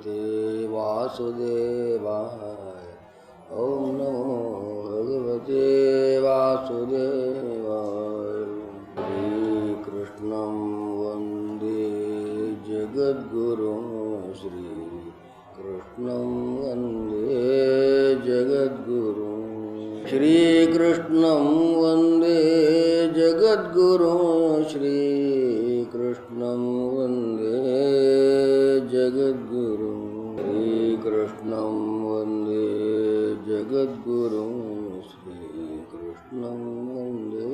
भगवते वासुदेवाय। ओम नमो भगवते वासुदेवाय। श्रीकृष्णं वन्दे जगद्गुरुं श्रीकृष्णं वन्दे जगद्गुरुं। श्रीकृष्णं वन्दे जगद्गुरुं श्रीकृष्णं वन्दे जगद्गुरुं। श्रीकृष्णं वन्दे जगद्गुरुं श्रीकृष्णं वन्दे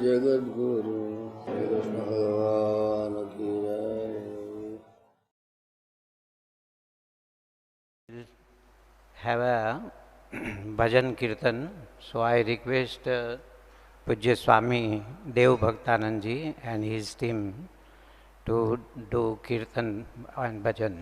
जगद्गुरुं। श्री कृष्ण भगवान की जय। Have a bhajan kirtan, so I request Pujya Swami Dev Bhaktanand ji and his team to do kirtan and bhajan.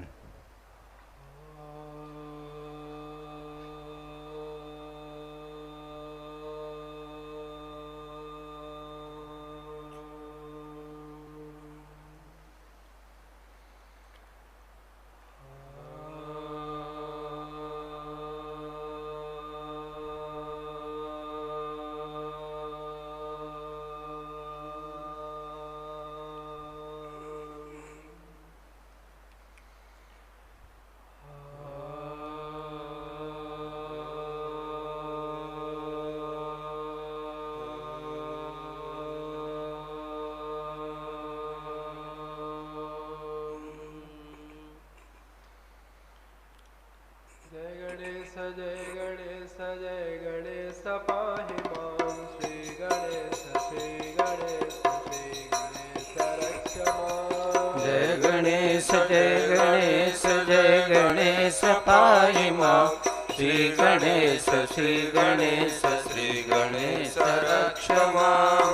पाहि मां श्री गणेश श्री गणेश श्री गणेश रक्ष मां।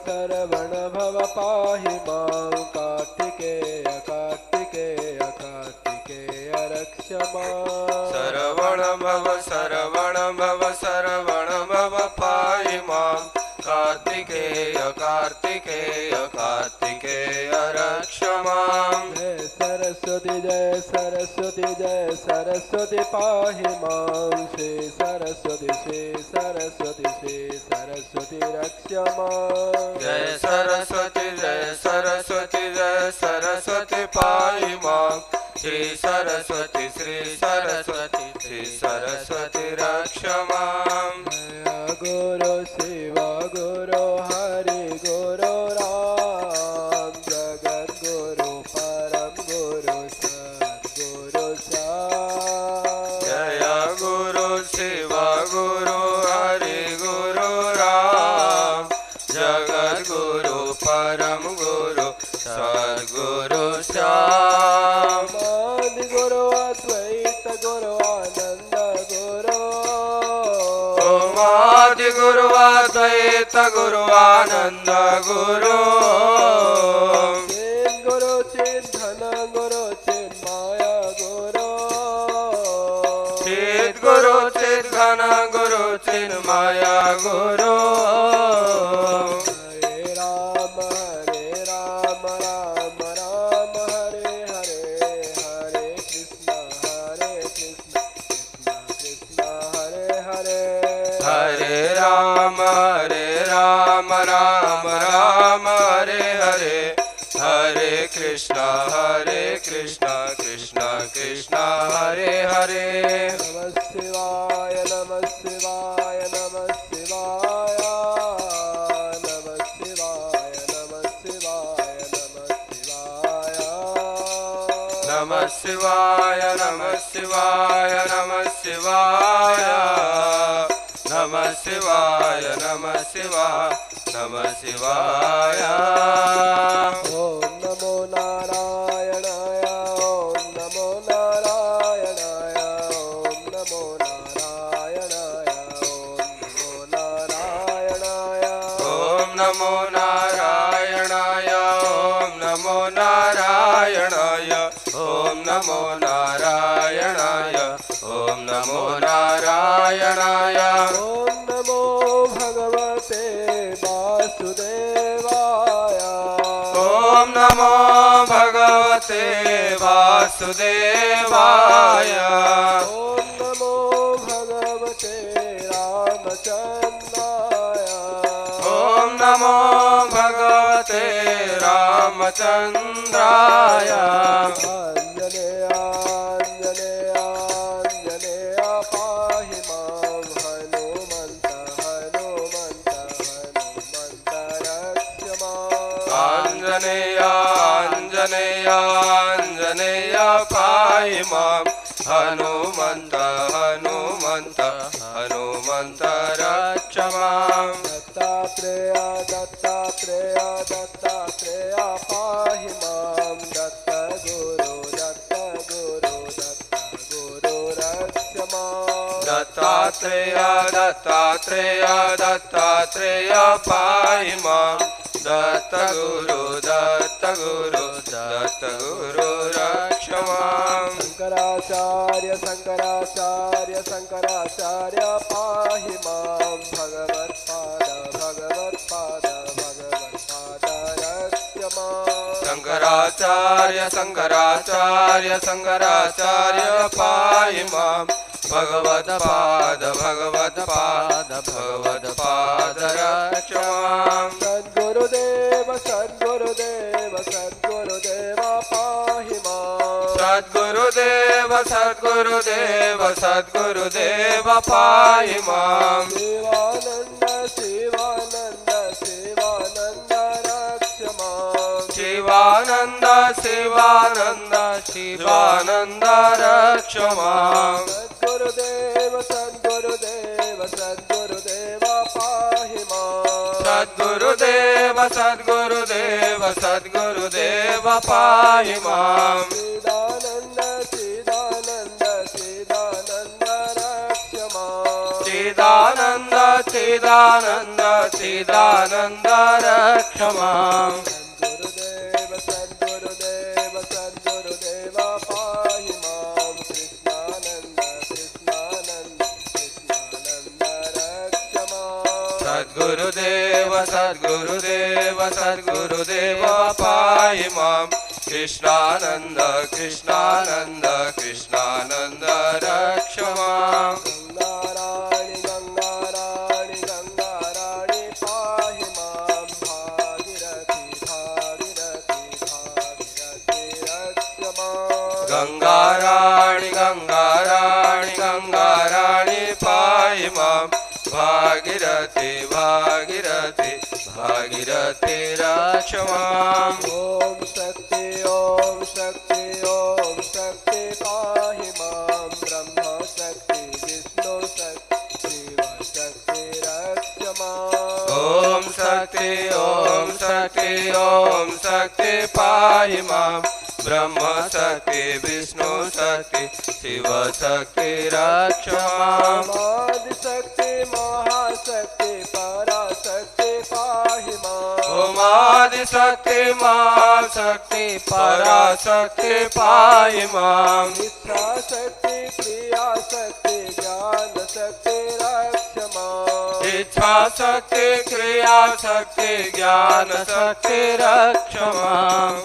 सरवण भव पाहि मां कार्तिकेय कार्तिकेय कार्तिकेय रक्ष मां। सरवण भव पाहि मां कार्तिकेय कार्तिकेय कार्तिकेय रक्ष मां। जय सरस्वती पाहि मां श्री सरस्वती रक्ष मां। जय सरस्वती पाहि मां श्री सरस्वती रक्ष मां। गुरु शिव गुरु हरि गुरु राम जगद्गुरु परम गुरु सद्गुरु साई। जय गुरु शिव गुरु हरि गुरु राम जगद्गुरु परम गुरु सद्गुरु श्याम। आदि गुरु अद्वैत गुरु आनंद गुरु। आदि गुरु अद्वैत गुरु आनंद गुरु। चिद गुरु चिद धन गुरु चिद माया गुरु। चिद गुरु चिद घन गुरु चिद माया गुरु। हरे राम राम राम हरे हरे हरे कृष्ण कृष्ण कृष्ण हरे हरे। हरे राम राम राम हरे हरे हरे कृष्ण कृष्ण कृष्ण हरे हरे। नमः शिवाय नमः शिवाय नमः शिवाय नमः शिवाय नमः शिवाय नमः शिवाय। नमः शिवाय नमः शिवाय नमः शिवाय नमः शिवाय नमः शिवाय नमः शिवाय। ओम नमो नारायणाय ओम नमो नारायणाय ओम नमो नारायणाय ओम नमो नारायणाय। ओम नमो नारायणाय ओम नमो नारायणाय ओम नमो नारायणाय। ओम नमो भगवते वासुदेवाय। ओम नमो भगवते नमस्ते वासुदेवाय ॐ नमो भगवते रामचन्द्राय ॐ नमो भगवते रामचन्द्राय आञ्जनेयाञ्जनेयाञ्जनेय पाहि मां हनुमन्त हनुमन्त हनुमन्त रक्ष माम् आञ्जनेय आञ्जनेय आञ्जनेय पाहि मां हनुमन्त हनुमन्त हनुमन्त रक्ष माम् दत्तात्रेय दत्तात्रेय दत्तात्रेय पाहि मां दत्तगुरु दत्तगुरु दत्तगुरु रक्ष माम् दत्तात्रेय दत्तात्रेय दत्तात्रेय पाहि मां दत्तगुरु दत्तगुरु दत्तगुरु रक्ष माम् शङ्कराचार्य शङ्कराचार्य शङ्कराचार्य पाहि मां भगवत्पाद भगवत्पाद भगवत्पाद रक्ष माम् शङ्कराचार्य शङ्कराचार्य शङ्कराचार्य पाहि मां भगवत्पाद भगवत्पाद भगवत्पाद रक्ष माम् सद्गुरुदेव सद्गुरुदेव सद्गुरुदेव पाहि मां सद्गुरुदेव सद्गुरुदेव सद्गुरुदेव पाहि मां शिवानन्द शिवानन्द शिवानन्द रक्ष मां शिवानन्द शिवानन्द शिवानन्द रक्ष माम् सद्गुरुदेव सद्गुरुदेव सद्गुरुदेव पाहि मां सद्गुरुदेव सद्गुरुदेव सद्गुरुदेव पाहि माम् चिदानन्द चिदानन्द चिदानन्द रक्ष मां चिदानन्द चिदानन्द चिदानन्द रक्ष माम् सद्गुरुदेव सद्गुरुदेव सद्गुरुदेव पाहि मां कृष्णानन्द कृष्णानन्द कृष्णानन्द रक्ष मां सद्गुरुदेव सद्गुरुदेव सद्गुरुदेव पाहि मां कृष्णानन्द कृष्णानन्द कृष्णानन्द रक्ष माम् गङ्गाराणि गङ्गाराणि गङ्गाराणि पाहि मां भागीरथी भागीरथी भागीरथी रक्ष मां गङ्गाराणि गङ्गाराणि गङ्गाराणि पाहि मां भागीरथी भागीरथी भागीरथी रक्ष माम् ॐ शक्ति ॐ शक्ति ॐ शक्ति पाहि मां ब्रह्म शक्ति विष्णु शक्ति शिव शक्ति रक्ष माम् ॐ शक्ति ॐ शक्ति ॐ शक्ति पाहि मां ब्रह्म शक्ति विष्णु शक्ति शिव शक्ति रक्ष माम् आदिशक्ति महाशक्ति पराशक्ति पाहि मां ॐ आदिशक्ति महाशक्ति पराशक्ति पाहि माम् इच्छाशक्ति क्रियाशक्ति ज्ञानशक्ति रक्ष माम् इच्छाशक्ति क्रियाशक्ति ज्ञानशक्ति रक्ष माम्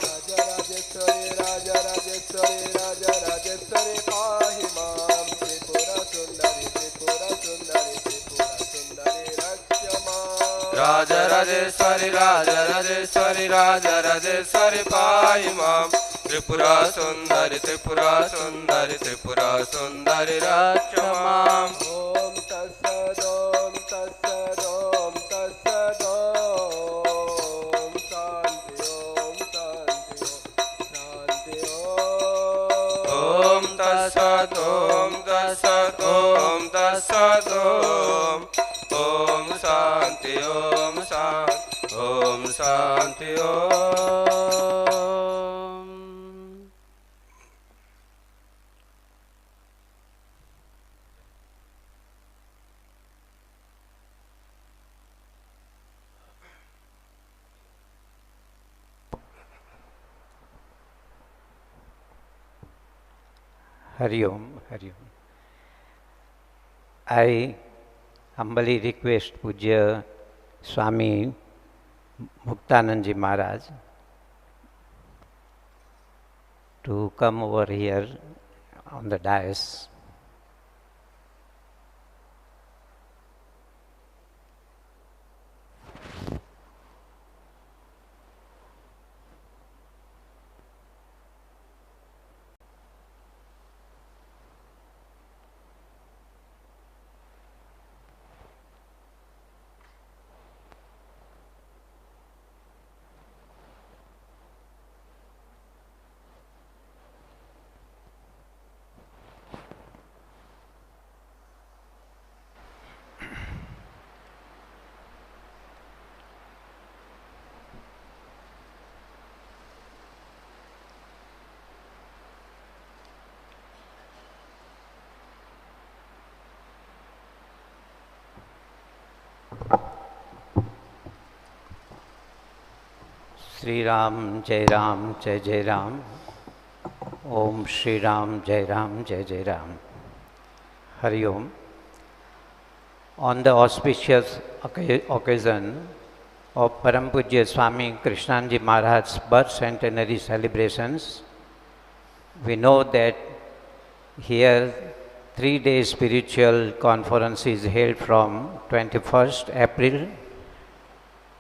राजराजेश्वरी राजराजेश्वरी पाहि मां त्रिपुरा सुन्दरी त्रिपुरा सुन्दरी त्रिपुरा सुन्दरी रक्ष माम् राजराजेश्वरी राजराजेश्वरी राजराजेश्वरी पाहि मां त्रिपुरा सुन्दरी त्रिपुरा सुन्दरी त्रिपुरा सुन्दरी रक्ष माम् ॐ तत्सद् ॐ तत्सद् ॐ तत्सद् ॐ शान्ति शान्ति ॐ तत्सत् ॐ तत्सत् ॐ तत्सत् ॐ शान्ति ॐ शान्ति ॐ Hari Om, Hari Om. I humbly request Pujya Swami Muktanand Ji Maharaj to come over here on the dais. Sri Ram, Jai Ram, Jai Jai Ram. Om Sri Ram, Jai Ram, Jai Jai Ram. Hari Om. On the auspicious occasion of Param Pujya Swami Krishnanji Maharaj's birth centenary celebrations, we know that here 3-day spiritual conference is held from 21st April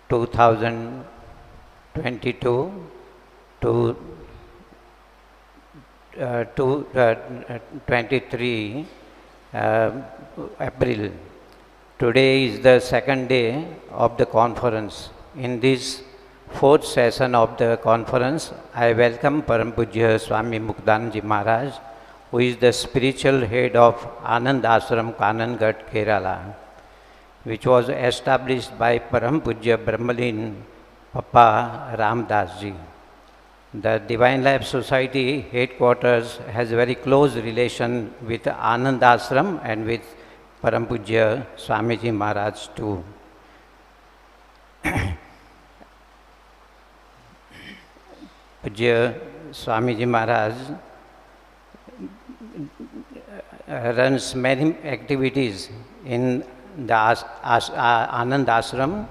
2022 to 23 April. Today is the second day of the conference. In this fourth session of the conference, I welcome Param Pujya Swami Muktanandaji Maharaj, who is the spiritual head of Anandashram, Kanhangad, Kerala, which was established by Param Pujya Brahmalin Papa Ramdas ji. The Divine Life Society headquarters has a very close relation with Anandashram and with Param Pujya Swamiji Maharaj too. Pujya Swamiji Maharaj runs many activities in the Anand Ashram,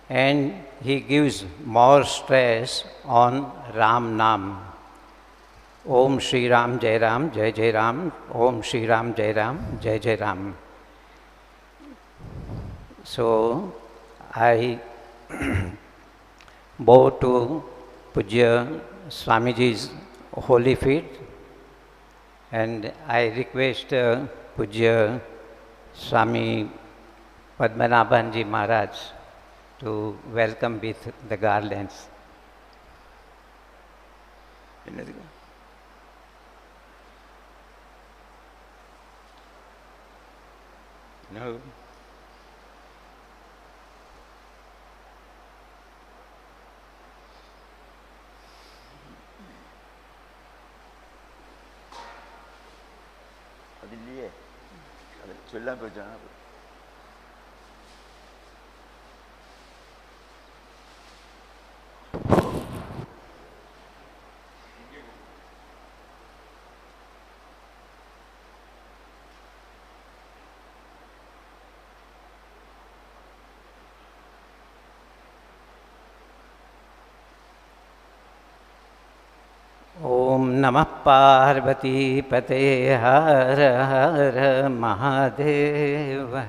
and he gives more stress on Ram Nam. Om Shri Ram Jai Ram Jai Jai Ram. Om Shri Ram Jai Ram Jai Jai Ram. So I bow to Pujya Swamiji's holy feet, and I request Pujya Swami Padmanabhanji Maharaj to welcome with the garlands. No. അതില്ലേ അത് ചൊല്ലാൻ പറ്റാണ്. Om Namah Parvati Pate Har Har Mahadeva.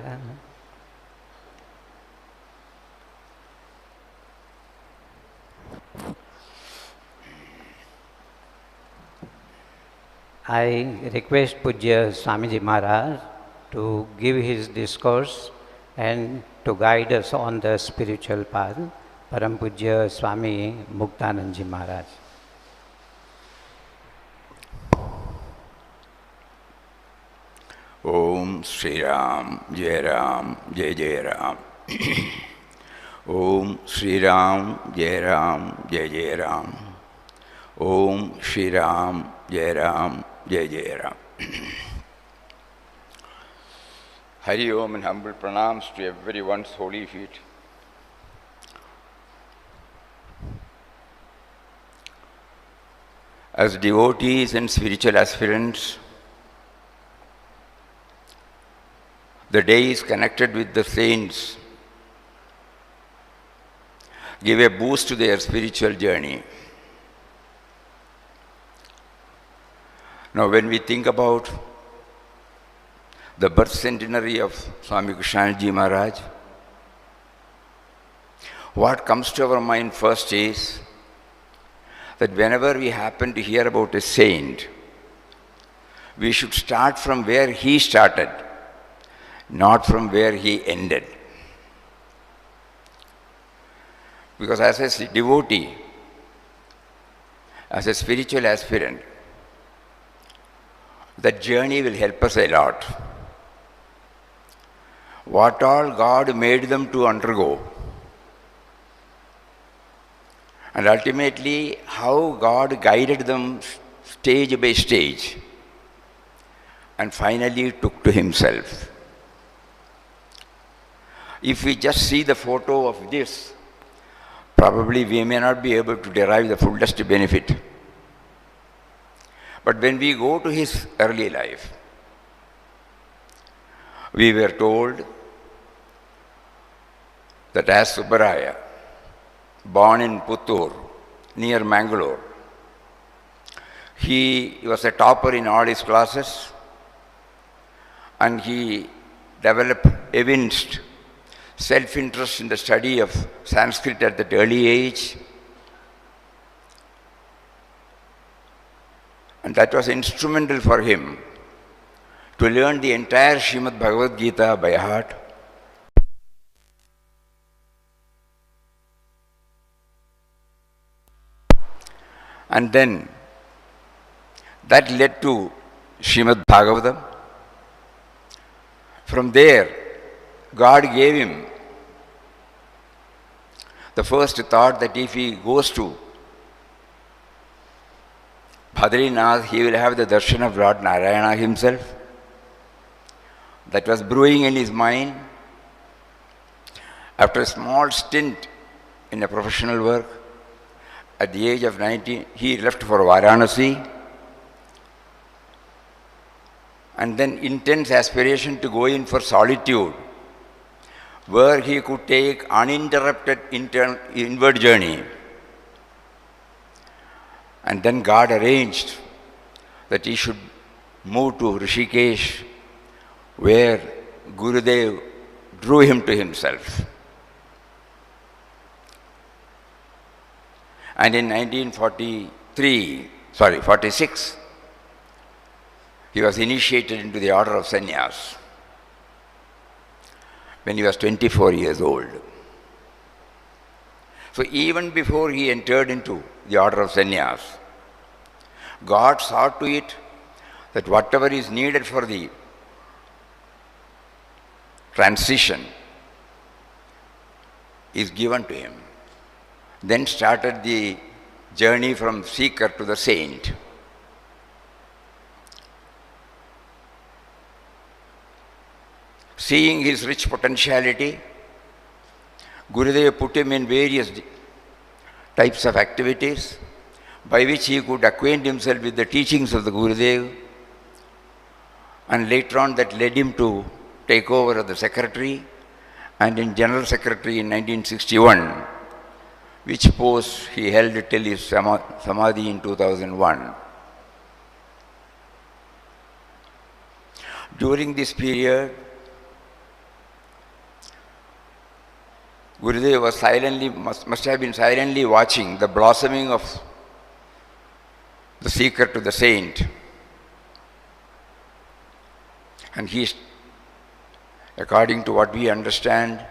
I request Pujya Swamiji Maharaj to give his discourse and to guide us on the spiritual path. Param Pujya Swami Muktanandaji Maharaj. Om Sri Ram Jai Ram Jai Jai Ram. Om Sri Ram Jai Ram Jai Jai Ram. Om Sri Ram Jai Ram Jai Jai Ram. Hari Om and humble pranams to everyone's holy feet. As devotees and spiritual aspirants, the days connected with the saints give a boost to their spiritual journey. Now, when we think about the birth centenary of Swami Krishnanji Maharaj, what comes to our mind first is that whenever we happen to hear about a saint, we should start from where he started, not from where he ended. Because as a devotee, as a spiritual aspirant, that journey will help us a lot. What all God made them to undergo, and ultimately how God guided them stage by stage, and finally took to himself. If we just see the photo of this, probably we may not be able to derive the fullest benefit. But when we go to his early life, we were told that as Subbaraya, born in Puttur, near Mangalore, he was a topper in all his classes, and he developed evinced self-interest in the study of Sanskrit at that early age. And that was instrumental for him to learn the entire Srimad Bhagavad Gita by heart. And then that led to Srimad Bhagavatam. From there, God gave him the first thought that if he goes to Badrinath, he will have the darshan of Lord Narayana himself. That was brewing in his mind. After a small stint in a professional work, at the age of 19, he left for Varanasi, and then intense aspiration to go in for solitude, where he could take uninterrupted inward journey. And then God arranged that he should move to Rishikesh, where Gurudev drew him to himself. And in 46, he was initiated into the order of sannyas when he was 24 years old. So even before he entered into the order of sannyas, God saw to it that whatever is needed for the transition is given to him. Then started the journey from seeker to the saint. Seeing his rich potentiality, Gurudev put him in various types of activities by which he could acquaint himself with the teachings of the Gurudev, and later on that led him to take over as the secretary, and in general secretary in 1961, which post he held till his samadhi in 2001. During this period, Gurudev was must have been silently watching the blossoming of the seeker to the saint. And he, according to what we understand,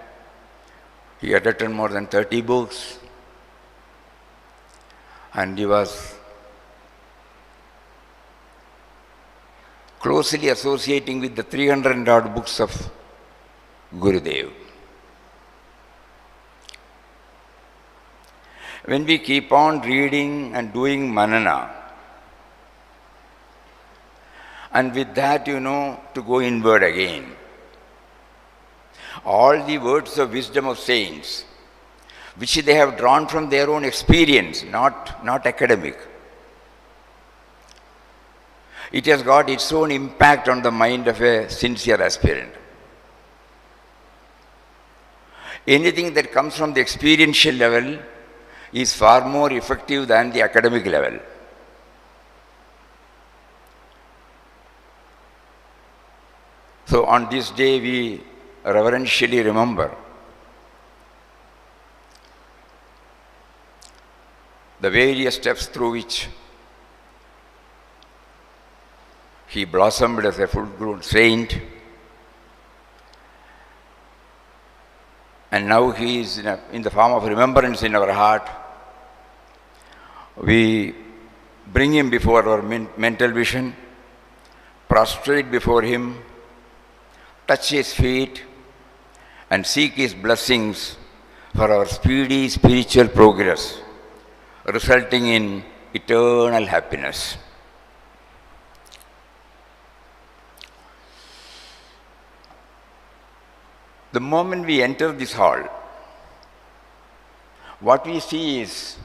he had written more than 30 books, and he was closely associating with the 300 odd books of Gurudev. When we keep on reading and doing manana, and with that, to go inward again, all the words of wisdom of saints, which they have drawn from their own experience, not academic, it has got its own impact on the mind of a sincere aspirant. Anything that comes from the experiential level is far more effective than the academic level. So on this day we reverentially remember the various steps through which he blossomed as a full-grown saint, and now he is in the form of remembrance in our heart. We bring him before our mental vision, prostrate before him, touch his feet, and seek his blessings for our speedy spiritual progress, resulting in eternal happiness. The moment we enter this hall, what we see is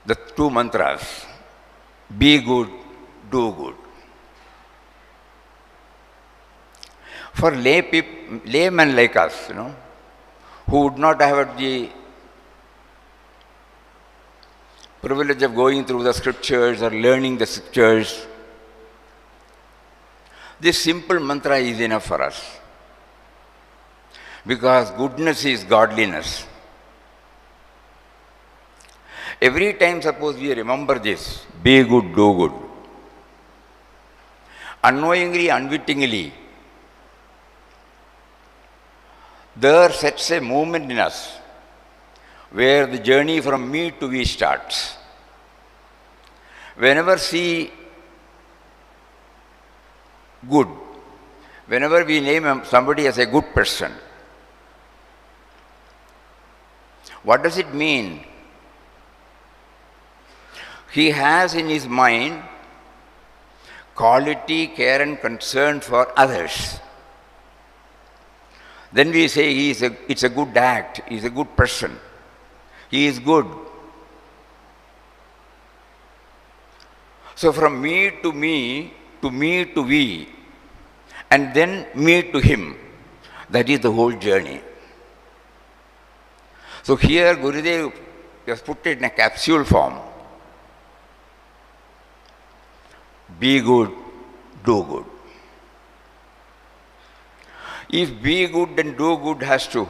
the two mantras: be good, do good. For laymen like us, who would not have the privilege of going through the scriptures or learning the scriptures, this simple mantra is enough for us. Because goodness is godliness. Every time, suppose we remember this, be good, do good, unknowingly, unwittingly, there sets a movement in us where the journey from me to we starts. Whenever see good, whenever we name somebody as a good person, what does it mean? He has in his mind quality, care and concern for others. Then we say it's a good act, he is a good person, he is good. So from me to me to we, and then me to him, that is the whole journey. So here Gurudev has put it in a capsule form. Be good, do good. If be good and do good has to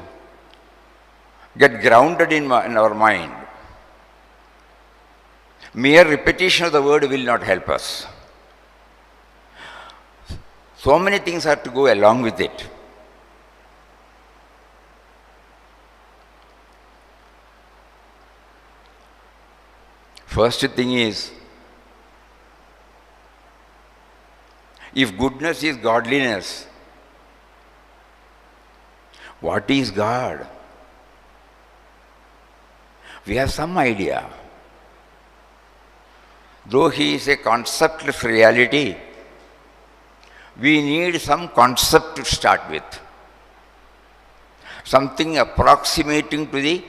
get grounded in our mind, mere repetition of the word will not help us. So many things have to go along with it. First thing is, if goodness is godliness, what is God? We have some idea. Though he is a conceptless reality, we need some concept to start with. Something approximating to the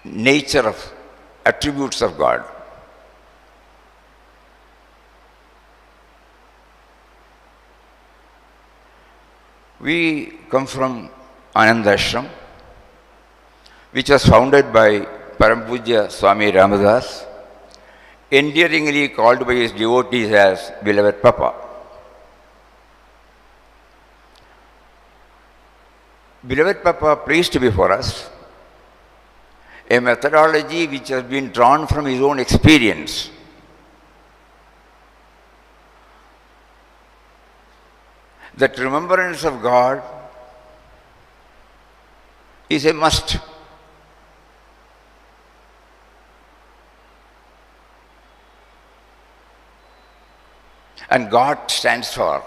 nature of attributes of God. We come from Anandashram, which was founded by Parampuja Swami Ramadas, endearingly called by his devotees as beloved Papa. Beloved Papa placed before us a methodology which has been drawn from his own experience. That remembrance of God is a must. And God stands for,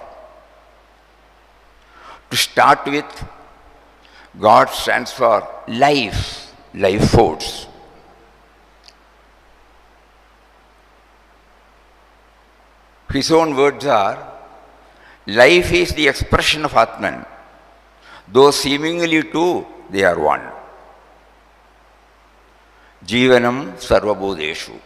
to start with, God stands for life, life force. His own words are, life is the expression of Atman. Though seemingly two, they are one. Jivanam sarvabodeshu.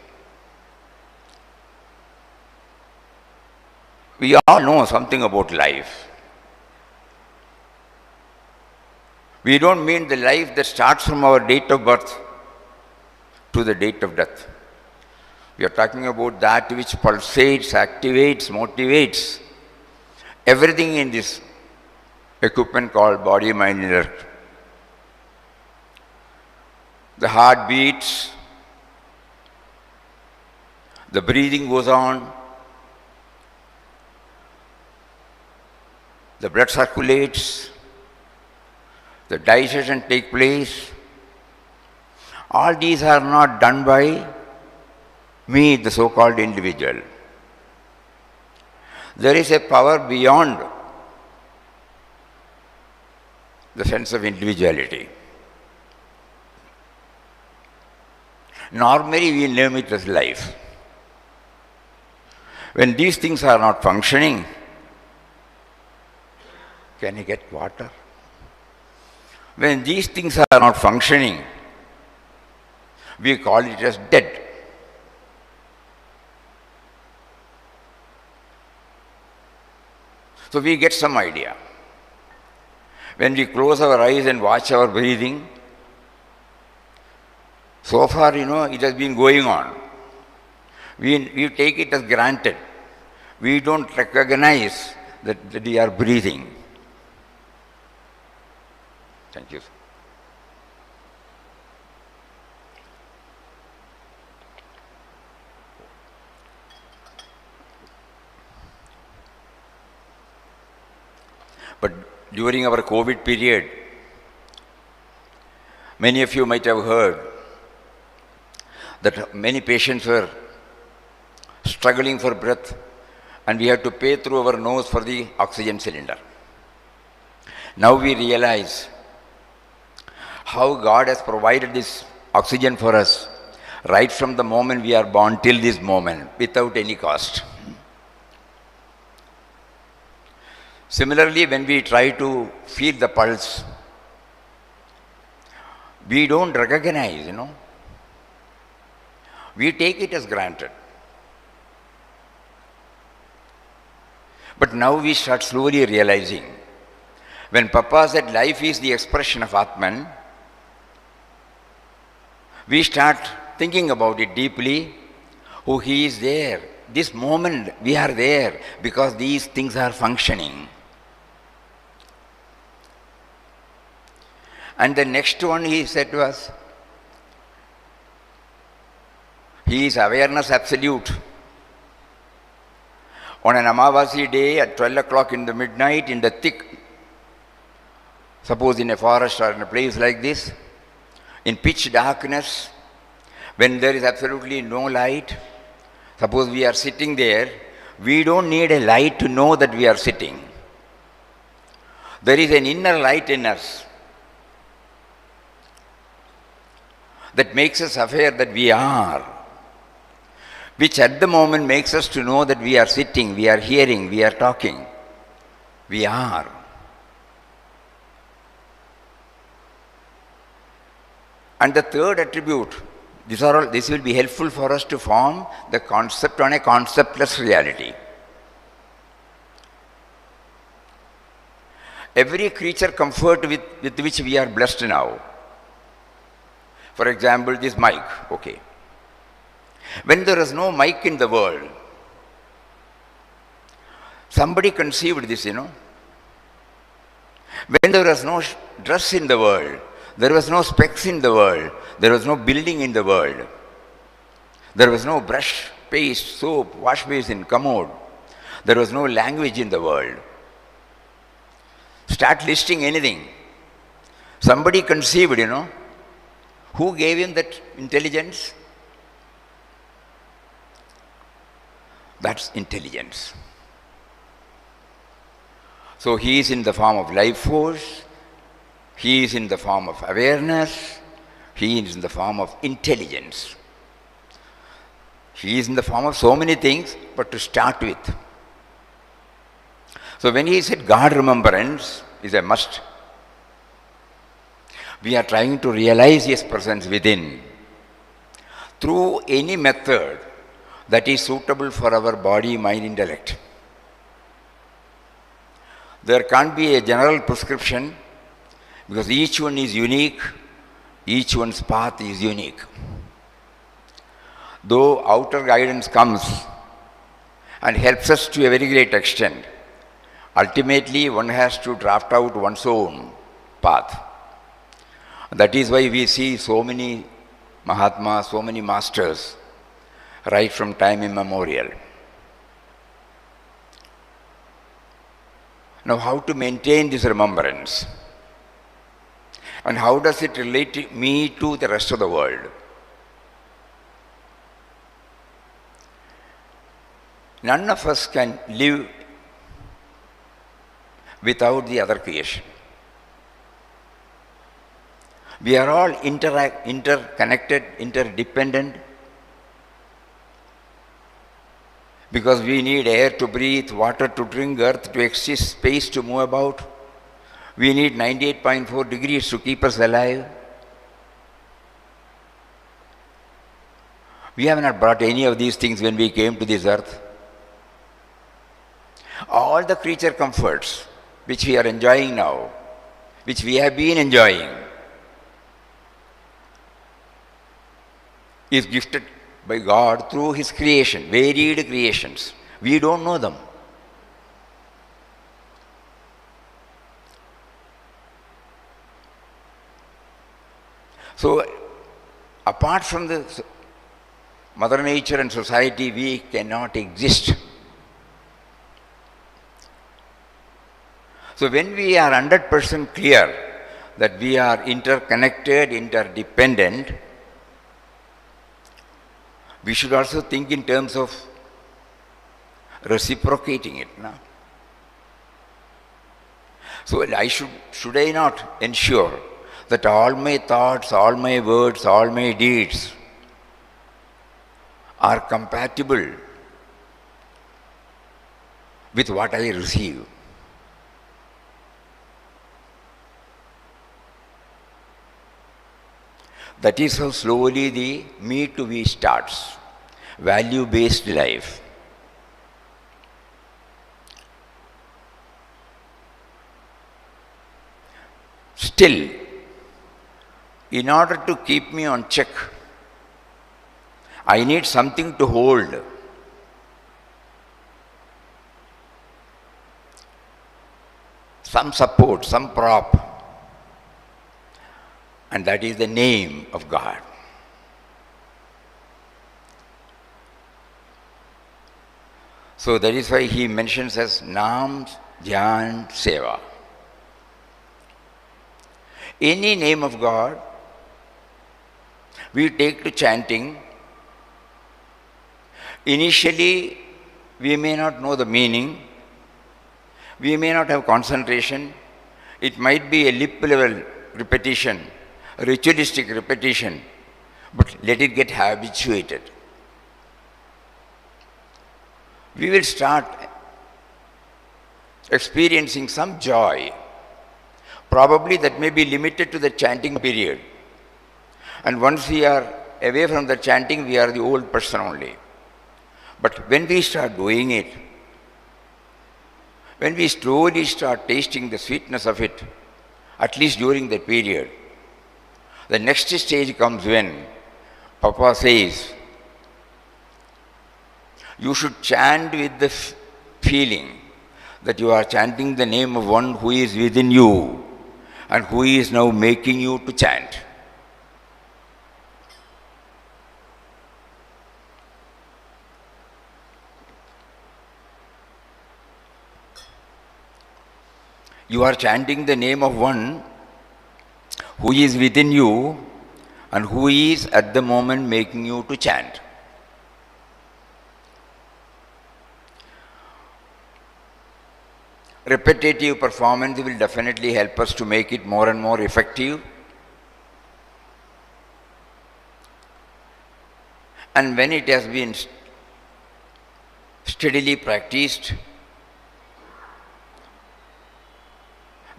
We all know something about life. We don't mean the life that starts from our date of birth to the date of death. We are talking about that which pulsates, activates, motivates everything in this equipment called body, mind, intellect. The heart beats, the breathing goes on, the blood circulates, the digestion takes place. All these are not done by me, the so-called individual. There is a power beyond the sense of individuality. Normally we name it as life. When these things are not functioning, can you get water? When these things are not functioning, we call it as dead. So we get some idea. When we close our eyes and watch our breathing, so far, it has been going on. We take it as granted. We don't recognize that we are breathing. Thank you. But during our COVID period, many of you might have heard that many patients were struggling for breath and we had to pay through our nose for the oxygen cylinder. Now we realize how God has provided this oxygen for us right from the moment we are born till this moment without any cost. Similarly, when we try to feel the pulse, we don't recognize, We take it as granted. But now we start slowly realizing, when Papa said life is the expression of Atman, we start thinking about it deeply. Oh, he is there. This moment we are there because these things are functioning. And the next one he said to us, he is awareness absolute. On an Amavasi day at 12 o'clock in the midnight, in the thick, suppose in a forest or in a place like this, in pitch darkness, when there is absolutely no light, suppose we are sitting there, we don't need a light to know that we are sitting. There is an inner light in us that makes us aware that we are, which at the moment makes us to know that we are sitting, we are hearing, we are talking. We are. And the third attribute, this will be helpful for us to form the concept on a conceptless reality. Every creature comfort with which we are blessed now. For example, this mic, okay. When there is no mic in the world, somebody conceived this, When there was no dress in the world, there was no specs in the world, there was no building in the world, there was no brush, paste, soap, wash basin, commode, there was no language in the world. Start listing anything. Somebody conceived, Who gave him that intelligence? That's intelligence. So he is in the form of life force, he is in the form of awareness, he is in the form of intelligence. He is in the form of so many things, but to start with. So when he said God remembrance is a must, we are trying to realize his presence within through any method that is suitable for our body, mind, intellect. There can't be a general prescription because each one is unique, each one's path is unique. Though outer guidance comes and helps us to a very great extent, ultimately one has to draft out one's own path. That is why we see so many Mahatmas, so many masters, right from time immemorial. Now, how to maintain this remembrance? And how does it relate me to the rest of the world? None of us can live without the other creation. We are all interconnected, interdependent, because we need air to breathe, water to drink, earth to exist, space to move about. We need 98.4 degrees to keep us alive. We have not brought any of these things when we came to this earth. All the creature comforts which we are enjoying now, which we have been enjoying, is gifted by God through His creation, varied creations. We don't know them. So, apart from the Mother Nature and society, we cannot exist. So, when we are 100% clear that we are interconnected, interdependent, we should also think in terms of reciprocating it. No? So, should I not ensure that all my thoughts, all my words, all my deeds are compatible with what I receive? That is how slowly the me to we starts. Value-based life. Still, in order to keep me on check, I need something to hold. Some support, some prop. And that is the name of God. So that is why he mentions as Nam, Dhyan, Seva. Any name of God, we take to chanting. Initially, we may not know the meaning. We may not have concentration. It might be a lip level repetition, ritualistic repetition, but let it get habituated. We will start experiencing some joy. Probably that may be limited to the chanting period. And once we are away from the chanting, we are the old person only. But when we start doing it, when we slowly start tasting the sweetness of it, at least during that period, the next stage comes when Papa says, you should chant with the feeling that you are chanting the name of one who is within you and who is now making you to chant. You are chanting the name of one who is within you and who is at the moment making you to chant. Repetitive performance will definitely help us to make it more and more effective. And when it has been steadily practiced,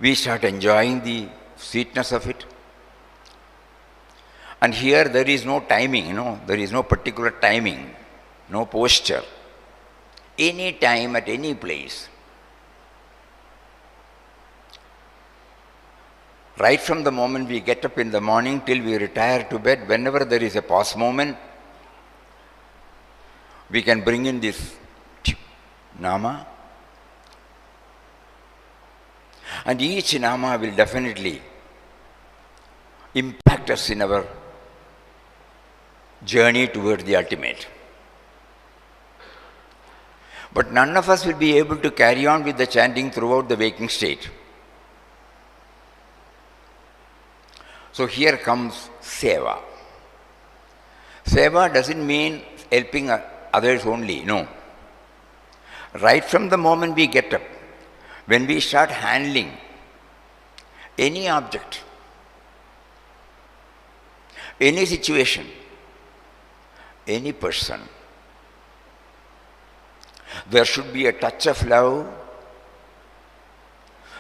we start enjoying the sweetness of it. And here there is no timing, there is no particular timing, no posture. Any time at any place. Right from the moment we get up in the morning till we retire to bed, whenever there is a pause moment, we can bring in this Nama And each nama will definitely impact us in our journey towards the ultimate. But none of us will be able to carry on with the chanting throughout the waking state. So here comes seva. Seva doesn't mean helping others only, no. Right from the moment we get up, when we start handling any object, any situation, any person, there should be a touch of love,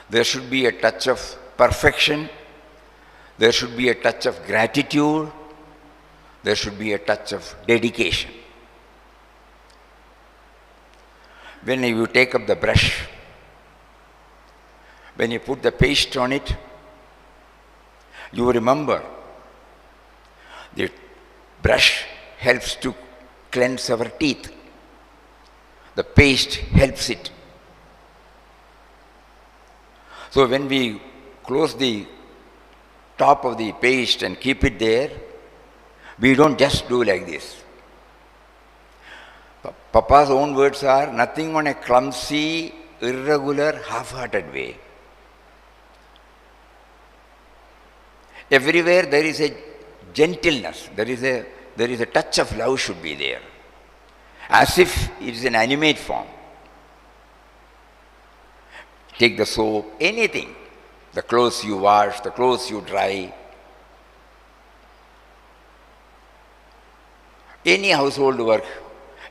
there should be a touch of perfection, there should be a touch of gratitude, there should be a touch of dedication. When you take up the brush, when you put the paste on it, you remember the brush helps to cleanse our teeth. The paste helps it. So when we close the top of the paste and keep it there, we don't just do like this. Papa's own words are, nothing on a clumsy, irregular, half-hearted way. Everywhere there is a gentleness, there is a touch of love should be there. As if it is an animate form. Take the soap, anything, the clothes you wash, the clothes you dry, any household work,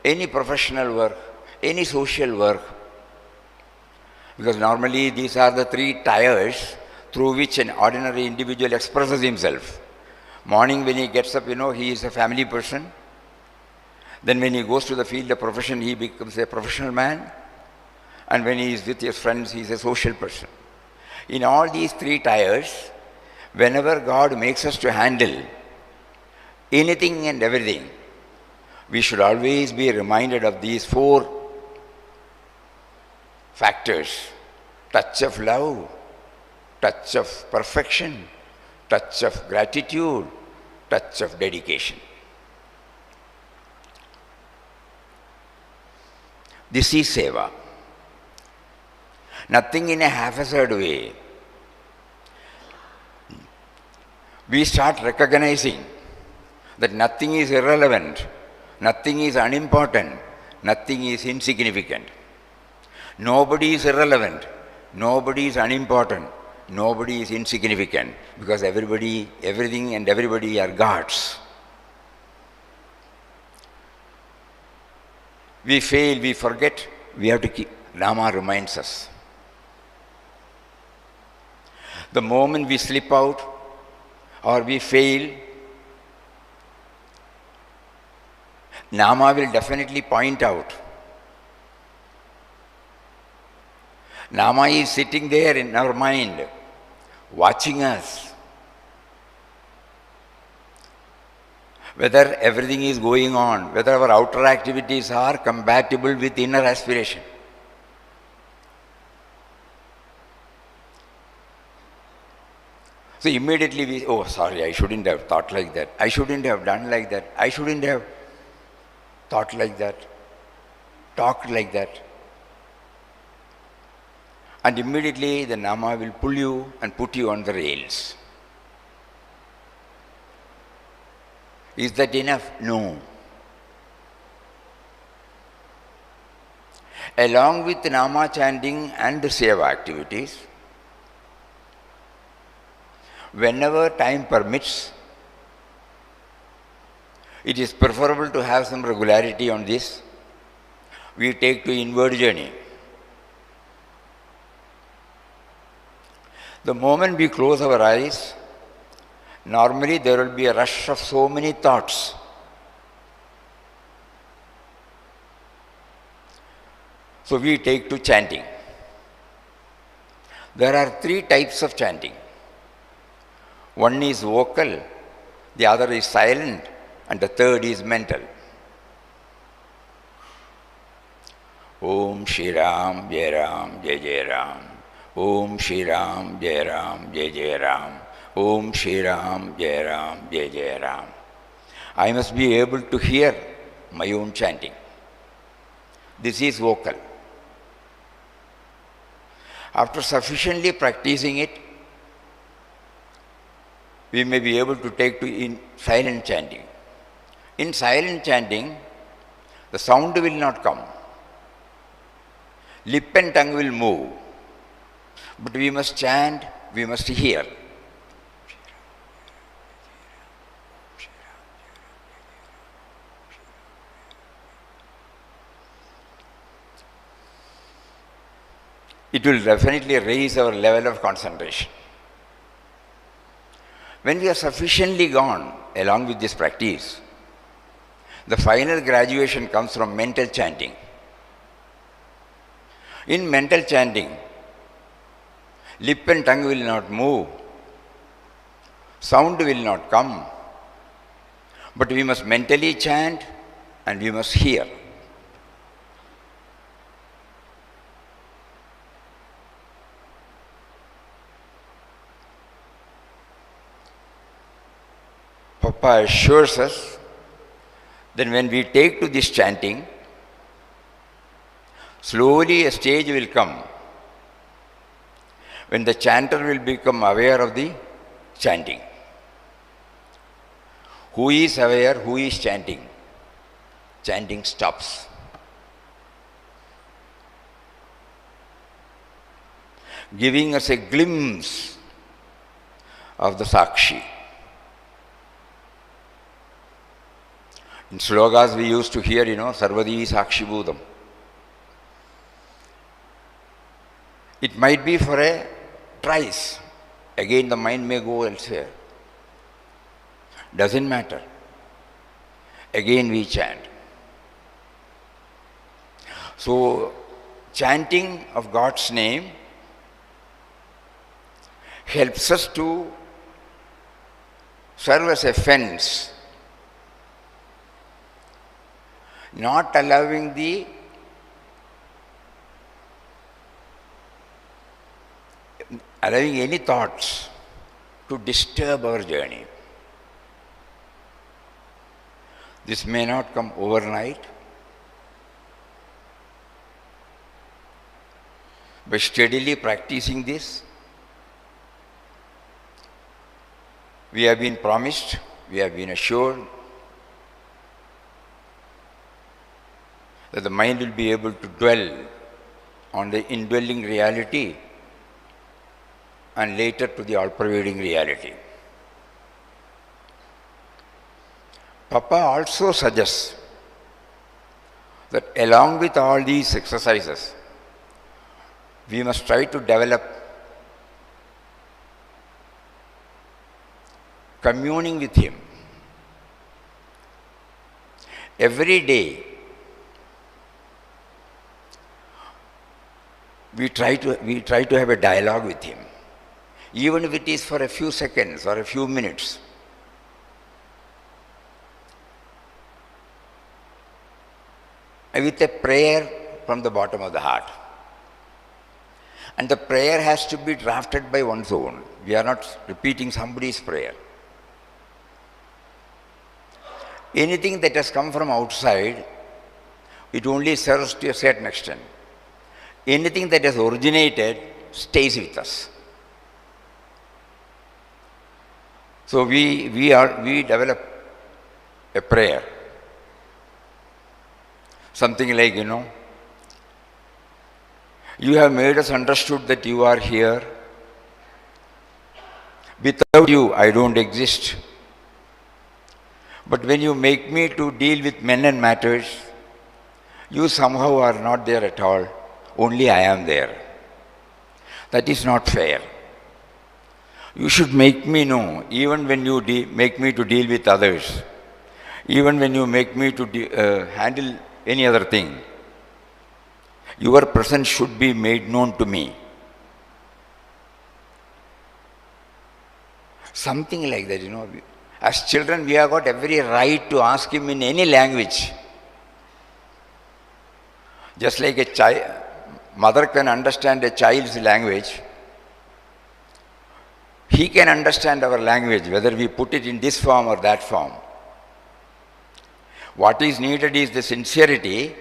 any professional work, any social work, because normally these are the three tires through which an ordinary individual expresses himself. Morning when he gets up, he is a family person. Then when he goes to the field of profession, he becomes a professional man. And when he is with his friends, he is a social person. In all these three tires, whenever God makes us to handle anything and everything, we should always be reminded of these four factors: touch of love, touch of perfection, touch of gratitude, touch of dedication. This is seva. Nothing in a haphazard way. We start recognizing that nothing is irrelevant, nothing is unimportant, nothing is insignificant. Nobody is irrelevant, nobody is unimportant, nobody is insignificant, because everybody, everything and everybody are gods. We fail, we forget, we have to keep. Nama reminds us. The moment we slip out or we fail, Nama will definitely point out. Nama is sitting there in our mind, watching us. Whether everything is going on, whether our outer activities are compatible with inner aspiration. So immediately we, oh sorry, I shouldn't have thought like that. I shouldn't have done like that. I shouldn't have thought like that. Talked like that. And immediately the Nama will pull you and put you on the rails. Is that enough? No. Along with Nama chanting and the seva activities, whenever time permits, it is preferable to have some regularity on this. We take to inward journey. The moment we close our eyes, normally there will be a rush of so many thoughts. So we take to chanting. There are three types of chanting. One is vocal, the other is silent, and the third is mental. Om Shri Ram, Jai Ram, Jai Jai Ram. Om Shri Ram, Jai Ram, Jai Jai Ram. Om Shri Ram, Jai Ram, Jai Jai Ram. I must be able to hear my own chanting. This is vocal. After sufficiently practicing it, we may be able to take to in silent chanting. In silent chanting, the sound will not come. Lip and tongue will move. But we must chant, we must hear. It will definitely raise our level of concentration. When we are sufficiently gone along with this practice, the final graduation comes from mental chanting. In mental chanting, lip and tongue will not move, sound will not come, but we must mentally chant and we must hear. Papa assures us that when we take to this chanting, slowly a stage will come when the chanter will become aware of the chanting. Who is aware, who is chanting? Chanting stops. Giving us a glimpse of the Sakshi. In slogas we used to hear, Sarvadi Sakshi Bhudam. It might be for a trice. Again the mind may go elsewhere. Doesn't matter. Again we chant. So, chanting of God's name helps us to serve as a fence, not allowing any thoughts to disturb our journey. This may not come overnight. By steadily practicing this, we have been promised, we have been assured that the mind will be able to dwell on the indwelling reality and later to the all-pervading reality. Papa also suggests that along with all these exercises, we must try to develop communing with Him. Every day, we try to have a dialogue with Him, even if it is for a few seconds or a few minutes. With a prayer from the bottom of the heart. And the prayer has to be drafted by one's own. We are not repeating somebody's prayer. Anything that has come from outside, it only serves to a certain extent. Anything that has originated stays with us. So we develop a prayer. Something like, you have made us understood that you are here. Without you, I don't exist. But when you make me to deal with men and matters, you somehow are not there at all. Only I am there. That is not fair. You should make me know, even when you make me to deal with others, even when you make me to handle any other thing, your presence should be made known to me. Something like that, As children, we have got every right to ask Him in any language. Just like mother can understand a child's language, he can understand our language, whether we put it in this form or that form. What is needed is the sincerity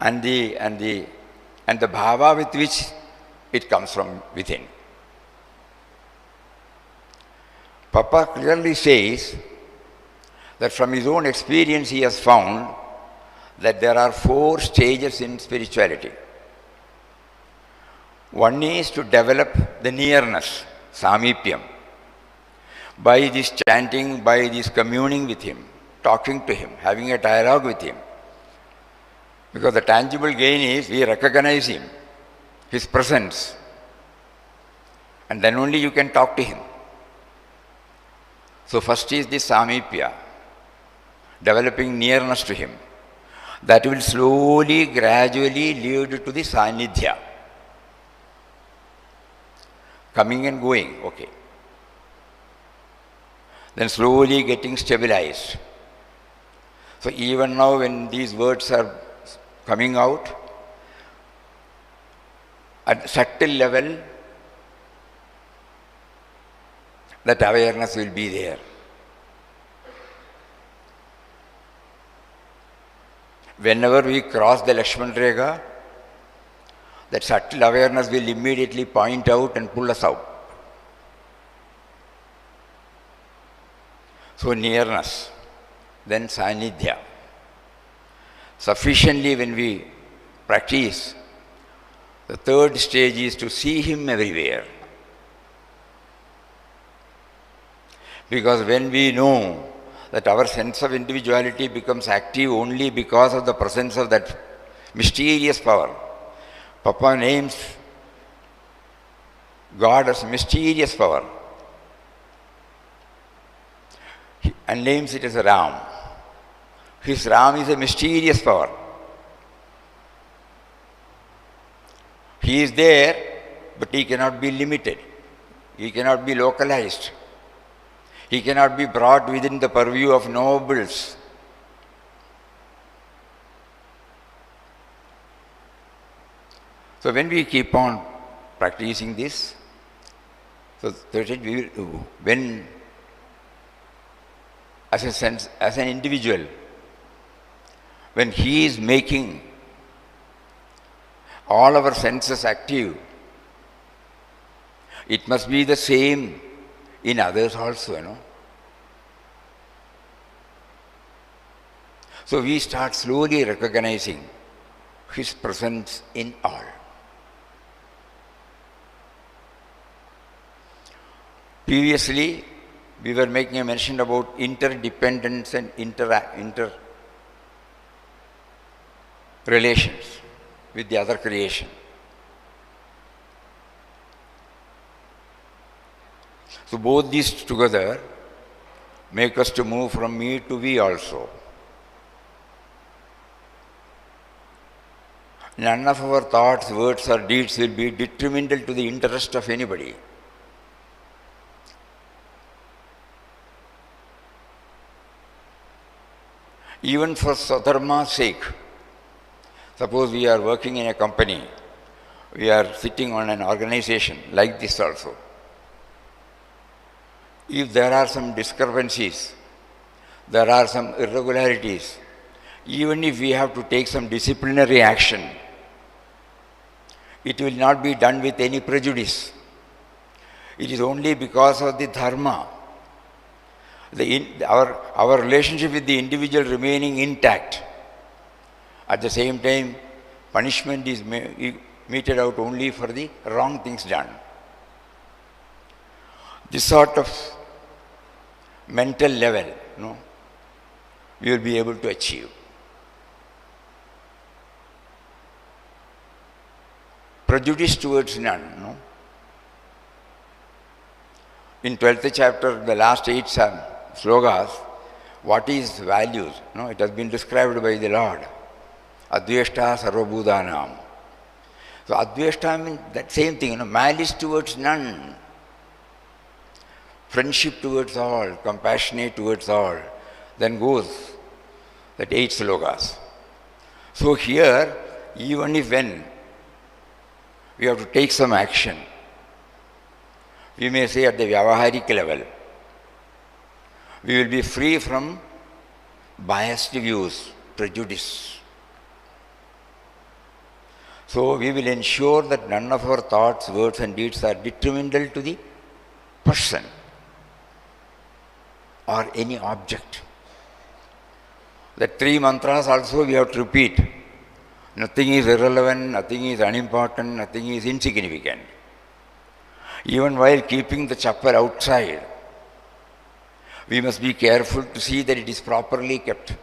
and the bhava with which it comes from within. Papa clearly says that from his own experience he has found that there are 4 stages in spirituality. One is to develop the nearness, samipyam, by this chanting, by this communing with him, talking to him, having a dialogue with him. Because the tangible gain is we recognize him, his presence, and then only you can talk to him. So first is the samipya, developing nearness to him. That will slowly, gradually lead to the sanidhya. Coming and going, okay. Then slowly getting stabilized. So even now when these words are coming out, at subtle level, that awareness will be there. Whenever we cross the Lakshman Rekha, that subtle awareness will immediately point out and pull us out. So nearness, then sanidhya. Sufficiently when we practice, the third stage is to see him everywhere. Because when we know that our sense of individuality becomes active only because of the presence of that mysterious power. Papa names God as mysterious power and names it as Ram. His Ram is a mysterious power. He is there, but he cannot be limited. He cannot be localized. He cannot be brought within the purview of nobles. So when we keep on practicing this, so when as a sense, as an individual, when he is making all our senses active, it must be the same in others also, you know. So we start slowly recognizing his presence in all. Previously, we were making a mention about interdependence and inter relations with the other creation. So both these together make us to move from me to we also. None of our thoughts, words or deeds will be detrimental to the interest of anybody. Even for Swadharma's sake. Suppose we are working in a company, we are sitting on an organization like this also. If there are some discrepancies, there are some irregularities, even if we have to take some disciplinary action, it will not be done with any prejudice. It is only because of the dharma, our relationship with the individual remaining intact. At the same time, punishment is meted out only for the wrong things done. This sort of mental level, we will be able to achieve. Prejudice towards none. In 12th chapter, the last 8 slokas, what is values? It has been described by the Lord. Adveshta sarvabhudanam. So adveshta means that same thing, malice towards none. Friendship towards all, compassionate towards all. Then goes that 8 slokas. So here, even if when we have to take some action. We may say at the Vyavaharik level, we will be free from biased views, prejudice. So we will ensure that none of our thoughts, words and deeds are detrimental to the person or any object. The 3 mantras also we have to repeat. Nothing is irrelevant, nothing is unimportant, nothing is insignificant. Even while keeping the chappal outside, we must be careful to see that it is properly kept.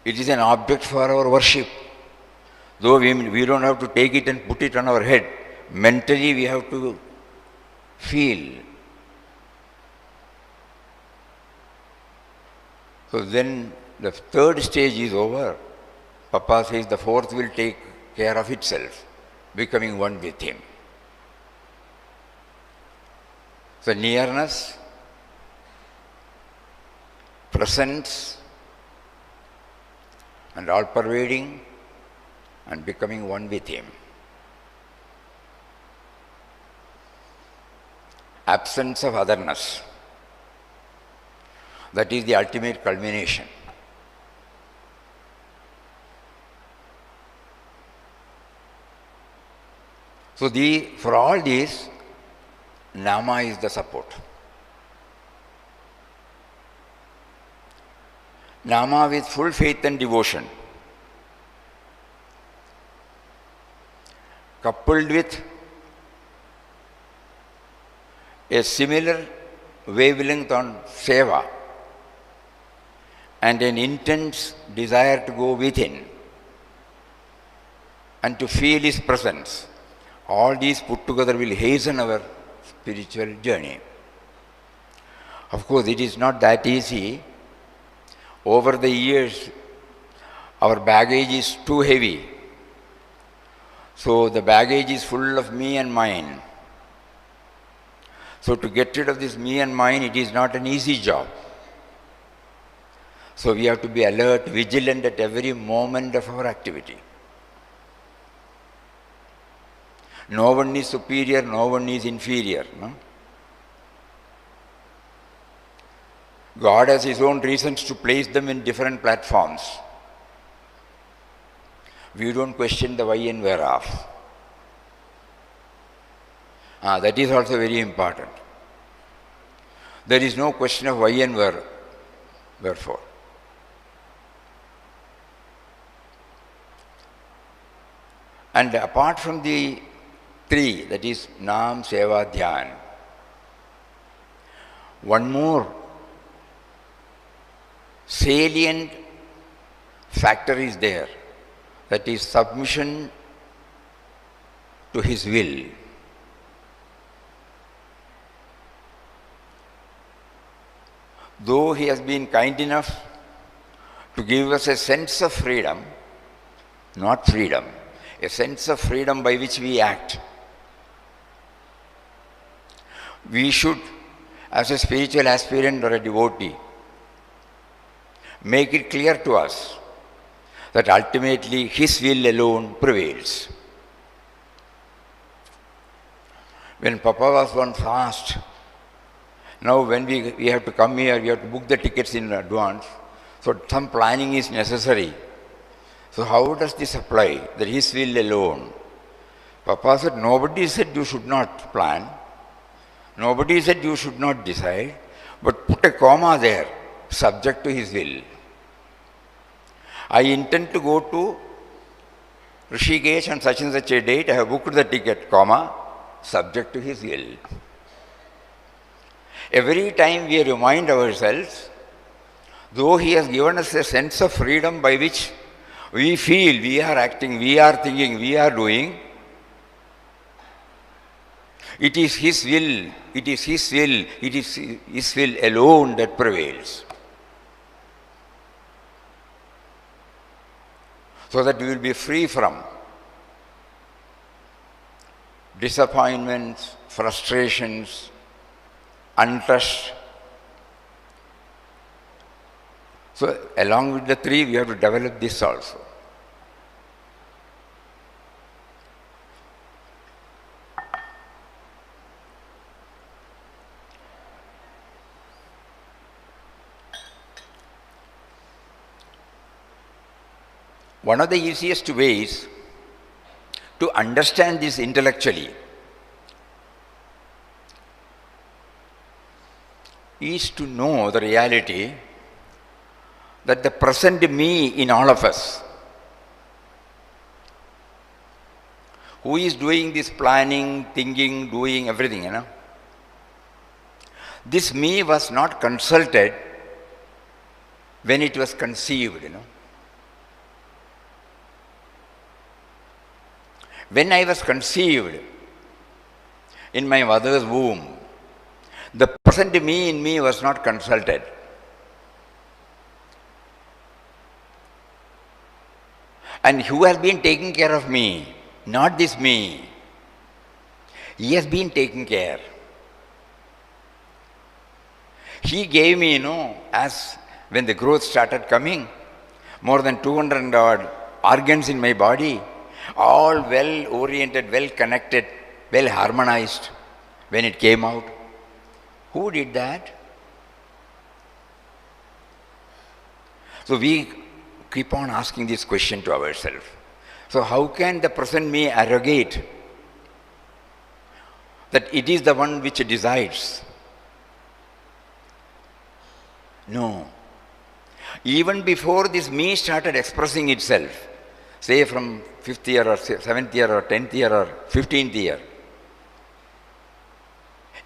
It is an object for our worship. Though we don't have to take it and put it on our head, mentally we have to feel. So then the 3rd stage is over. Papa says the 4th will take care of itself, becoming one with him. So nearness, presence, and all pervading, and becoming one with him. Absence of otherness. That is the ultimate culmination. So for all these, Nama is the support. Nama with full faith and devotion, coupled with a similar wavelength on seva and an intense desire to go within and to feel his presence, all these put together will hasten our spiritual journey. Of course, it is not that easy. Over the years, our baggage is too heavy. So the baggage is full of me and mine. So to get rid of this me and mine, it is not an easy job. So we have to be alert, vigilant at every moment of our activity. No one is superior, no one is inferior. No? God has his own reasons to place them in different platforms. We don't question the why and whereof. That is also very important. There is no question of why and wherefore. And apart from the 3, that is Nam, Seva, Dhyan, one more salient factor is there, that is submission to his will. Though he has been kind enough to give us a sense of freedom, not freedom, a sense of freedom by which we act, we should, as a spiritual aspirant or a devotee, make it clear to us that ultimately his will alone prevails. When Papa was once asked, now when we have to come here, we have to book the tickets in advance, so some planning is necessary. So how does this apply, that his will alone? Papa said, nobody said you should not plan. Nobody said you should not decide, but put a comma there, subject to his will. I intend to go to Rishikesh on such and such a date. I have booked the ticket, comma, subject to his will. Every time we remind ourselves, though he has given us a sense of freedom by which we feel, we are acting, we are thinking, we are doing, it is his will, it is his will, it is his will alone that prevails. So that we will be free from disappointments, frustrations, untrust. So along with the 3, we have to develop this also. One of the easiest ways to understand this intellectually is to know the reality that the present me in all of us, who is doing this planning, thinking, doing everything, this me was not consulted when it was conceived, When I was conceived in my mother's womb, the present me in me was not consulted. And who has been taking care of me? Not this me. He has been taking care. He gave me, as when the growth started coming, more than 200 odd organs in my body, all well oriented, well connected, well harmonized when it came out. Who did that? So we keep on asking this question to ourselves. So how can the present me arrogate that it is the one which decides? No. Even before this me started expressing itself, say from 5th year or 7th year or 10th year or 15th year,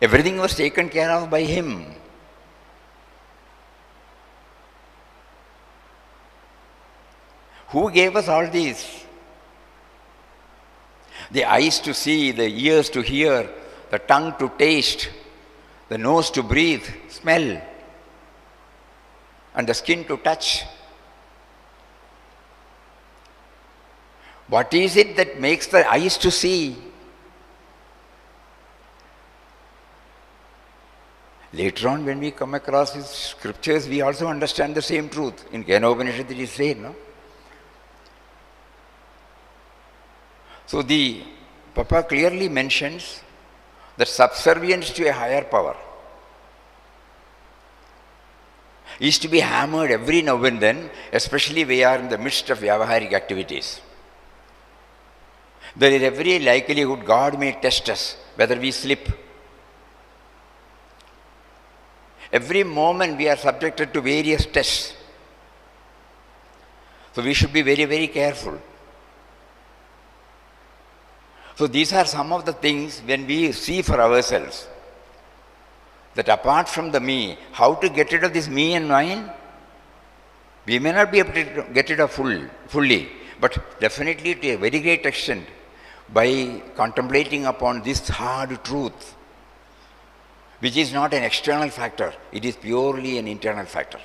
everything was taken care of by him. Who gave us all these? The eyes to see, the ears to hear, the tongue to taste, the nose to breathe, smell, and the skin to touch. What is it that makes the eyes to see? Later on, when we come across these scriptures, we also understand the same truth. In Kanhangad it is said, So the Papa clearly mentions that subservience to a higher power is to be hammered every now and then, especially we are in the midst of vyavaharic activities. There is every likelihood God may test us, whether we slip. Every moment we are subjected to various tests. So we should be very, very careful. So these are some of the things when we see for ourselves, that apart from the me, how to get rid of this me and mine? We may not be able to get rid of fully, but definitely to a very great extent by contemplating upon this hard truth, which is not an external factor, it is purely an internal factor.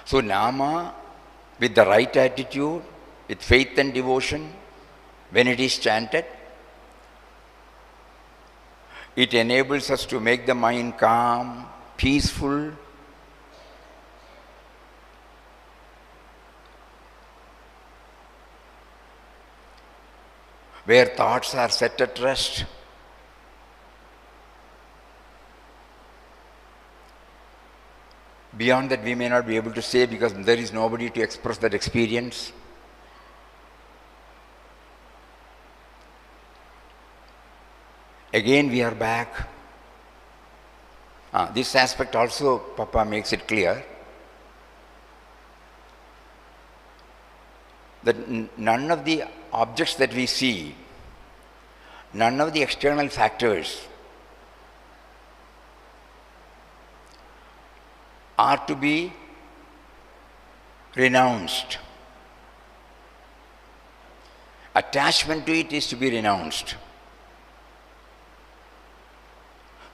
So Nama, with the right attitude, with faith and devotion, when it is chanted, it enables us to make the mind calm, peaceful, where thoughts are set at rest. Beyond that we may not be able to say, because there is nobody to express that experience. Again we are back. This aspect also Papa makes it clear, that none of the objects that we see, none of the external factors are to be renounced. Attachment to it is to be renounced.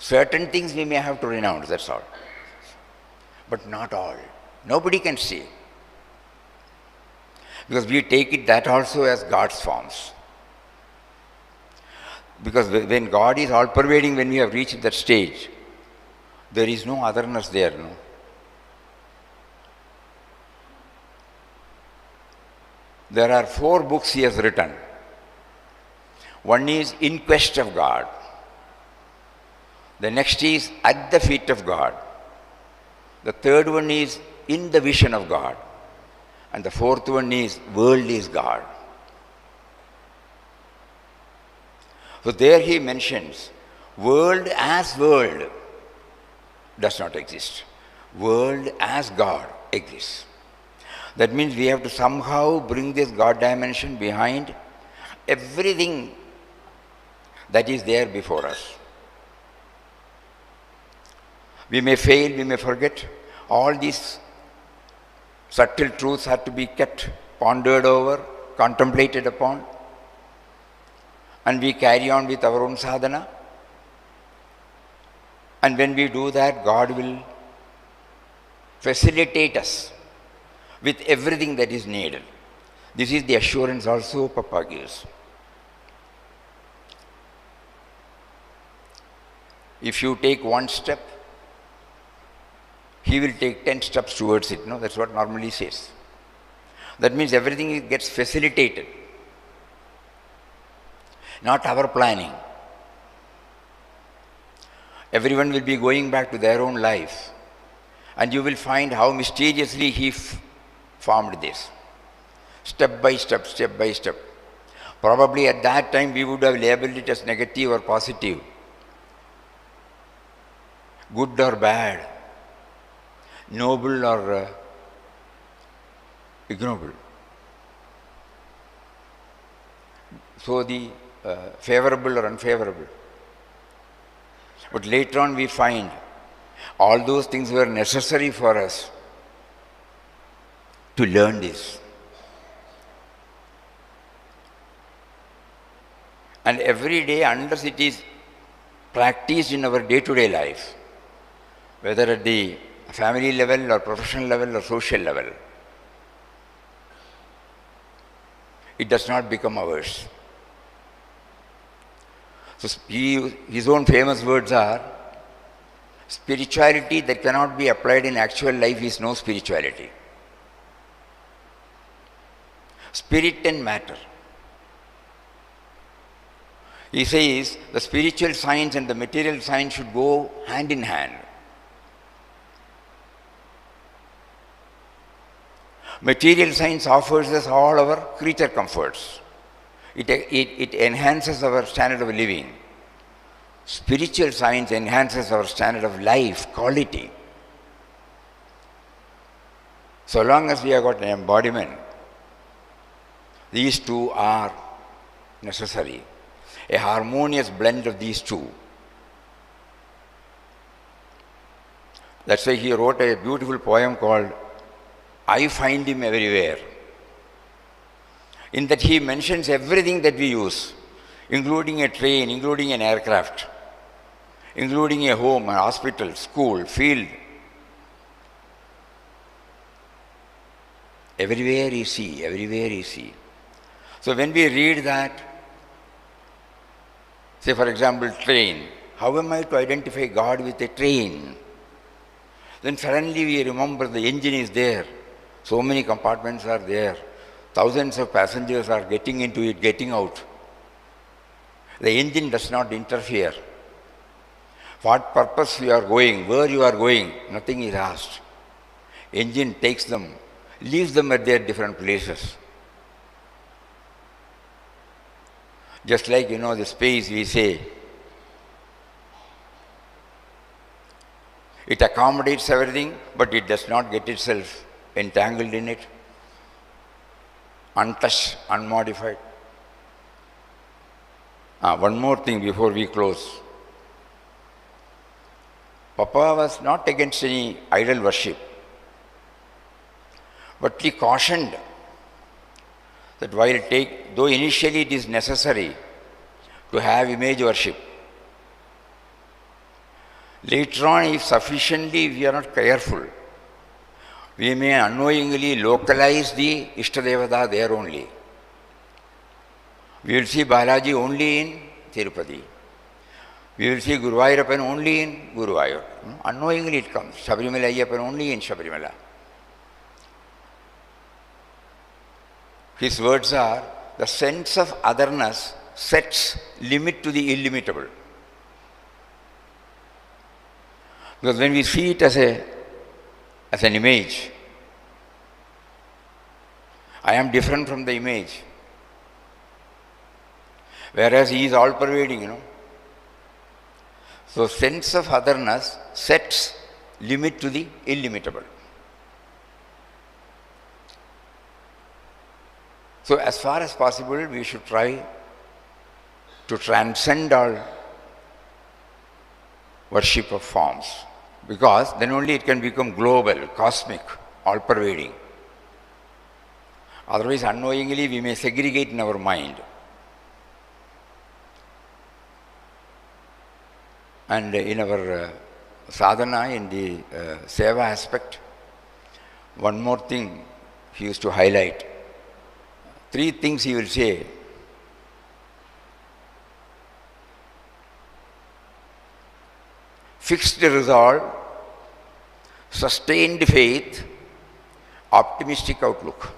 Certain things we may have to renounce, that's all. But not all. Nobody can see. Because we take it that also as God's forms. Because when God is all pervading, when we have reached that stage, there is no otherness there, no. There are 4 books he has written. One is In Quest of God. The next is at the feet of God. The third one is in the vision of God. And the fourth one is world is God. So there he mentions world as world does not exist. World as God exists. That means we have to somehow bring this God dimension behind everything that is there before us. We may fail, we may forget. All these subtle truths have to be kept, pondered over, contemplated upon. And we carry on with our own sadhana. And when we do that, God will facilitate us with everything that is needed. This is the assurance also Papa gives. If you take one step, he will take 10 steps towards it. No, that's what normally says. That means everything gets facilitated. Not our planning. Everyone will be going back to their own life. And you will find how mysteriously he formed this. Step by step, step by step. Probably at that time we would have labeled it as negative or positive. Good or bad. Noble or ignoble. So the favorable or unfavorable. But later on we find all those things were necessary for us to learn this. And every day, unless it is practiced in our day-to-day life, whether at the family level or professional level or social level, it does not become ours. So his own famous words are, spirituality that cannot be applied in actual life is no spirituality. Spirit and matter. He says the spiritual science and the material science should go hand in hand. Material science offers us all our creature comforts. It enhances our standard of living. Spiritual science enhances our standard of life, quality. So long as we have got an embodiment, these two are necessary. A harmonious blend of these two. That's why he wrote a beautiful poem called I Find Him Everywhere. In that he mentions everything that we use, including a train, including an aircraft, including a home, a hospital, school, field. Everywhere you see, everywhere you see. So when we read that, say for example, train, how am I to identify God with a train? Then suddenly we remember the engine is there, so many compartments are there, thousands of passengers are getting into it, getting out. The engine does not interfere. What purpose you are going, where you are going, nothing is asked. Engine takes them, leaves them at their different places. Just like, the space we say, it accommodates everything, but it does not get itself entangled in it, untouched, unmodified. One more thing before we close. Papa was not against any idol worship, but he cautioned that though initially it is necessary to have image worship, later on, if sufficiently we are not careful, we may unknowingly localize the Ishtadevata there only. We will see Balaji only in Tirupati. We will see Guruvayurappan only in Guruvayur. Unknowingly it comes. Shabarimala Ayyappan only in Shabarimala. His words are, the sense of otherness sets limit to the illimitable. Because when we see it as an image, I am different from the image. Whereas he is all pervading, So sense of otherness sets limit to the illimitable. So as far as possible, we should try to transcend all worship of forms, because then only it can become global, cosmic, all-pervading. Otherwise, unknowingly, we may segregate in our mind. And in our sadhana, in the seva aspect, one more thing he used to highlight. 3 things he will say. Fixed resolve, sustained faith, optimistic outlook.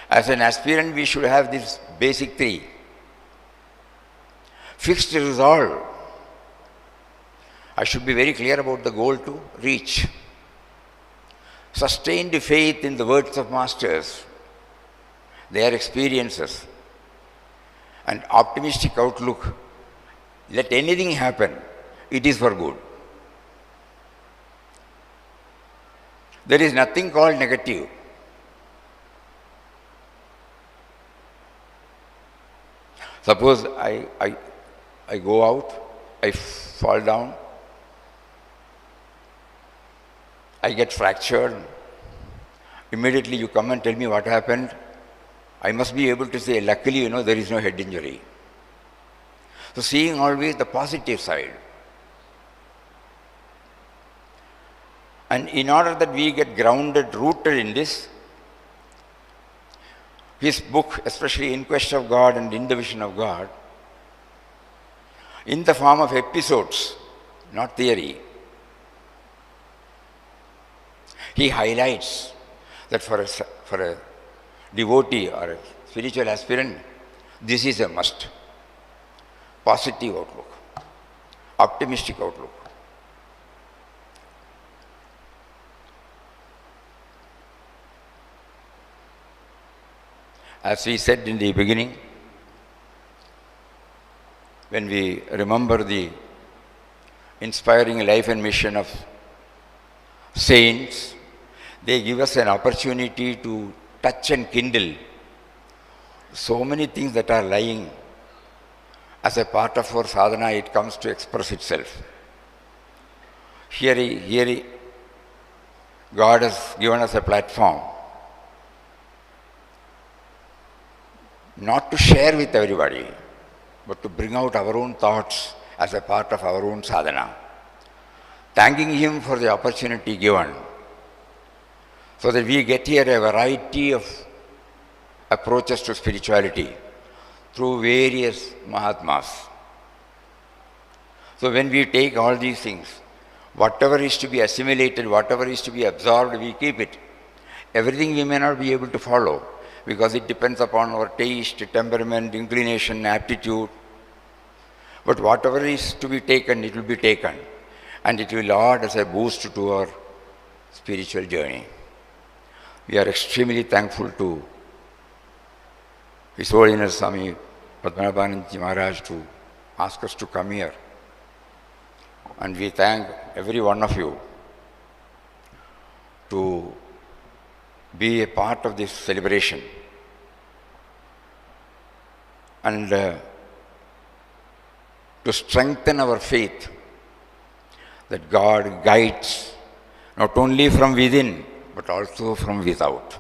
As an aspirant, we should have these basic 3. Fixed resolve. I should be very clear about the goal to reach. Sustained faith in the words of masters, their experiences, and optimistic outlook. Let anything happen, it is for good. There is nothing called negative. Suppose I go out, I fall down, I get fractured. Immediately you come and tell me what happened. I must be able to say, luckily, there is no head injury. So seeing always the positive side. And in order that we get grounded, rooted in this, his book, especially In Quest of God and In the Vision of God, in the form of episodes, not theory, he highlights that for a devotee or a spiritual aspirant, this is a must. Positive outlook, optimistic outlook. As we said in the beginning, when we remember the inspiring life and mission of saints, they give us an opportunity to touch and kindle so many things that are lying. As a part of our sadhana, it comes to express itself. Here, God has given us a platform not to share with everybody, but to bring out our own thoughts as a part of our own sadhana. Thanking him for the opportunity given, so that we get here a variety of approaches to spirituality through various Mahatmas. So when we take all these things, whatever is to be assimilated, whatever is to be absorbed, we keep it. Everything we may not be able to follow, because it depends upon our taste, temperament, inclination, aptitude. But whatever is to be taken, it will be taken. And it will add as a boost to our spiritual journey. We are extremely thankful to His Holiness Swami Padmanabhananji Maharaj to ask us to come here. And we thank every one of you to be a part of this celebration. And to strengthen our faith that God guides not only from within but also from without.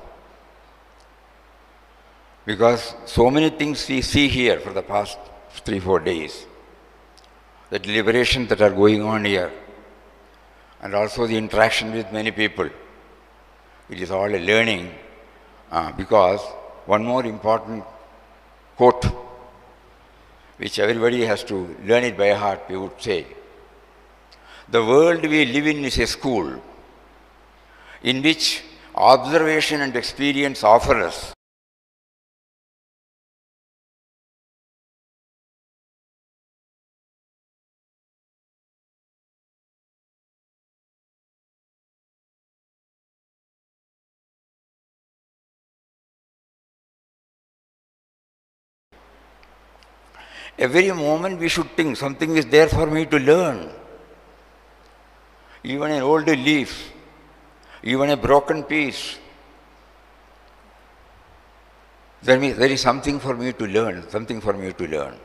Because so many things we see here for the past 3-4 days, the deliberations that are going on here, and also the interaction with many people, it is all a learning, because one more important quote, which everybody has to learn it by heart, we would say, the world we live in is a school in which observation and experience offer us Every moment we should think something is there for me to learn. Even an old leaf, even a broken piece, there is something for me to learn, something for me to learn.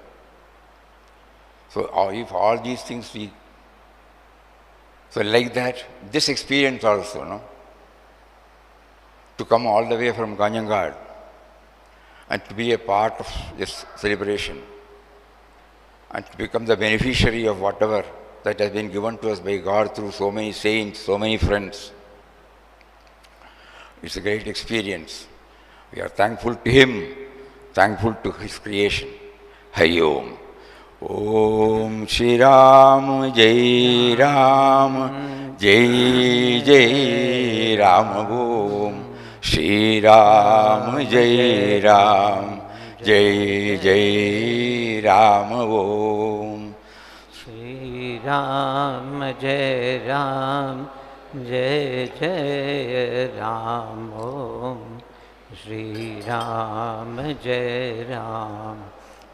So if all these things so like that, this experience also, no? To come all the way from Kanhangad and to be a part of this celebration and to become the beneficiary of whatever that has been given to us by God through so many saints, so many friends. It's a great experience. We are thankful to Him, thankful to His creation. Hari Om. Om Shri Ram Jai Ram Jai Jai Ram Om Shri Ram Jai Ram Jai Jai Ram Om Shri Ram Jai Ram Jai Jai Ram Om Shri Ram Jai Ram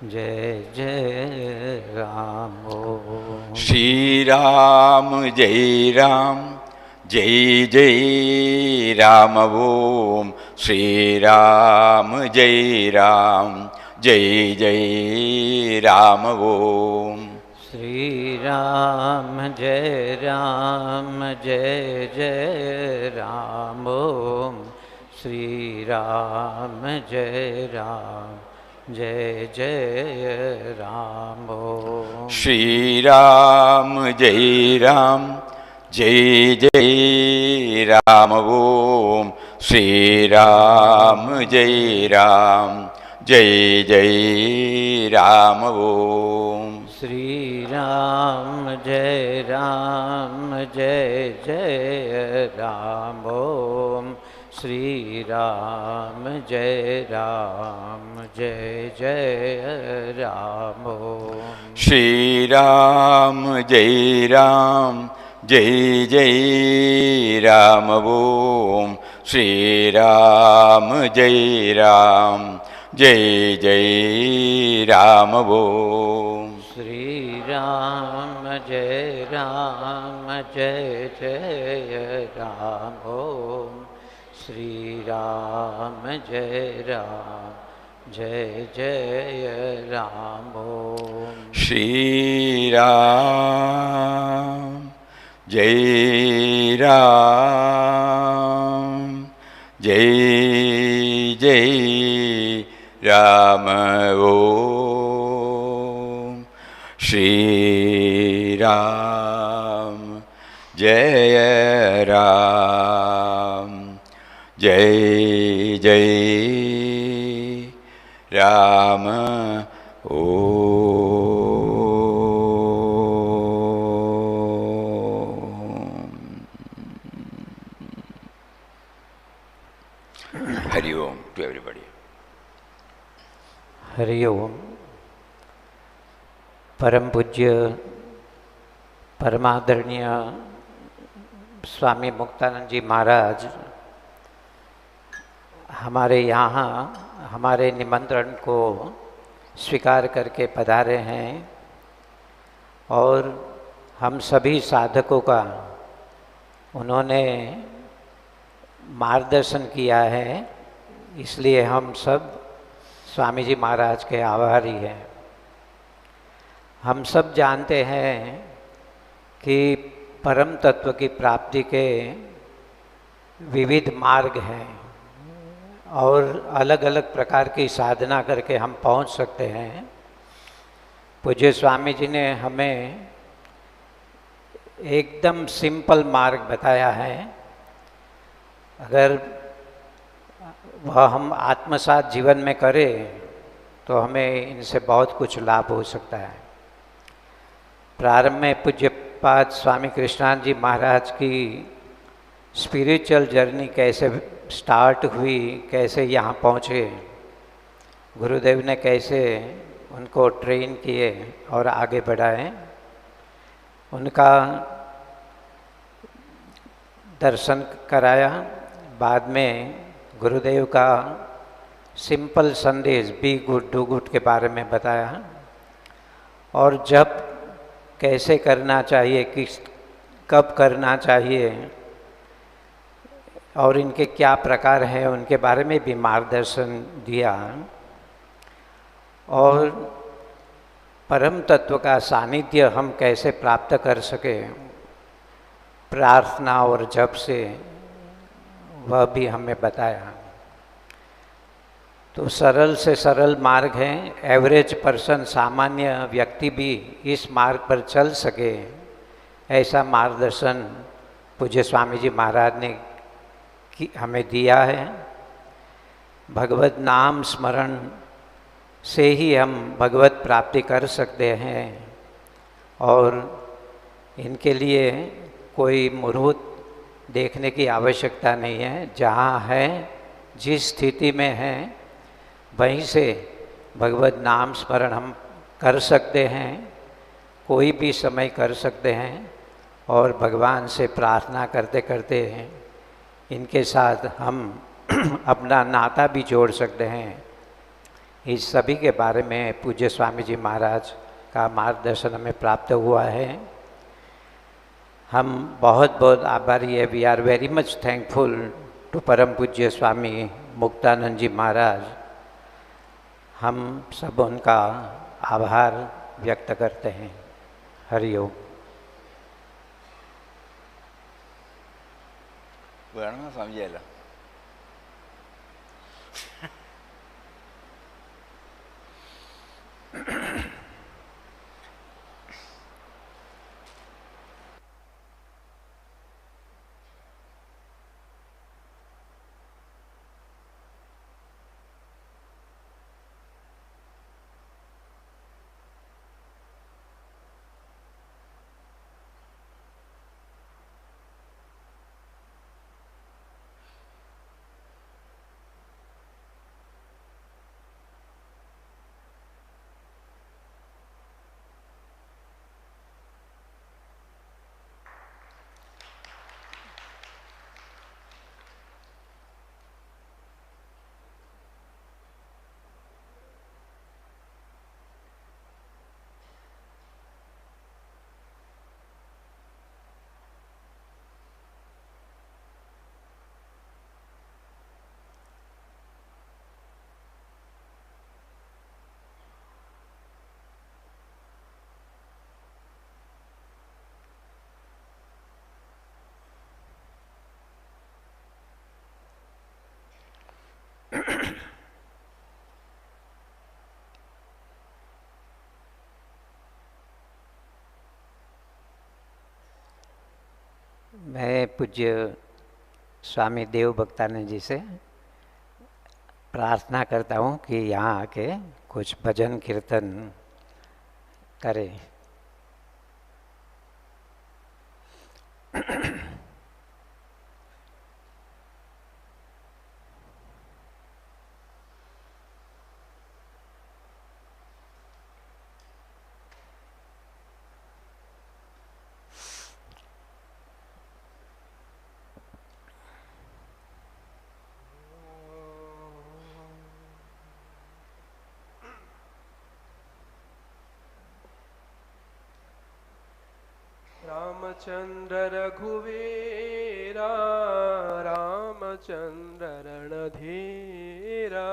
Jai Jai Ram Om Shri Ram Jai Ram Jai Jai Ram Om Shri Ram Jai Ram Jai Jai Ram Om Shri Ram Jai Ram Jai Jai Ram Om Shri Ram Jai Ram Jai Jai Ram Om Shri Ram Jai Ram Jai Jai Ram Om Shri Ram Jai Ram Jai Jai Ram Om Shri Ram Jai Ram Jai Jai Ram Om Shri Ram Jai Ram Jai Jai Ram Om Shri Ram Jai Ram Jai Jai Ram Om Shri Ram Jai Ram Jai Jai Ram Om Shri Ram Jai Ram Jai Jai Ram Om Shri Ram Jai Ram Jai Jai Ram Om Shri Ram Jai Ram Jai Jai Ram Om Shri Ram Jai Ram Jai Jai Ram Om Hari Om to everybody. Hari ओम। परम पूज्य परमादरणीय स्वामी मुक्तानंद जी महाराज हमारे यहाँ हमारे निमंत्रण को स्वीकार करके पधारे हैं और हम सभी साधकों का उन्होंने मार्गदर्शन किया है, इसलिए हम सब स्वामी जी महाराज के आभारी हैं। हम सब जानते हैं कि परम तत्व की प्राप्ति के विविध मार्ग हैं और अलग अलग प्रकार की साधना करके हम पहुंच सकते हैं। पूज्य स्वामी जी ने हमें एकदम सिंपल मार्ग बताया है। अगर वह हम आत्मसात जीवन में करें तो हमें इनसे बहुत कुछ लाभ हो सकता है। प्रारंभ में पूज्यपाद स्वामी कृष्णानंद जी महाराज की स्पिरिचुअल जर्नी कैसे स्टार्ट हुई, कैसे यहाँ पहुँचे, गुरुदेव ने कैसे उनको ट्रेन किए और आगे बढ़ाए, उनका दर्शन कराया। बाद में गुरुदेव का सिंपल संदेश बी गुड डू गुड के बारे में बताया और जब कैसे करना चाहिए, किस कब करना चाहिए और इनके क्या प्रकार हैं उनके बारे में भी मार्गदर्शन दिया। और परम तत्व का सानिध्य हम कैसे प्राप्त कर सके प्रार्थना और जप से, वह भी हमें बताया। तो सरल से सरल मार्ग है, एवरेज पर्सन, सामान्य व्यक्ति भी इस मार्ग पर चल सके, ऐसा मार्गदर्शन पूज्य स्वामी जी महाराज ने हमें दिया है। भगवत नाम स्मरण से ही हम भगवत प्राप्ति कर सकते हैं और इनके लिए कोई मुहूर्त देखने की आवश्यकता नहीं है। जहाँ है, जिस स्थिति में है, वहीं से भगवत नाम स्मरण हम कर सकते हैं, कोई भी समय कर सकते हैं और भगवान से प्रार्थना करते करते इनके साथ हम अपना नाता भी जोड़ सकते हैं। इस सभी के बारे में पूज्य स्वामी जी महाराज का मार्गदर्शन हमें प्राप्त हुआ है। हम बहुत बहुत आभारी है। We are very much thankful to परम पूज्य स्वामी मुक्तानंद जी महाराज। हम सब उनका आभार व्यक्त करते हैं। हरि ओम। समझायला मैं पूज्य स्वामी देव भक्तानंद जी से प्रार्थना करता हूँ कि यहाँ आके कुछ भजन कीर्तन करें। रामचंद्र रघुवीरा रामचंद्र रणधीरा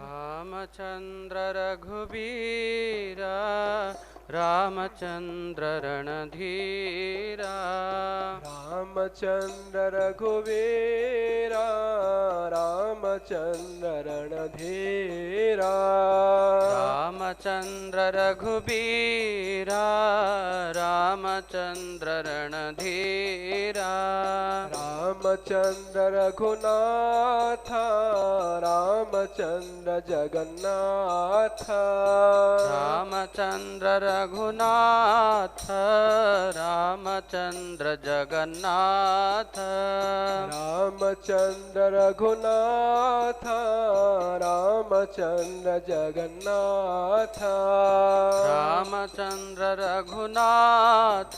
रामचंद्र रघुवीरा रामचंद्र रणधीरा रामचंद्र रघुवीरा रामचंद्र रणधीरा रामचंद्र रघुवीरा रामचंद्र रणधीरा रामचंद्र रघुनाथ रामचंद्र जगन्नाथ रामचंद्र रघुनाथ रामचंद्र जगन्नाथ रामचंद्र रघुनाथ रामचंद्र जगन्नाथ रामचंद्र रघुनाथ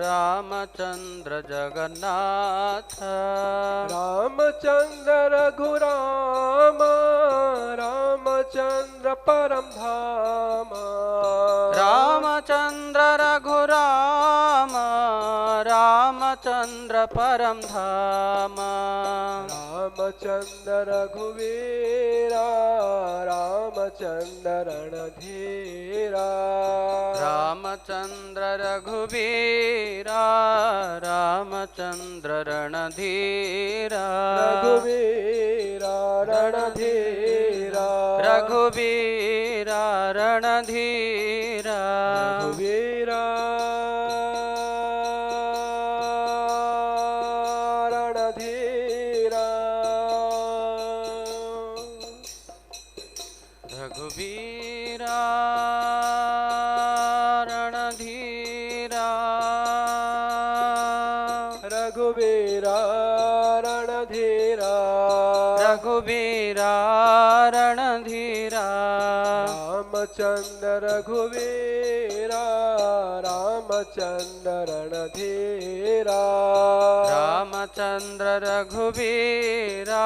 रामचंद्र जगन्नाथ रामचंद्र रघुराम रामचंद्र परम धाम रामचंद्र रघुराम रामचंद्र परम धाम रामचंद्र रघुवीरा रामचंद्र रणधीरा रामचंद्र रघुवीरा रामचंद्र रणधीरा रघुवीरा रणधीरा रघुवीरा रणधीरा रघुवीरा रणधीरा रघुवीरा रणधीरा रघुवीरा रणधीरा रघुवीरा रणधीरा रामचंद्र रघुवीरा रामचंद्र रणधीरा रामचंद्र रघुवीरा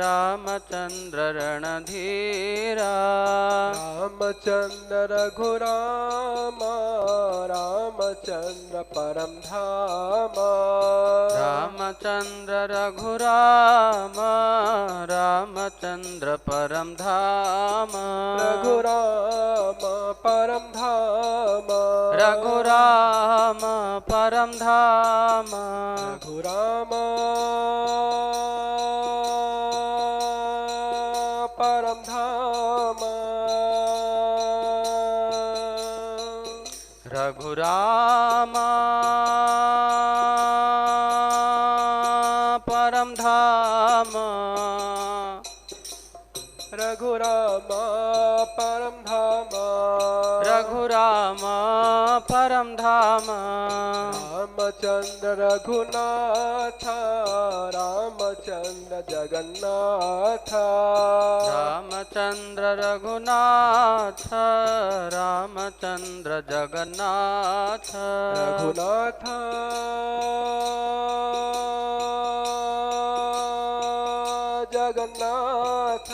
रामचंद्र रणधीरा रामचंद्र रघुराम रामचंद्र परम धाम रामचंद्र रघुराम रामचंद्र परम धाम रघुराम परम धाम रघुराम परम धाम रघुराम परम धाम रघुराम परम धाम रघुराम परम धाम रघुराम परम धाम रामचंद्र रघुनाथ रामचंद्र जगन्नाथ रामचंद्र रघुनाथ रामचंद्र जगन्नाथ रघुनाथ जगन्नाथ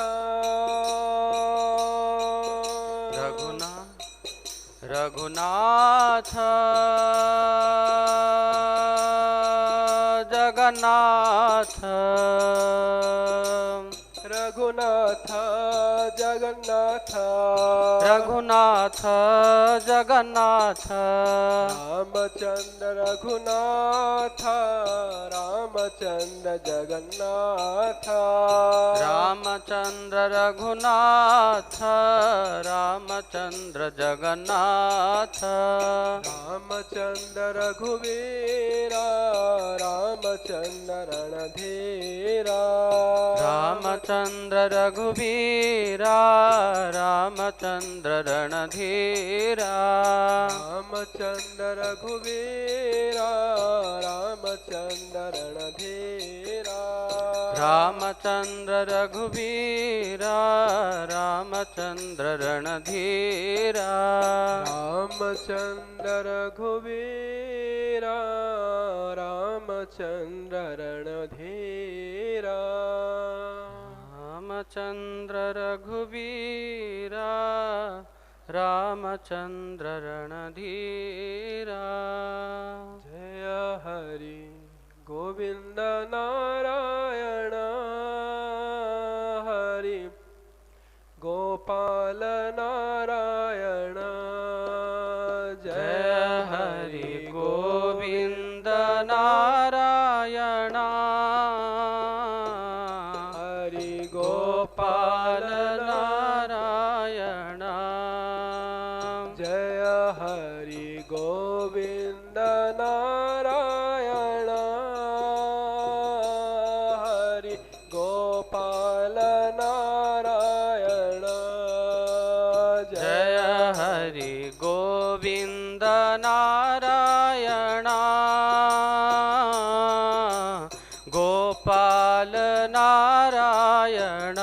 रघुनाथ जगन्नाथ रघुनाथ जगन्नाथ रघुनाथ जगन्नाथ रामचंद्र रघुनाथ रामचंद्र जगन्नाथ रामचंद्र रघुनाथ रामचंद्र जगन्नाथ रामचंद्र रघुवीरा रामचंद्र रणधीरा रामचंद्र रघुवीरा रामचंद्र रणधीरा रामचंद्र रघुवीरा रामचंद्र रणधीरा रामचंद्र रघुवीरा रामचंद्र रणधीरा रामचंद्र रघुवीरा रामचंद्र रणधीरा रामचंद्र रघुवीरा रामचंद्र रणधीरा जय हरि गोविंद नारायण हरि गोपाल नारायण जय हरि गोविंद नारायण हरि गोपाल नारायण जय हरि गोविंद नारायण हरि गोपाल नारायण जय हरि गोविंद नारायण गोपाल नारायण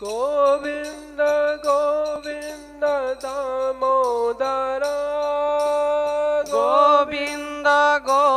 गोविंद गोविंद दामोदर गोविंद गो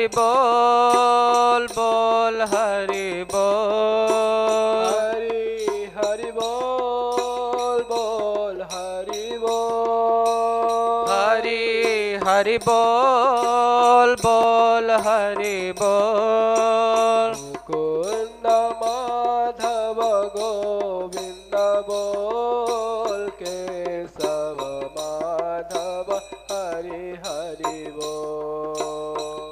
हरि बोल बोल हरि बोल हरि हरि बोल बोल हरि बोल हरि हरि बोल बोल हरि बोल मुकुंद माधव गोविंद बोल केशव माधव हरि हरि बोल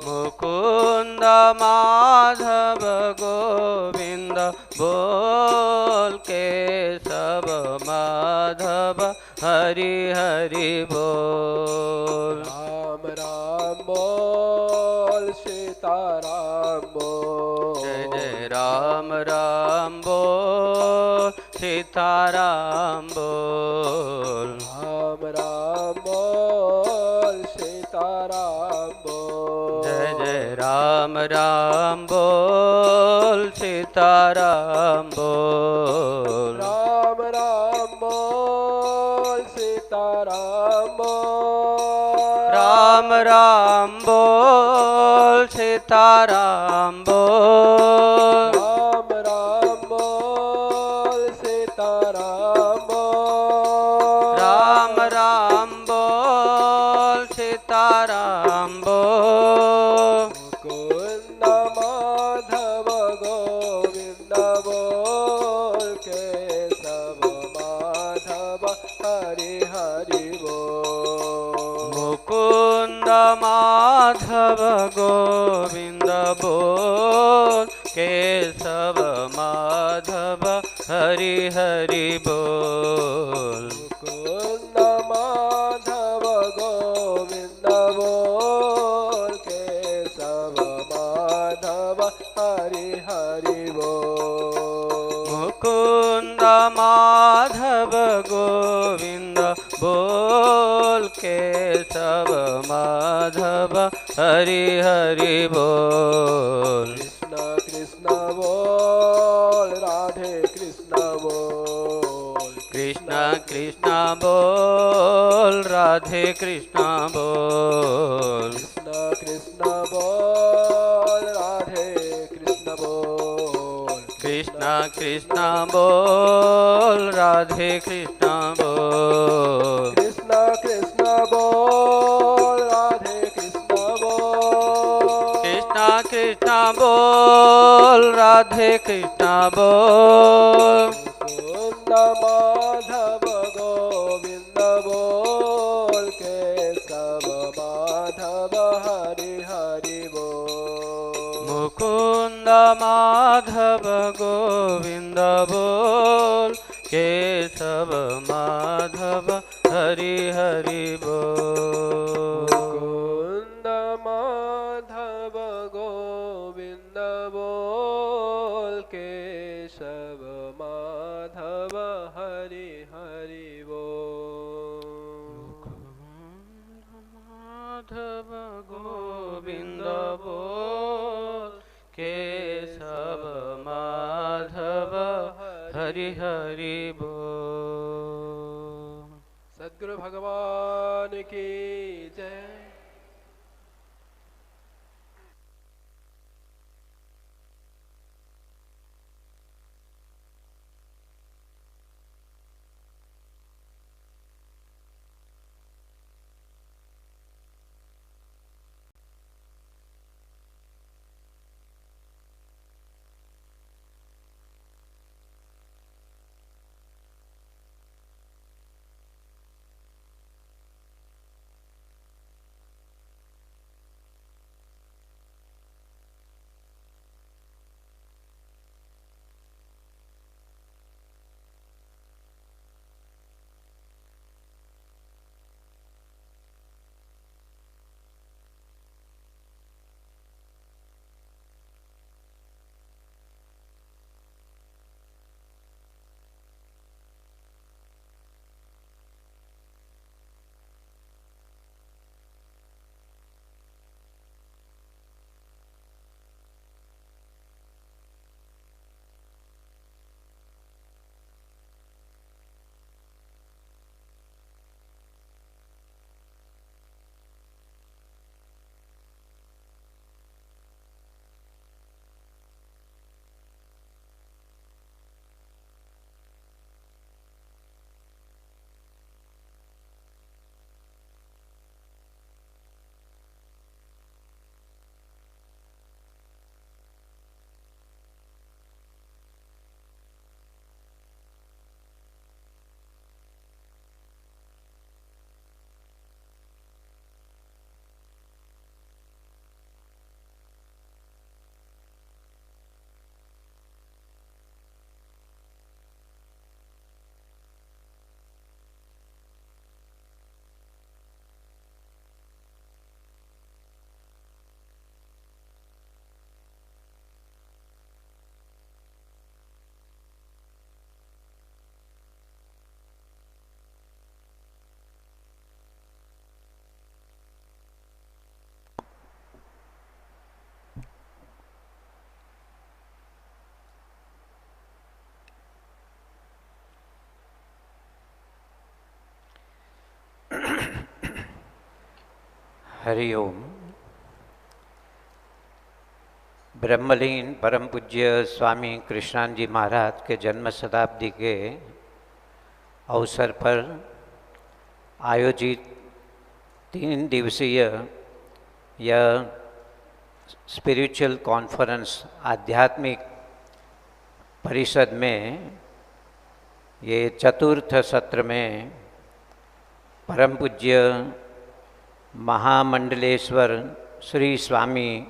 मुकुंद माधव गोविंद बोल केशव माधव हरि हरि बोल राम राम बोल सीताराम बोल जय जय राम राम बोल सीताराम बोल राम राम बोल सीताराम बोल जय जय राम राम बोल सीताराम बोल राम राम बोल सीताराम बोल राम राम बोल सीताराम बोल राम राम बोल सीताराम बोल राम राम बोल सीताराम बोल मुकुंद माधव गोविंद बोल केशव माधव हरि हरि बोल मुकुंद माधव गोविंद बोल केशव माधव हरि हरि बोल मुकुंद माधव गोविंद बोल केशव माधव हरि हरि बोल मुकुंद माधव गोविंद बोल केशव माधव हरि हरि बोल कृष्ण कृष्ण बोल राधे कृष्ण बोल कृष्ण कृष्ण बोल राधे कृष्ण बोल कृष्ण कृष्ण बोल राधे कृष्ण बोल कृष्ण कृष्ण बोल राधे कृष्ण बोल कृष्ण कृष्ण बोल राधे कृष्ण बोल कृष्ण कृष्ण बोल राधे कृष्ण बोल मुकुंद माधव गोविंद बोल केशव माधव हरि हरि बोल मुकुंद माधव गोविंद बोल केशव माधव हरि हरि बोल मुकुंद माधव गोविंद बोल केशव माधव हरि हरि बोल माधव गोविंद बोल केशव माधव हरि हरि बोल सद्गुरु भगवान की जय। हरि ओम। ब्रह्मलीन परम पूज्य स्वामी कृष्णानंद जी महाराज के जन्म शताब्दी के अवसर पर आयोजित 3 दिवसीय यह स्पिरिचुअल कॉन्फ्रेंस आध्यात्मिक परिषद में ये चतुर्थ सत्र में परम पूज्य महामंडलेश्वर श्री स्वामी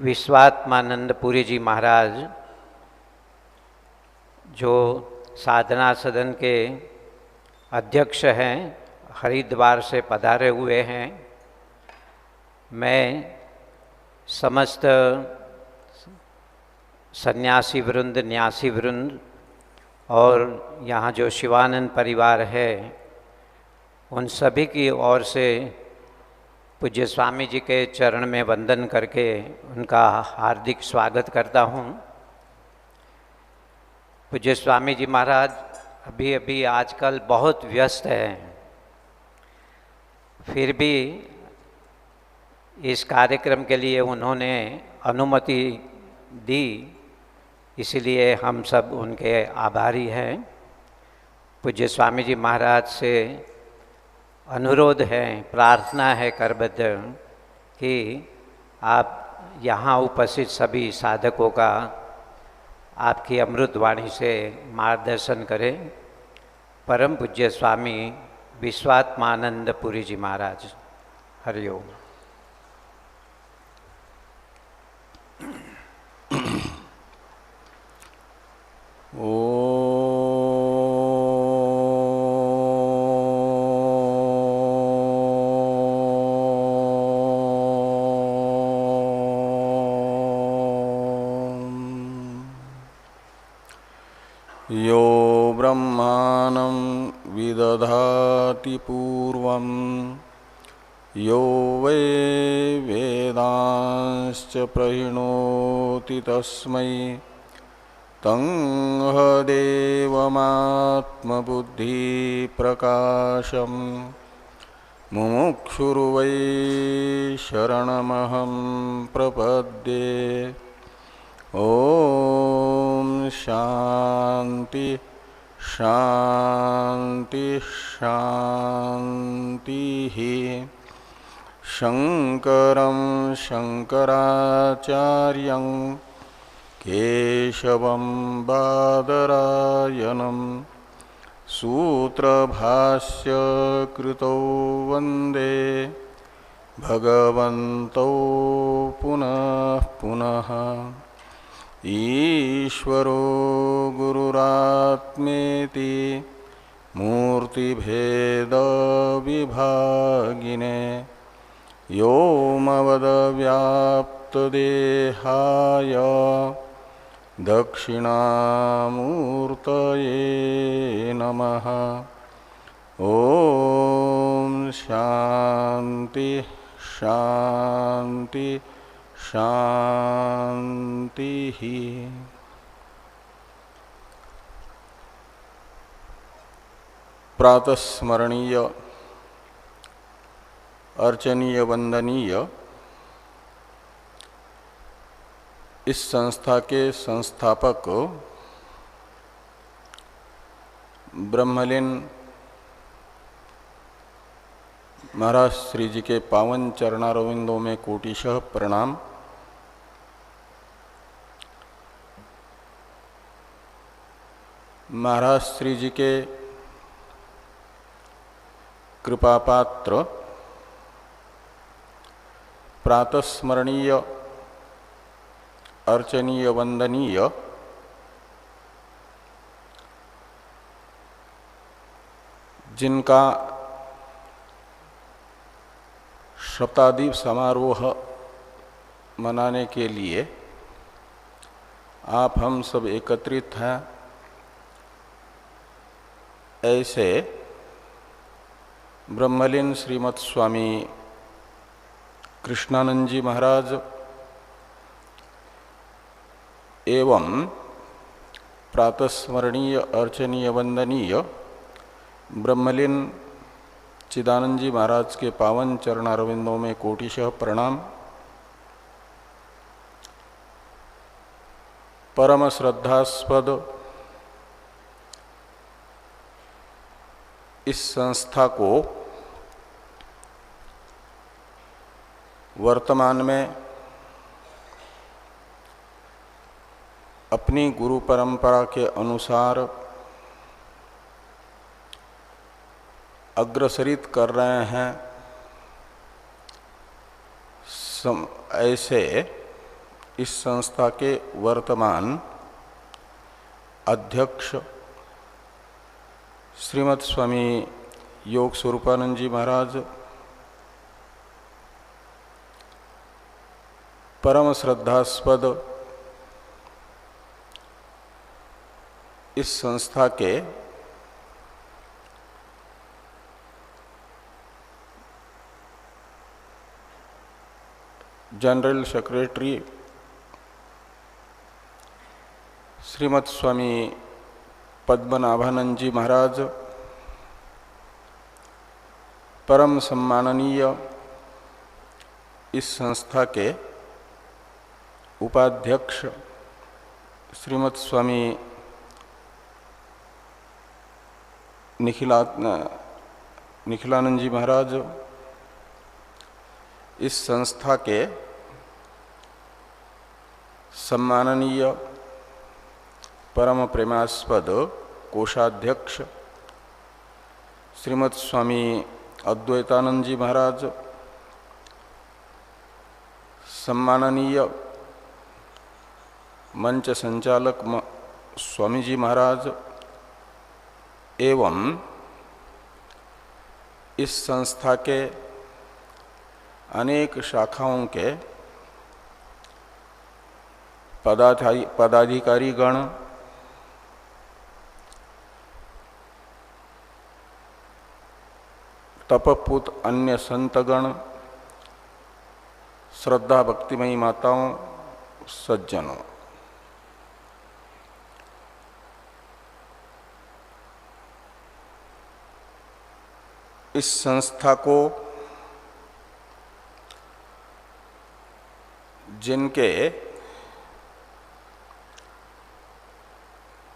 विश्वात्मानंद पुरी जी महाराज जो साधना सदन के अध्यक्ष हैं, हरिद्वार से पधारे हुए हैं। मैं समस्त सन्यासी वृंद, न्यासी वृंद और यहाँ जो शिवानंद परिवार है, उन सभी की ओर से पूज्य स्वामी जी के चरण में वंदन करके उनका हार्दिक स्वागत करता हूँ। पूज्य स्वामी जी महाराज अभी आजकल बहुत व्यस्त हैं, फिर भी इस कार्यक्रम के लिए उन्होंने अनुमति दी, इसलिए हम सब उनके आभारी हैं। पूज्य स्वामी जी महाराज से अनुरोध है, प्रार्थना है करबद्ध कि आप यहाँ उपस्थित सभी साधकों का आपकी अमृत वाणी से मार्गदर्शन करें। परम पूज्य स्वामी विश्वात्मानंद पुरी जी महाराज। हरि ओम। यो ब्रह्माणं विदधाति पूर्वं यो वै वेदांश्च प्रहिणोति तस्मै तं देवमात्मबुद्धिप्रकाशं मुमुक्षुर्वै शरणमहं प्रपद्ये। ओम शांति शांति शांति। शंकरं शंकराचार्यं केशवं बादरायणं सूत्रभाष्य कृतौ वंदे भगवन्तौ पुनः पुनः। ईश्वरो गुरुरात्मेति मूर्तिभेद विभागिने व्योमवद्व्याप्तदेहाय दक्षिणामूर्तये नमः। ओम शांति शांति शांति। प्रातस्मरणीय अर्चनीय वंदनीय इस संस्था के संस्थापक ब्रह्मलीन महाराज श्री जी के पावन चरणारविंदों में कोटिशः प्रणाम। महाराज श्री जी के कृपापात्र प्रातस्मरणीय अर्चनीय वंदनीय जिनका शताब्दी समारोह मनाने के लिए आप हम सब एकत्रित हैं, ऐसे ब्रह्मलीन श्रीमद स्वामी कृष्णानंद जी महाराज एवं प्रातस्मरणीय अर्चनीय वंदनीय ब्रह्मलीन चिदानंद जी महाराज के पावन चरणारविंदों में कोटिशः प्रणाम। परम श्रद्धास्पद इस संस्था को वर्तमान में अपनी गुरु परंपरा के अनुसार अग्रसरित कर रहे हैं, ऐसे इस संस्था के वर्तमान अध्यक्ष श्रीमद स्वामी योग स्वरूपानंद जी महाराज, परम श्रद्धास्पद इस संस्था के जनरल सेक्रेटरी श्रीमद स्वामी पद्मनाभानंद जी महाराज, परम सम्माननीय इस संस्था के उपाध्यक्ष श्रीमद स्वामी निखिलानंद जी महाराज, इस संस्था के सम्माननीय परम प्रेमास्पद कोषाध्यक्ष श्रीमद स्वामी अद्वैतानंद जी महाराज, सम्माननीय मंच संचालक स्वामी जी महाराज एवं इस संस्था के अनेक शाखाओं के पदाधिकारी गण, तपपुत अन्य संतगण, श्रद्धा भक्तिमयी माताओं, सज्जनों, इस संस्था को जिनके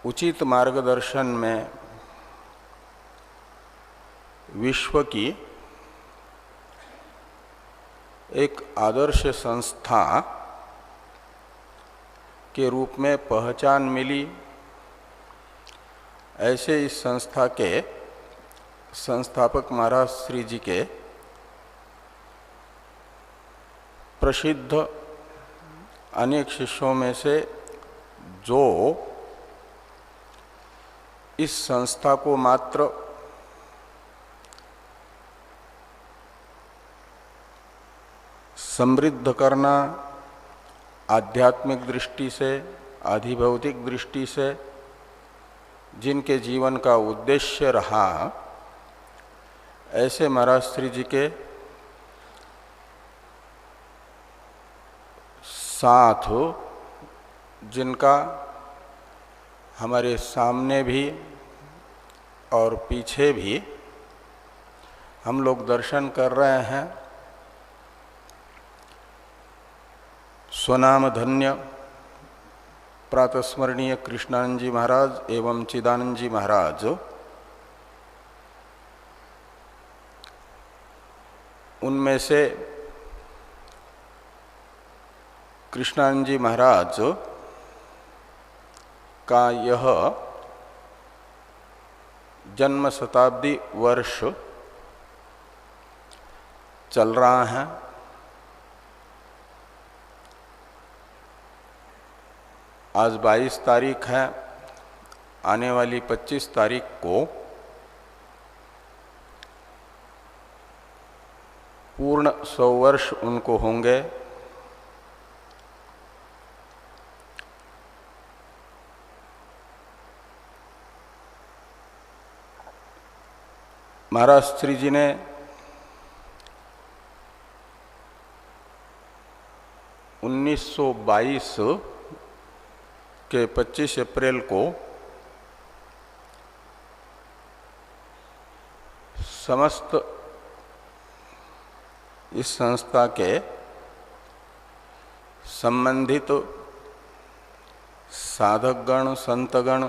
उचित मार्गदर्शन में विश्व की एक आदर्श संस्था के रूप में पहचान मिली, ऐसे इस संस्था के संस्थापक महाराज श्री जी के प्रसिद्ध अनेक शिष्यों में से जो इस संस्था को मात्र समृद्ध करना, आध्यात्मिक दृष्टि से, आधिभौतिक दृष्टि से जिनके जीवन का उद्देश्य रहा, ऐसे महाराज श्री जी के साथ जिनका हमारे सामने भी और पीछे भी हम लोग दर्शन कर रहे हैं, स्वनाम धन्य प्रातस्मरणीय कृष्णानंद जी महाराज एवं चिदानंद जी महाराज, उनमें से कृष्णानंद जी महाराज का यह जन्म शताब्दी वर्ष चल रहा है। आज 22 तारीख है, आने वाली 25 तारीख को पूर्ण 100 वर्ष उनको होंगे। महाराज श्री जी ने (1922) के 25 अप्रैल को समस्त इस संस्था के संबंधित साधकगण, संतगण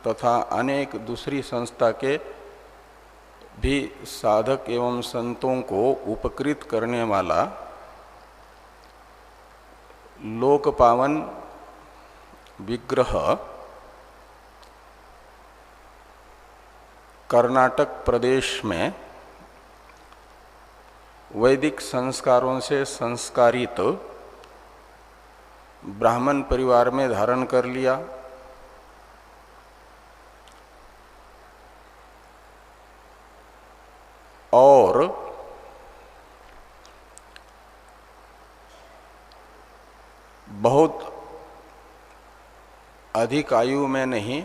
तथा अनेक दूसरी संस्था के भी साधक एवं संतों को उपकृत करने वाला लोक पावन विग्रह कर्नाटक प्रदेश में वैदिक संस्कारों से संस्कारित ब्राह्मण परिवार में धारण कर लिया। और बहुत अधिक आयु में नहीं,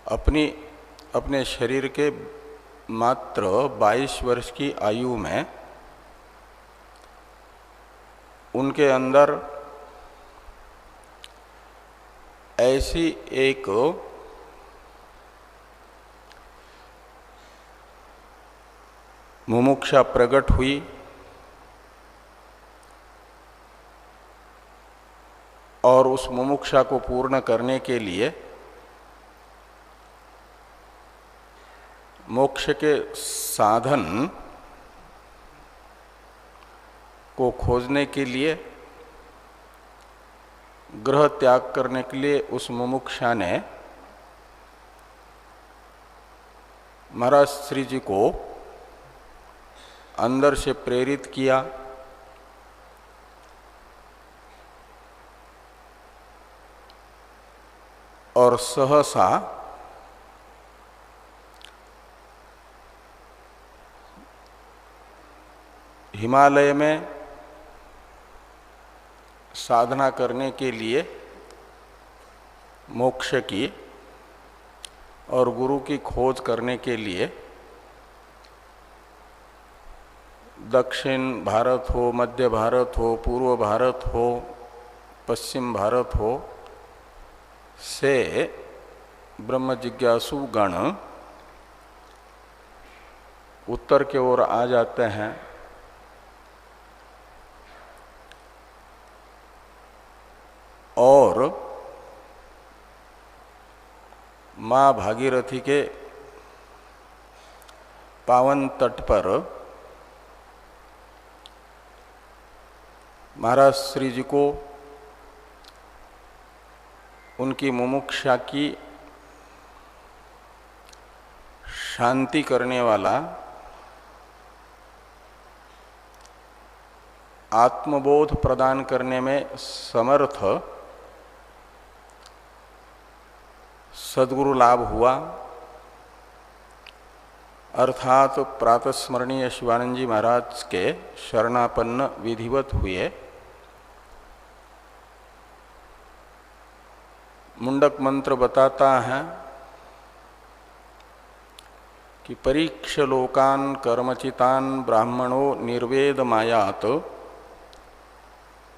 अपने शरीर के मात्र 22 वर्ष की आयु में उनके अंदर ऐसी एक मुमुक्षा प्रकट हुई और उस मुमुक्षा को पूर्ण करने के लिए, मोक्ष के साधन को खोजने के लिए, ग्रह त्याग करने के लिए उस मुमुक्षा ने महाराज श्री जी को अंदर से प्रेरित किया और सहसा हिमालय में साधना करने के लिए मोक्ष की और गुरु की खोज करने के लिए दक्षिण भारत हो, मध्य भारत हो, पूर्व भारत हो, पश्चिम भारत हो से ब्रह्म जिज्ञासु गण उत्तर की ओर आ जाते हैं। और माँ भागीरथी के पावन तट पर महाराज श्री जी को उनकी मुमुक्षा की शांति करने वाला, आत्मबोध प्रदान करने में समर्थ सद्गुरु लाभ हुआ। अर्थात प्रातस्मरणीय शिवानंद जी महाराज के शरणापन्न विधिवत हुए। मुंडक मंत्र बताता है कि परीक्ष लोकान कर्मचितान ब्राह्मणो निर्वेद मायात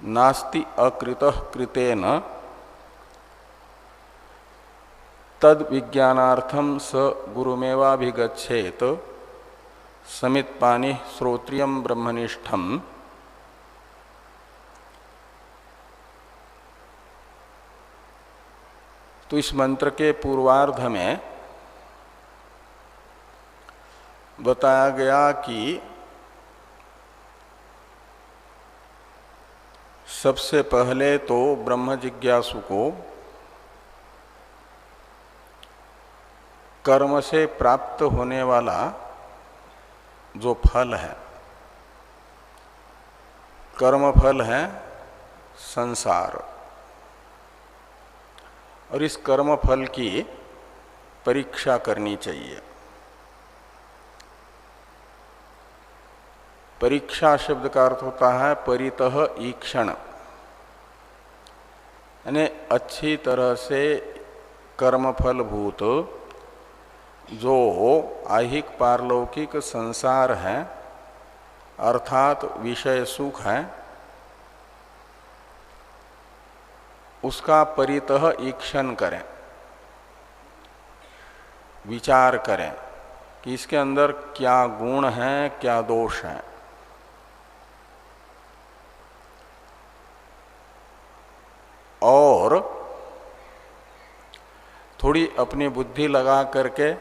नास्ति अकृतः कृतेन तद विज्ञानार्थम स गुरुमेवाभिगच्छेत समित्पानि श्रोत्रियम ब्रह्मनिष्ठम। तो इस मंत्र के पूर्वार्ध में बताया गया कि सबसे पहले तो ब्रह्म जिज्ञासु को कर्म से प्राप्त होने वाला जो फल है, कर्म फल है संसार, और इस कर्म फल की परीक्षा करनी चाहिए। परीक्षा शब्द का अर्थ होता है परितः ईक्षण, यानी अच्छी तरह से कर्मफल भूत जो आहिक पारलौकिक संसार है अर्थात विषय सुख है, उसका परितः ईक्षण करें, विचार करें, कि इसके अंदर क्या गुण है, क्या दोष है। और थोड़ी अपनी बुद्धि लगा करके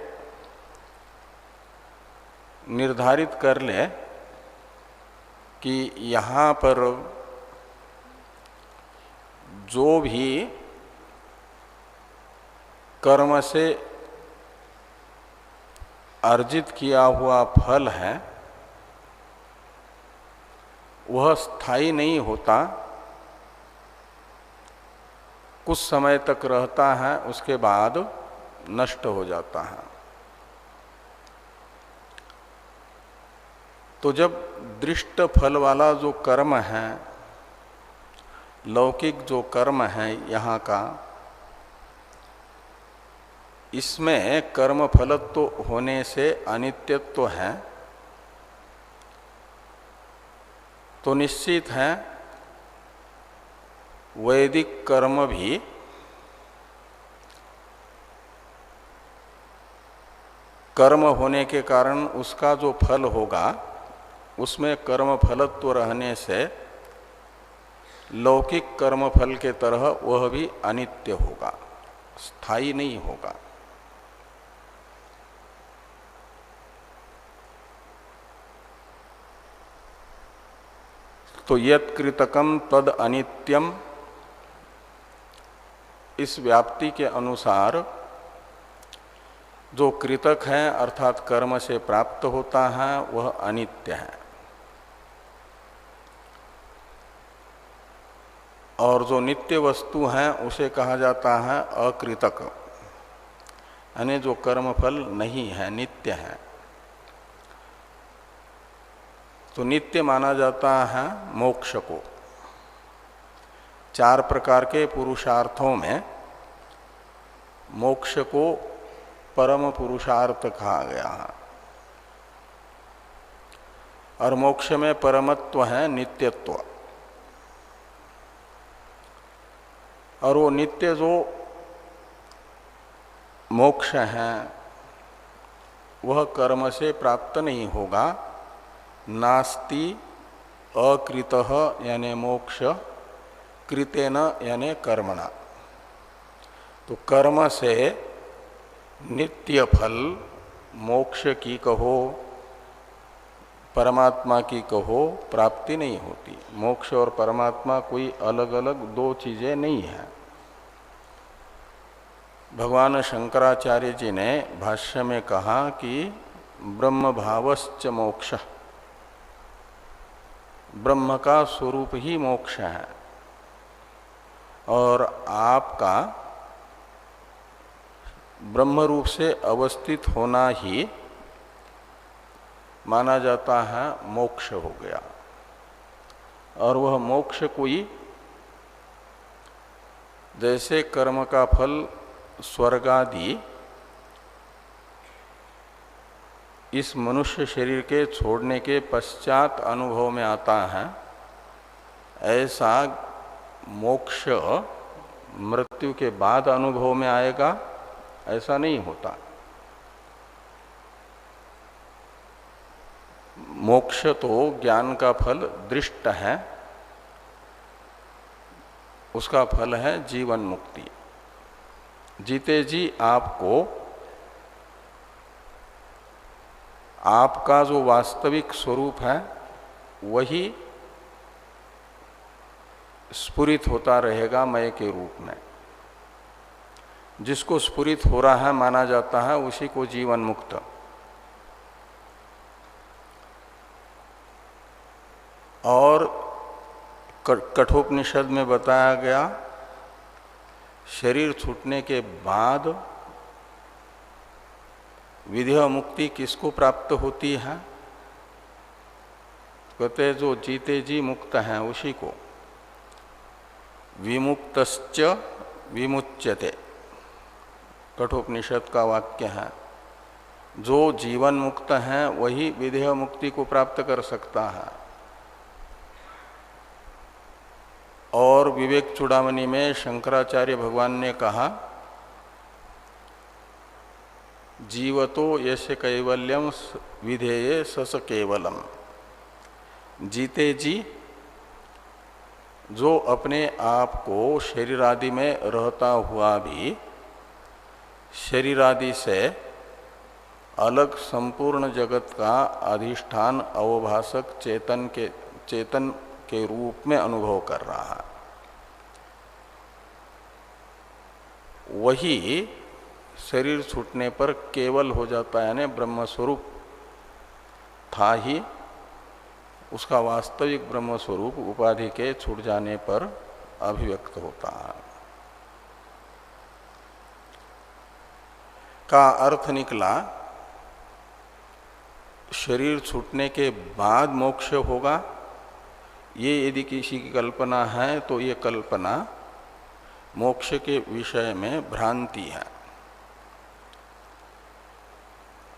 निर्धारित कर ले कि यहाँ पर जो भी कर्म से अर्जित किया हुआ फल है वह स्थायी नहीं होता, कुछ समय तक रहता है, उसके बाद नष्ट हो जाता है। तो जब दृष्ट फल वाला जो कर्म है, लौकिक जो कर्म है यहाँ का, इसमें कर्म फलत्व होने से अनित्यत्व है, तो निश्चित है वैदिक कर्म भी कर्म होने के कारण उसका जो फल होगा उसमें कर्म फलत्व रहने से लौकिक कर्म फल के तरह वह भी अनित्य होगा, स्थायी नहीं होगा। तो यत् कृतकम तद अनित्यम, इस व्याप्ति के अनुसार जो कृतक है अर्थात कर्म से प्राप्त होता है वह अनित्य है, और जो नित्य वस्तु है उसे कहा जाता है अकृतक, यानी जो कर्मफल नहीं है, नित्य है। तो नित्य माना जाता है मोक्ष को। 4 प्रकार के पुरुषार्थों में मोक्ष को परम पुरुषार्थ कहा गया है, और मोक्ष में परमत्व है नित्यत्व। और वो नित्य जो मोक्ष है वह कर्म से प्राप्त नहीं होगा। नास्ति अकृतः यानी मोक्ष, कृतेन यानी कर्मणा। तो कर्म से नित्य फल मोक्ष की कहो, परमात्मा की कहो, प्राप्ति नहीं होती। मोक्ष और परमात्मा कोई अलग अलग 2 चीजें नहीं है। भगवान शंकराचार्य जी ने भाष्य में कहा कि ब्रह्म भावश्च मोक्ष, ब्रह्म का स्वरूप ही मोक्ष है, और आपका ब्रह्म रूप से अवस्थित होना ही माना जाता है मोक्ष हो गया। और वह मोक्ष कोई जैसे कर्म का फल स्वर्ग आदि इस मनुष्य शरीर के छोड़ने के पश्चात अनुभव में आता है, ऐसा मोक्ष मृत्यु के बाद अनुभव में आएगा, ऐसा नहीं होता। मोक्ष तो ज्ञान का फल दृष्ट है, उसका फल है जीवन मुक्ति। जीते जी आपको आपका जो वास्तविक स्वरूप है वही स्फुरित होता रहेगा मय के रूप में। जिसको स्फुरित हो रहा है माना जाता है उसी को जीवन मुक्त। और कठोपनिषद में बताया गया शरीर छूटने के बाद विदेह मुक्ति किसको प्राप्त होती है? कहते जो जीते जी मुक्त हैं उसी को। विमुक्तश्च विमुच्यते, कठोपनिषद का वाक्य है। जो जीवन मुक्त हैं वही विदेह मुक्ति को प्राप्त कर सकता है। और विवेक चूड़ामणि में शंकराचार्य भगवान ने कहा जीवतो यश कैवल्यम विधेये सस केवलम। जीते जी जो अपने आप को शरीर आदि में रहता हुआ भी शरीर आदि से अलग संपूर्ण जगत का अधिष्ठान अवभाषक चेतन के रूप में अनुभव कर रहा है, वही शरीर छूटने पर केवल हो जाता है, यानी ब्रह्म स्वरूप था ही उसका वास्तविक ब्रह्म स्वरूप उपाधि के छूट जाने पर अभिव्यक्त होता है। का अर्थ निकला शरीर छूटने के बाद मोक्ष होगा, ये यदि किसी की कल्पना है तो ये कल्पना मोक्ष के विषय में भ्रांति है।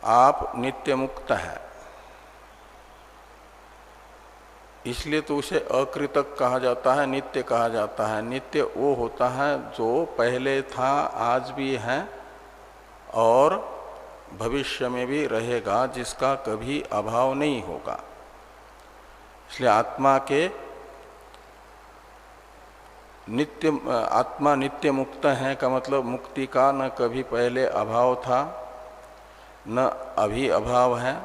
आप नित्य मुक्त है, इसलिए तो उसे अकृतक कहा जाता है, नित्य कहा जाता है। नित्य वो होता है जो पहले था, आज भी है और भविष्य में भी रहेगा, जिसका कभी अभाव नहीं होगा। इसलिए आत्मा नित्य मुक्त है का मतलब मुक्ति का न कभी पहले अभाव था, न अभी अभाव है,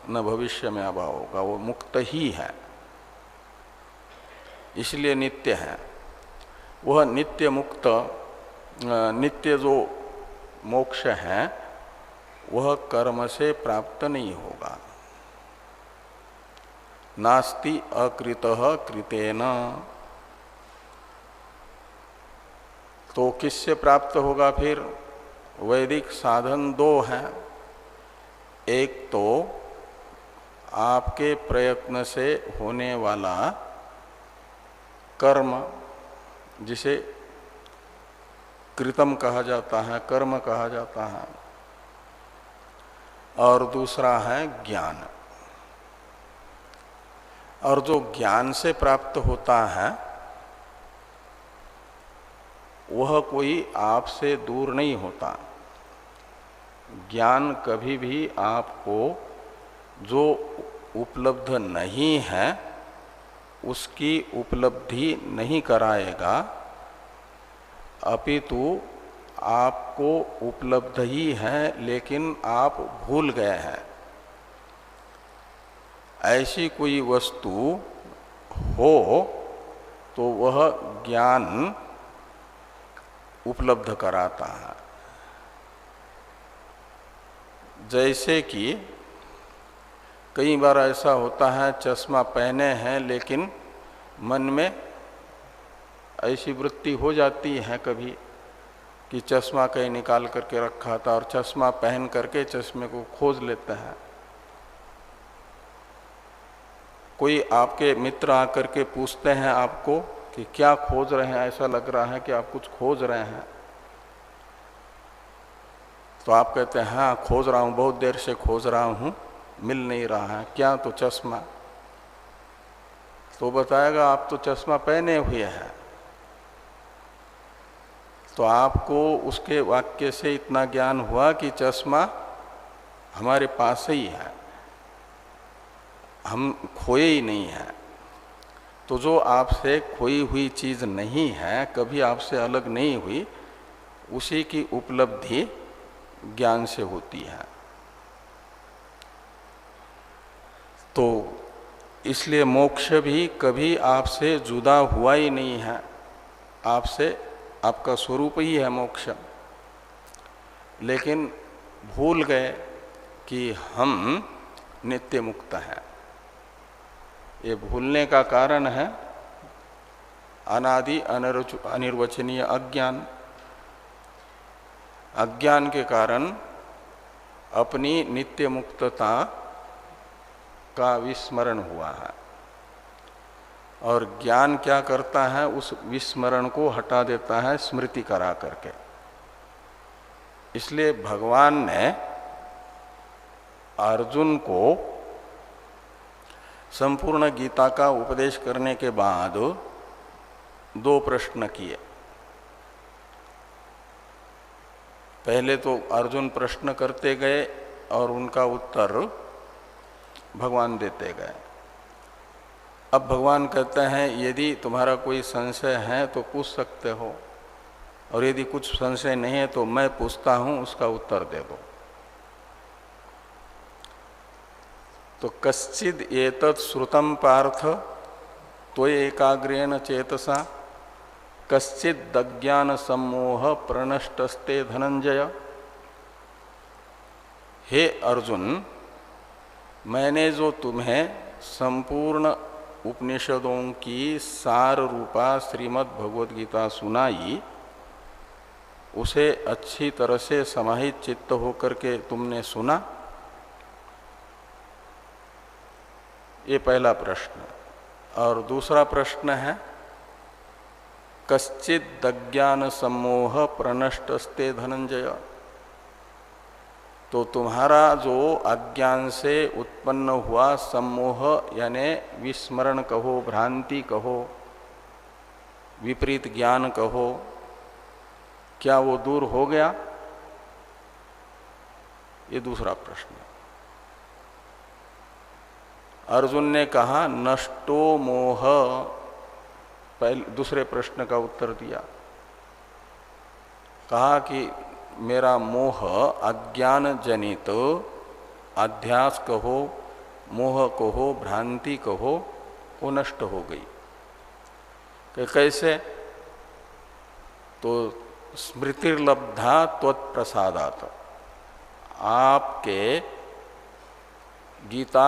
न भविष्य में अभाव होगा, वो मुक्त ही है, इसलिए नित्य है। वह नित्य मुक्त नित्य जो मोक्ष है वह कर्म से प्राप्त नहीं होगा। नास्ति अकृतः कृतेन, तो किससे प्राप्त होगा फिर? वैदिक साधन दो हैं। एक तो आपके प्रयत्न से होने वाला कर्म, जिसे कृतम कहा जाता है, कर्म कहा जाता है, और दूसरा है ज्ञान। और जो ज्ञान से प्राप्त होता है वह कोई आपसे दूर नहीं होता। ज्ञान कभी भी आपको जो उपलब्ध नहीं है उसकी उपलब्धि नहीं कराएगा, अपितु आपको उपलब्ध ही है लेकिन आप भूल गए हैं। ऐसी कोई वस्तु हो तो वह ज्ञान उपलब्ध कराता है। जैसे कि कई बार ऐसा होता है, चश्मा पहने हैं लेकिन मन में ऐसी वृत्ति हो जाती है कभी कि चश्मा कहीं निकाल करके रखा था, और चश्मा पहन करके चश्मे को खोज लेते हैं। कोई आपके मित्र आकर के पूछते हैं आपको कि क्या खोज रहे हैं, ऐसा लग रहा है कि आप कुछ खोज रहे हैं। तो आप कहते हैं हाँ खोज रहा हूँ, बहुत देर से खोज रहा हूँ, मिल नहीं रहा है। क्या? तो चश्मा। तो बताएगा आप तो चश्मा पहने हुए हैं। तो आपको उसके वाक्य से इतना ज्ञान हुआ कि चश्मा हमारे पास ही है, हम खोए ही नहीं हैं। तो जो आपसे खोई हुई चीज नहीं है, कभी आपसे अलग नहीं हुई, उसी की उपलब्धि ज्ञान से होती है। तो इसलिए मोक्ष भी कभी आपसे जुदा हुआ ही नहीं है, आपसे आपका स्वरूप ही है मोक्ष। लेकिन भूल गए कि हम नित्य मुक्त हैं। ये भूलने का कारण है अनादि अनिर्वचनीय अज्ञान। अज्ञान के कारण अपनी नित्य मुक्तता का विस्मरण हुआ है, और ज्ञान क्या करता है? उस विस्मरण को हटा देता है स्मृति करा करके। इसलिए भगवान ने अर्जुन को संपूर्ण गीता का उपदेश करने के बाद दो प्रश्न किए। पहले तो अर्जुन प्रश्न करते गए और उनका उत्तर भगवान देते गए। अब भगवान कहते हैं यदि तुम्हारा कोई संशय है तो पूछ सकते हो, और यदि कुछ संशय नहीं है तो मैं पूछता हूं, उसका उत्तर दे दो। तो कश्चिद एतत् श्रुतम पार्थ त्वयि एकाग्रेण चेतसा कश्चिद दज्ञान सम्मोह प्रणष्टस्ते धनंजय। हे अर्जुन, मैंने जो तुम्हें संपूर्ण उपनिषदों की सार रूपा श्रीमद् भगवद गीता सुनाई, उसे अच्छी तरह से समाहित चित्त होकर के तुमने सुना? ये पहला प्रश्न। और दूसरा प्रश्न है कश्चित दज्ञान सम्मोह प्रणष्टस्ते धनंजय। तो तुम्हारा जो अज्ञान से उत्पन्न हुआ सम्मोह यानी विस्मरण कहो, भ्रांति कहो, विपरीत ज्ञान कहो, क्या वो दूर हो गया? ये दूसरा प्रश्न। अर्जुन ने कहा नष्टो मोह, पहले दूसरे प्रश्न का उत्तर दिया। कहा कि मेरा मोह अज्ञान जनित अध्यास कहो, मोह कहो, भ्रांति कहो, वो नष्ट हो गई। कि कैसे? तो स्मृतिर्लब्धा त्वत्प्रसादात्, आपके गीता,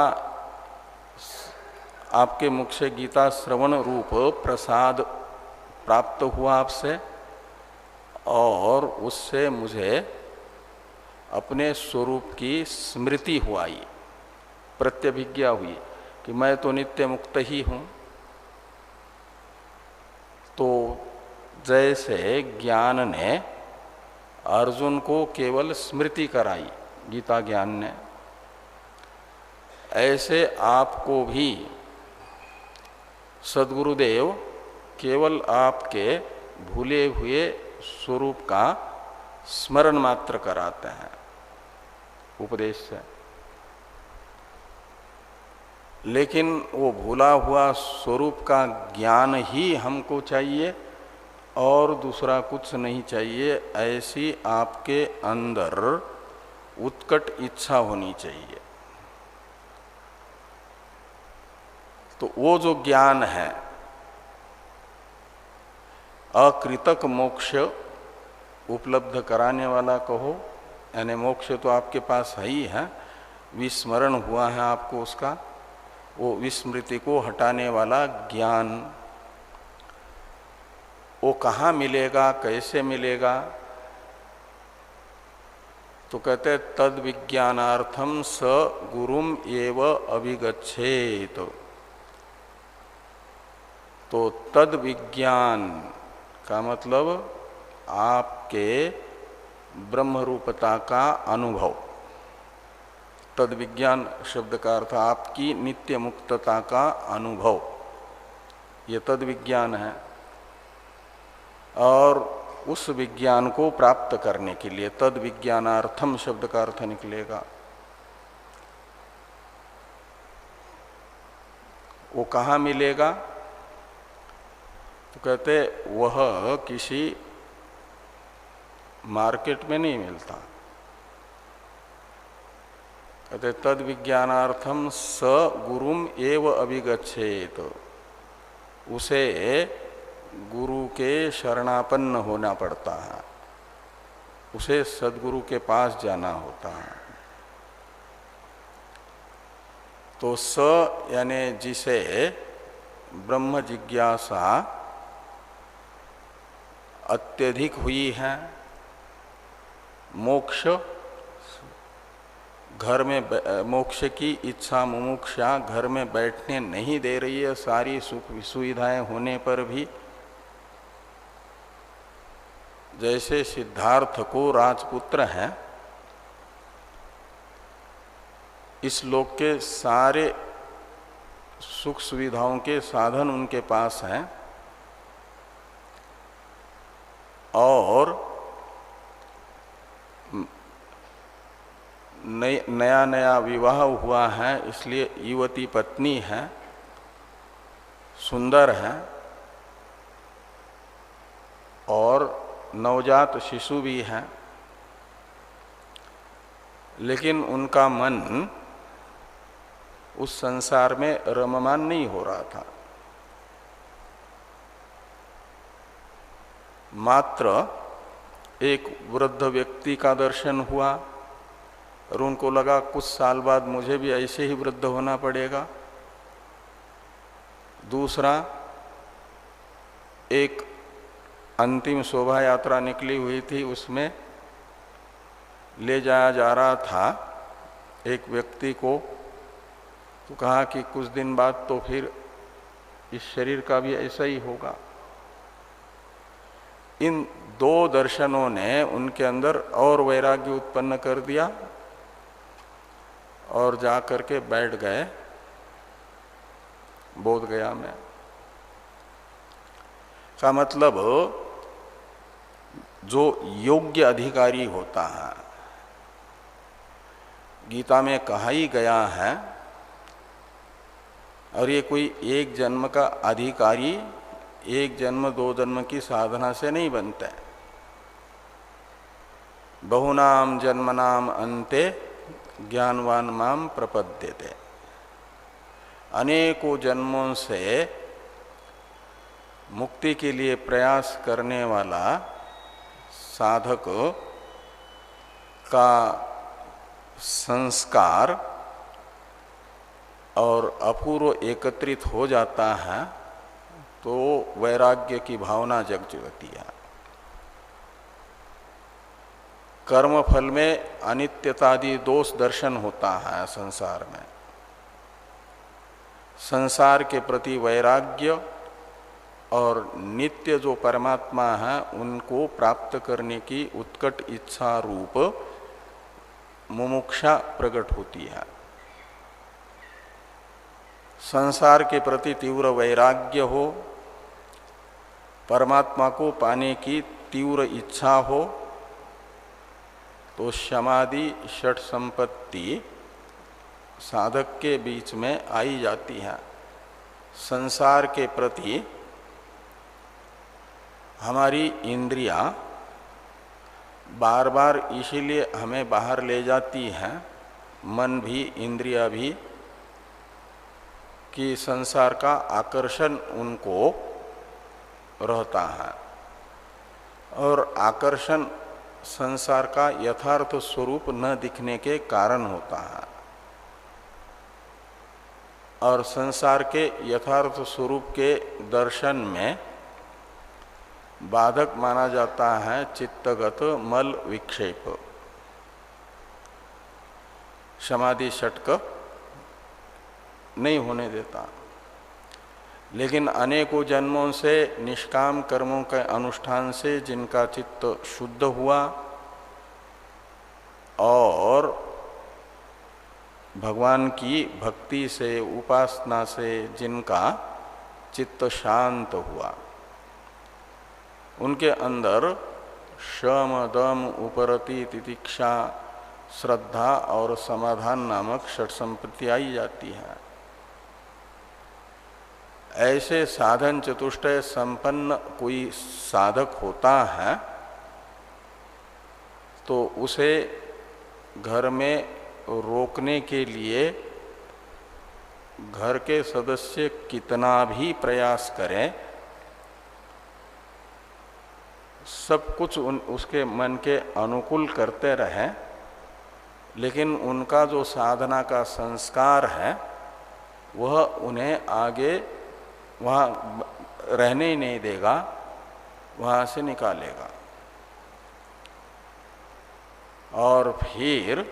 आपके मुख से गीता श्रवण रूप प्रसाद प्राप्त हुआ आपसे, और उससे मुझे अपने स्वरूप की स्मृति हुई, प्रत्यभिज्ञा हुई कि मैं तो नित्य मुक्त ही हूँ। तो जैसे ज्ञान ने अर्जुन को केवल स्मृति कराई, गीता ज्ञान ने, ऐसे आपको भी सद्गुरुदेव केवल आपके भूले हुए स्वरूप का स्मरण मात्र कराते हैं उपदेश से। लेकिन वो भूला हुआ स्वरूप का ज्ञान ही हमको चाहिए और दूसरा कुछ नहीं चाहिए, ऐसी आपके अंदर उत्कट इच्छा होनी चाहिए। तो वो जो ज्ञान है, अकृतक मोक्ष उपलब्ध कराने वाला कहो, यानी मोक्ष तो आपके पास है ही है, विस्मरण हुआ है आपको उसका, वो विस्मृति को हटाने वाला ज्ञान, वो कहाँ मिलेगा, कैसे मिलेगा? तो कहते तद विज्ञानार्थम स गुरुम एव अभिगच्छेत। तो तद विज्ञान का मतलब आपके ब्रह्म रूपता का अनुभव। तद विज्ञान शब्द का अर्थ आपकी नित्य मुक्तता का अनुभव, ये तद विज्ञान है। और उस विज्ञान को प्राप्त करने के लिए तद विज्ञानार्थम शब्द का अर्थ निकलेगा। वो कहाँ मिलेगा? तो कहते वह किसी मार्केट में नहीं मिलता। कहते तद विज्ञानार्थम स गुरुम एव अभिगच्छेत, उसे गुरु के शरणापन्न होना पड़ता है, उसे सद्गुरु के पास जाना होता है। तो स यानी जिसे ब्रह्म जिज्ञासा अत्यधिक हुई है, मोक्ष घर में, मोक्ष की इच्छा मुमुक्षा घर में बैठने नहीं दे रही है, सारी सुख सुविधाएं होने पर भी। जैसे सिद्धार्थ को राजपुत्र हैं, इस लोक के सारे सुख सुविधाओं के साधन उनके पास हैं, और नया नया विवाह हुआ है, इसलिए युवती पत्नी है, सुंदर है और नवजात शिशु भी है, लेकिन उनका मन उस संसार में रममान नहीं हो रहा था। मात्र एक वृद्ध व्यक्ति का दर्शन हुआ और उनको लगा कुछ साल बाद मुझे भी ऐसे ही वृद्ध होना पड़ेगा। दूसरा, एक अंतिम शोभा यात्रा निकली हुई थी, उसमें ले जाया जा रहा था एक व्यक्ति को, तो कहा कि कुछ दिन बाद तो फिर इस शरीर का भी ऐसा ही होगा। इन दो दर्शनों ने उनके अंदर और वैराग्य उत्पन्न कर दिया और जा करके बैठ गए बोध गया में। का मतलब जो योग्य अधिकारी होता है, गीता में कहा ही गया है, और ये कोई एक जन्म का अधिकारी एक जन्म दो जन्म की साधना से नहीं बनता है। बहुनाम जन्मनाम अन्ते ज्ञानवान माम प्रपद्यते। अनेकों जन्मों से मुक्ति के लिए प्रयास करने वाला साधक का संस्कार और अपूर्व एकत्रित हो जाता है तो वैराग्य की भावना जग जाती है। कर्म फल में अनित्यतादि दोष दर्शन होता है संसार में। संसार के प्रति वैराग्य और नित्य जो परमात्मा है उनको प्राप्त करने की उत्कट इच्छा रूप मुमुक्षा प्रकट होती है। संसार के प्रति तीव्र वैराग्य हो, परमात्मा को पाने की तीव्र इच्छा हो, तो समाधि षट संपत्ति साधक के बीच में आई जाती है। संसार के प्रति हमारी इंद्रियां बार बार इसीलिए हमें बाहर ले जाती हैं, मन भी इंद्रिया भी, कि संसार का आकर्षण उनको रहता है और आकर्षण संसार का यथार्थ स्वरूप न दिखने के कारण होता है। और संसार के यथार्थ स्वरूप के दर्शन में बाधक माना जाता है चित्तगत मल विक्षेप। समाधि षटक नहीं होने देता। लेकिन अनेकों जन्मों से निष्काम कर्मों के अनुष्ठान से जिनका चित्त शुद्ध हुआ और भगवान की भक्ति से उपासना से जिनका चित्त शांत हुआ, उनके अंदर शम दम उपरति तितिक्षा श्रद्धा और समाधान नामक षट संपत्ति आई जाती है। ऐसे साधन चतुष्टय संपन्न कोई साधक होता है तो उसे घर में रोकने के लिए घर के सदस्य कितना भी प्रयास करें, सब कुछ उसके मन के अनुकूल करते रहें, लेकिन उनका जो साधना का संस्कार है वह उन्हें आगे वहाँ रहने ही नहीं देगा, वहाँ से निकालेगा। और फिर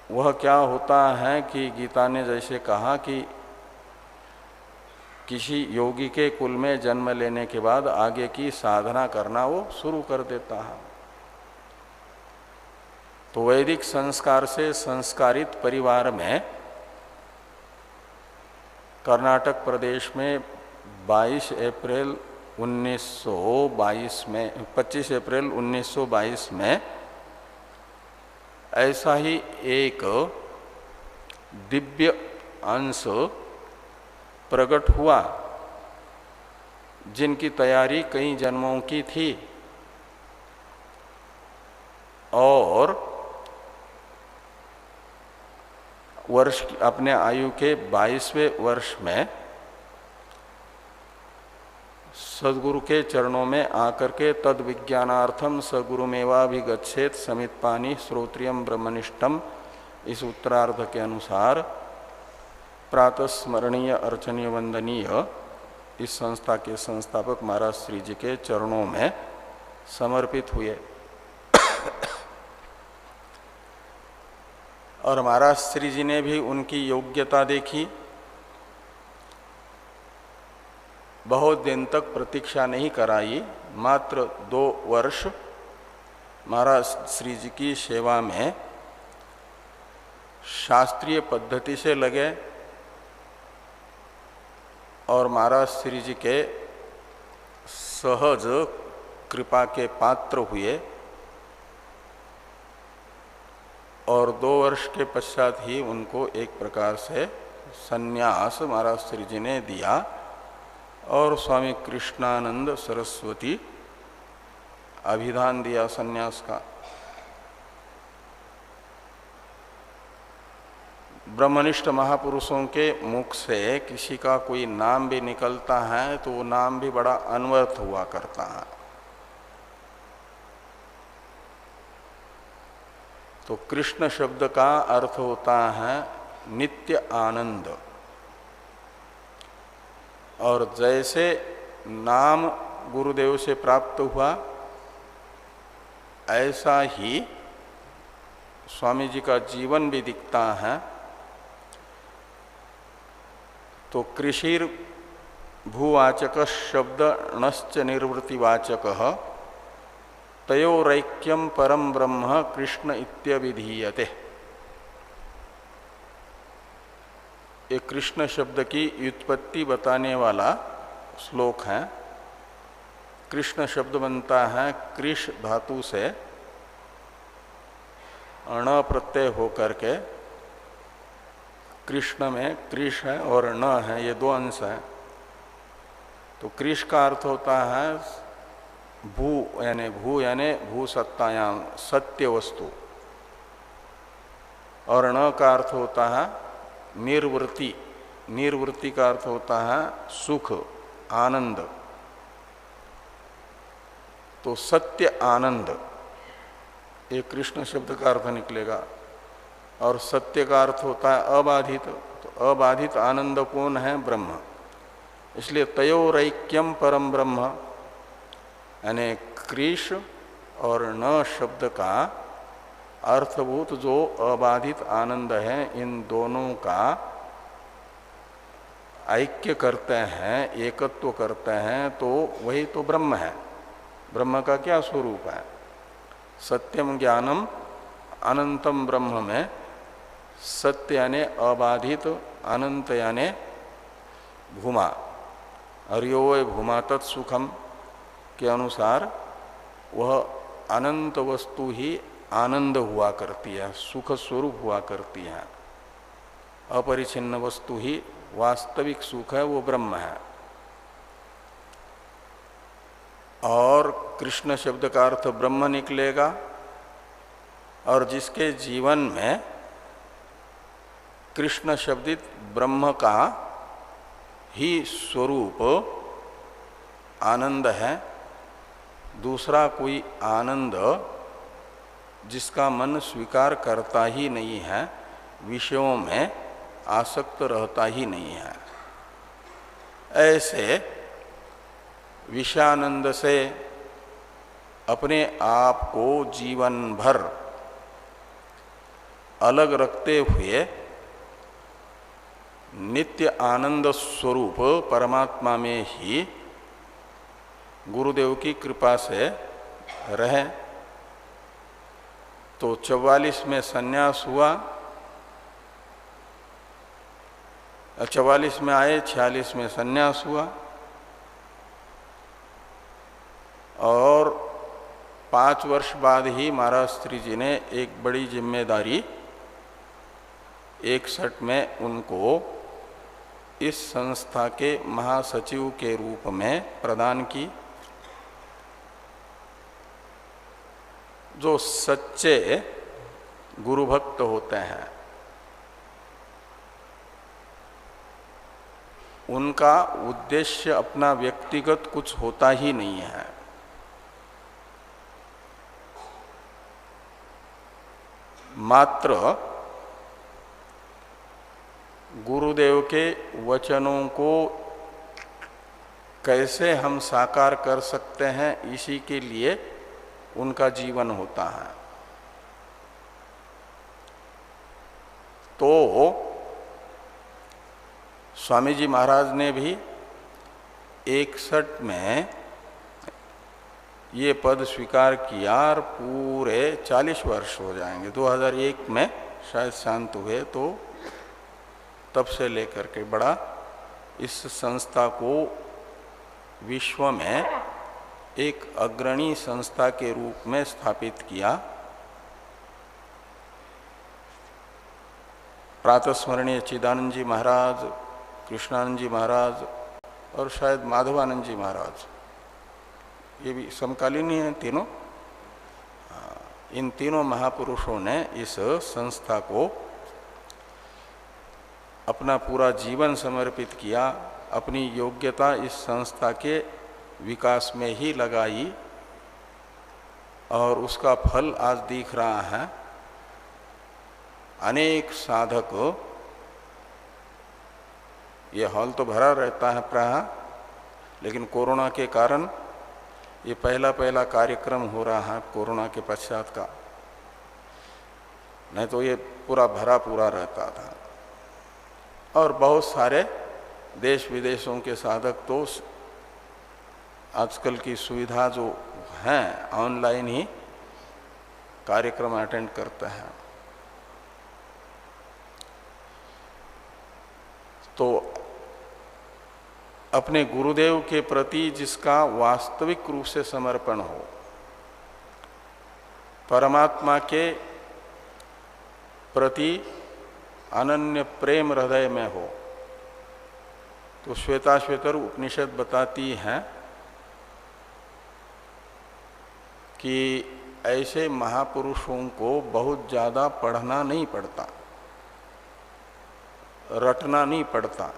वह क्या होता है कि गीता ने जैसे कहा कि किसी योगी के कुल में जन्म लेने के बाद आगे की साधना करना वो शुरू कर देता है। तो वैदिक संस्कार से संस्कारित परिवार में कर्नाटक प्रदेश में 22 अप्रैल 1922 में 25 अप्रैल 1922 में ऐसा ही एक दिव्य अंश प्रकट हुआ जिनकी तैयारी कई जन्मों की थी और वर्ष अपने आयु के 22वें वर्ष में सद्गुरु के चरणों में आकर के तद विज्ञानार्थम सगुरुमेवाभिगच्छेत समित्पानि श्रोत्रियम ब्रह्मनिष्ठम, इस उत्तरार्ध के अनुसार प्रातः स्मरणीय अर्चनीय वंदनीय इस संस्था के संस्थापक महाराज श्री जी के चरणों में समर्पित हुए। और महाराज श्री जी ने भी उनकी योग्यता देखी। बहुत दिन तक प्रतीक्षा नहीं कराई, मात्र 2 वर्ष महाराज श्री जी की सेवा में शास्त्रीय पद्धति से लगे और महाराज श्री जी के सहज कृपा के पात्र हुए और 2 वर्ष के पश्चात ही उनको एक प्रकार से संन्यास महाराज श्री जी ने दिया और स्वामी कृष्णानंद सरस्वती अभिधान दिया संन्यास का। ब्रह्मनिष्ठ महापुरुषों के मुख से किसी का कोई नाम भी निकलता है तो वो नाम भी बड़ा अनवर्थ हुआ करता है। तो कृष्ण शब्द का अर्थ होता है नित्य आनंद, और जैसे नाम गुरुदेव से प्राप्त हुआ ऐसा ही स्वामी जी का जीवन भी दिखता है। तो कृषिर भूवाचक शब्द णश्च निर्वृत्तिवाचक तयोरैक्यम परम ब्रह्म कृष्ण इत्यभिधीयते। ये कृष्ण शब्द की व्युत्पत्ति बताने वाला श्लोक है। कृष्ण शब्द बनता है कृष धातु से अण प्रत्यय होकर के, कृष्ण में कृष है और न है, ये 2 अंश हैं। तो कृष का अर्थ होता है भू यानी भू सत्तायाम, सत्य वस्तु, और न का अर्थ होता है निर्वृत्ति। निर्वृत्ति का अर्थ होता है सुख आनंद। तो सत्य आनंद ये कृष्ण शब्द का अर्थ निकलेगा। और सत्य का अर्थ होता है अबाधित। तो अबाधित आनंद कौन है? ब्रह्म। इसलिए तयोरैक्यम परम ब्रह्म, यानी कृष और न शब्द का अर्थभूत जो अबाधित आनंद है, इन दोनों का ऐक्य करते हैं, एकत्व करते हैं, तो वही तो ब्रह्म है। ब्रह्म का क्या स्वरूप है? सत्यम ज्ञानम अनंतम ब्रह्म में सत्य यानी अबाधित, अनंत यानी भूमा, हरियोय भूमा तत्सुखम के अनुसार वह अनंत वस्तु ही आनंद हुआ करती है, सुख स्वरूप हुआ करती है। अपरिछिन्न वस्तु ही वास्तविक सुख है, वो ब्रह्म है। और कृष्ण शब्द का अर्थ ब्रह्म निकलेगा। और जिसके जीवन में कृष्ण शब्दित ब्रह्म का ही स्वरूप आनंद है, दूसरा कोई आनंद जिसका मन स्वीकार करता ही नहीं है, विषयों में आसक्त रहता ही नहीं है, ऐसे विषयानंद से अपने आप को जीवन भर अलग रखते हुए नित्य आनंद स्वरूप परमात्मा में ही गुरुदेव की कृपा से रहे। तो 44 में संन्यास हुआ, 44 में आए, 46 में संन्यास हुआ और 5 वर्ष बाद ही महाराज श्री जी ने एक बड़ी जिम्मेदारी 61 में उनको इस संस्था के महासचिव के रूप में प्रदान की। जो सच्चे गुरु भक्त होते हैं उनका उद्देश्य अपना व्यक्तिगत कुछ होता ही नहीं है। मात्र गुरुदेव के वचनों को कैसे हम साकार कर सकते हैं इसी के लिए उनका जीवन होता है। तो स्वामी जी महाराज ने भी 61 में ये पद स्वीकार किया और पूरे 40 वर्ष हो जाएंगे। 2001 में शायद शांत हुए, तो तब से लेकर के बड़ा इस संस्था को विश्व में एक अग्रणी संस्था के रूप में स्थापित किया। प्रातस्मरणीय चिदानंद जी महाराज, कृष्णानंद जी महाराज और शायद माधवानंद जी महाराज, ये भी समकालीन ही हैं तीनों। इन तीनों महापुरुषों ने इस संस्था को अपना पूरा जीवन समर्पित किया, अपनी योग्यता इस संस्था के विकास में ही लगाई और उसका फल आज दिख रहा है। अनेक साधक, ये हॉल तो भरा रहता है प्रायः, लेकिन कोरोना के कारण ये पहला कार्यक्रम हो रहा है कोरोना के पश्चात का, नहीं तो ये पूरा भरा पूरा रहता था। और बहुत सारे देश विदेशों के साधक तो आजकल की सुविधा जो हैं ऑनलाइन ही कार्यक्रम अटेंड करते हैं। तो अपने गुरुदेव के प्रति जिसका वास्तविक रूप से समर्पण हो, परमात्मा के प्रति अनन्य प्रेम हृदय में हो, तो श्वेताश्वेतर उपनिषद बताती है कि ऐसे महापुरुषों को बहुत ज़्यादा पढ़ना नहीं पड़ता, रटना नहीं पड़ता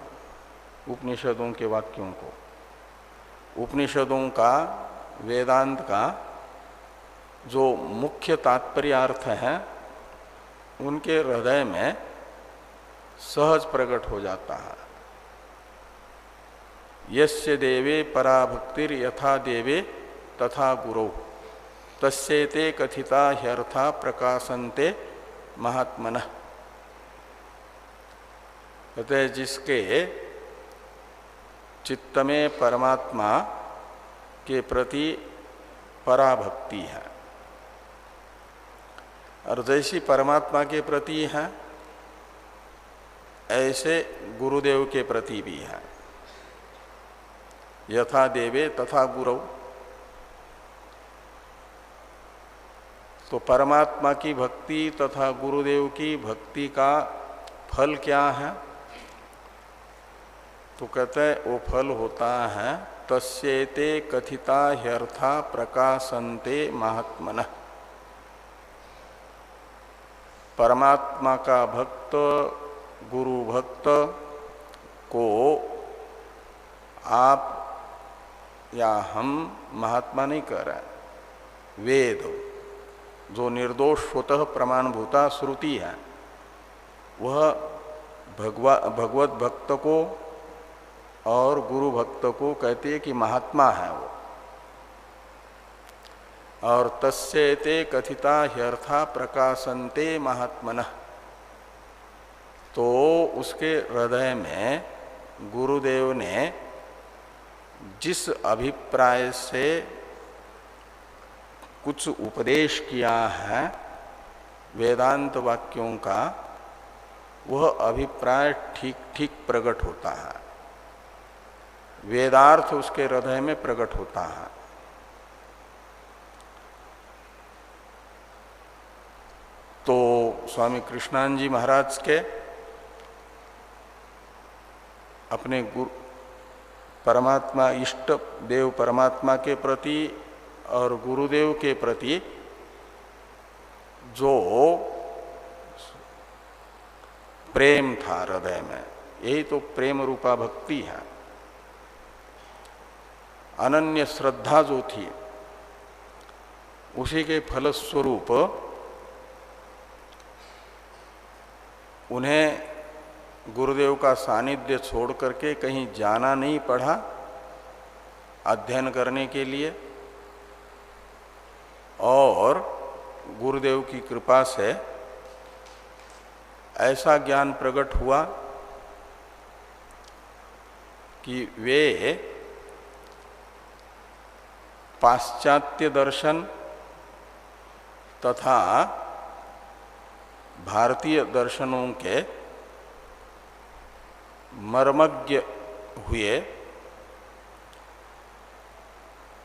उपनिषदों के वाक्यों को। उपनिषदों का, वेदांत का जो मुख्य तात्पर्यार्थ है उनके हृदय में सहज प्रकट हो जाता है। यस्य देवे परा भक्तिर यथा देवे तथा गुरौ तस्येते कथिता ह्यर्था प्रकाशन्ते महात्मनः। कहते जिसके चित्त में परमात्मा के प्रति पराभक्ति है, और जैसी परमात्मा के प्रति है ऐसे गुरुदेव के प्रति भी है। यथा देवे तथा गुरौ, तो परमात्मा की भक्ति तथा गुरुदेव की भक्ति का फल क्या है? तो कहते हैं वो फल होता है तस्येते कथिता ह्यर्था प्रकाशन्ते महात्मनः। परमात्मा का भक्त, गुरु भक्त को आप या हम महात्मा नहीं कह रहे। वेद जो निर्दोष स्वतः प्रमाणभूता श्रुति है, वह भगवत भक्त को और गुरु भक्त को कहती है कि महात्मा है वो। और तस्येते कथिता ह्यर्था प्रकाशन्ते महात्मनः, तो उसके हृदय में गुरुदेव ने जिस अभिप्राय से कुछ उपदेश किया है वेदांत वाक्यों का, वह अभिप्राय ठीक ठीक प्रकट होता है, वेदार्थ उसके हृदय में प्रकट होता है। स्वामी कृष्णानंद जी महाराज के अपने गुरु परमात्मा इष्ट देव परमात्मा के प्रति और गुरुदेव के प्रति जो प्रेम था हृदय में, यही तो प्रेम रूपा भक्ति है। अनन्य श्रद्धा जो थी उसी के फलस्वरूप उन्हें गुरुदेव का सानिध्य छोड़ करके कहीं जाना नहीं पड़ा अध्ययन करने के लिए, और गुरुदेव की कृपा से ऐसा ज्ञान प्रकट हुआ कि वे पाश्चात्य दर्शन तथा भारतीय दर्शनों के मर्मज्ञ हुए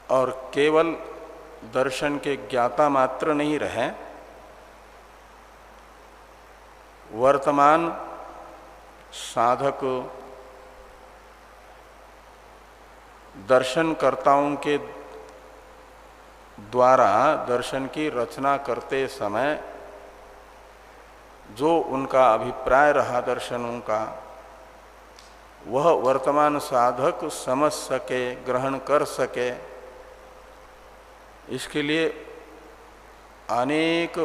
और केवल दर्शन के ज्ञाता मात्र नहीं रहे, वर्तमान साधक दर्शनकर्ताओं के द्वारा दर्शन की रचना करते समय जो उनका अभिप्राय रहा दर्शनों का, वह वर्तमान साधक समझ सके, ग्रहण कर सके, इसके लिए अनेक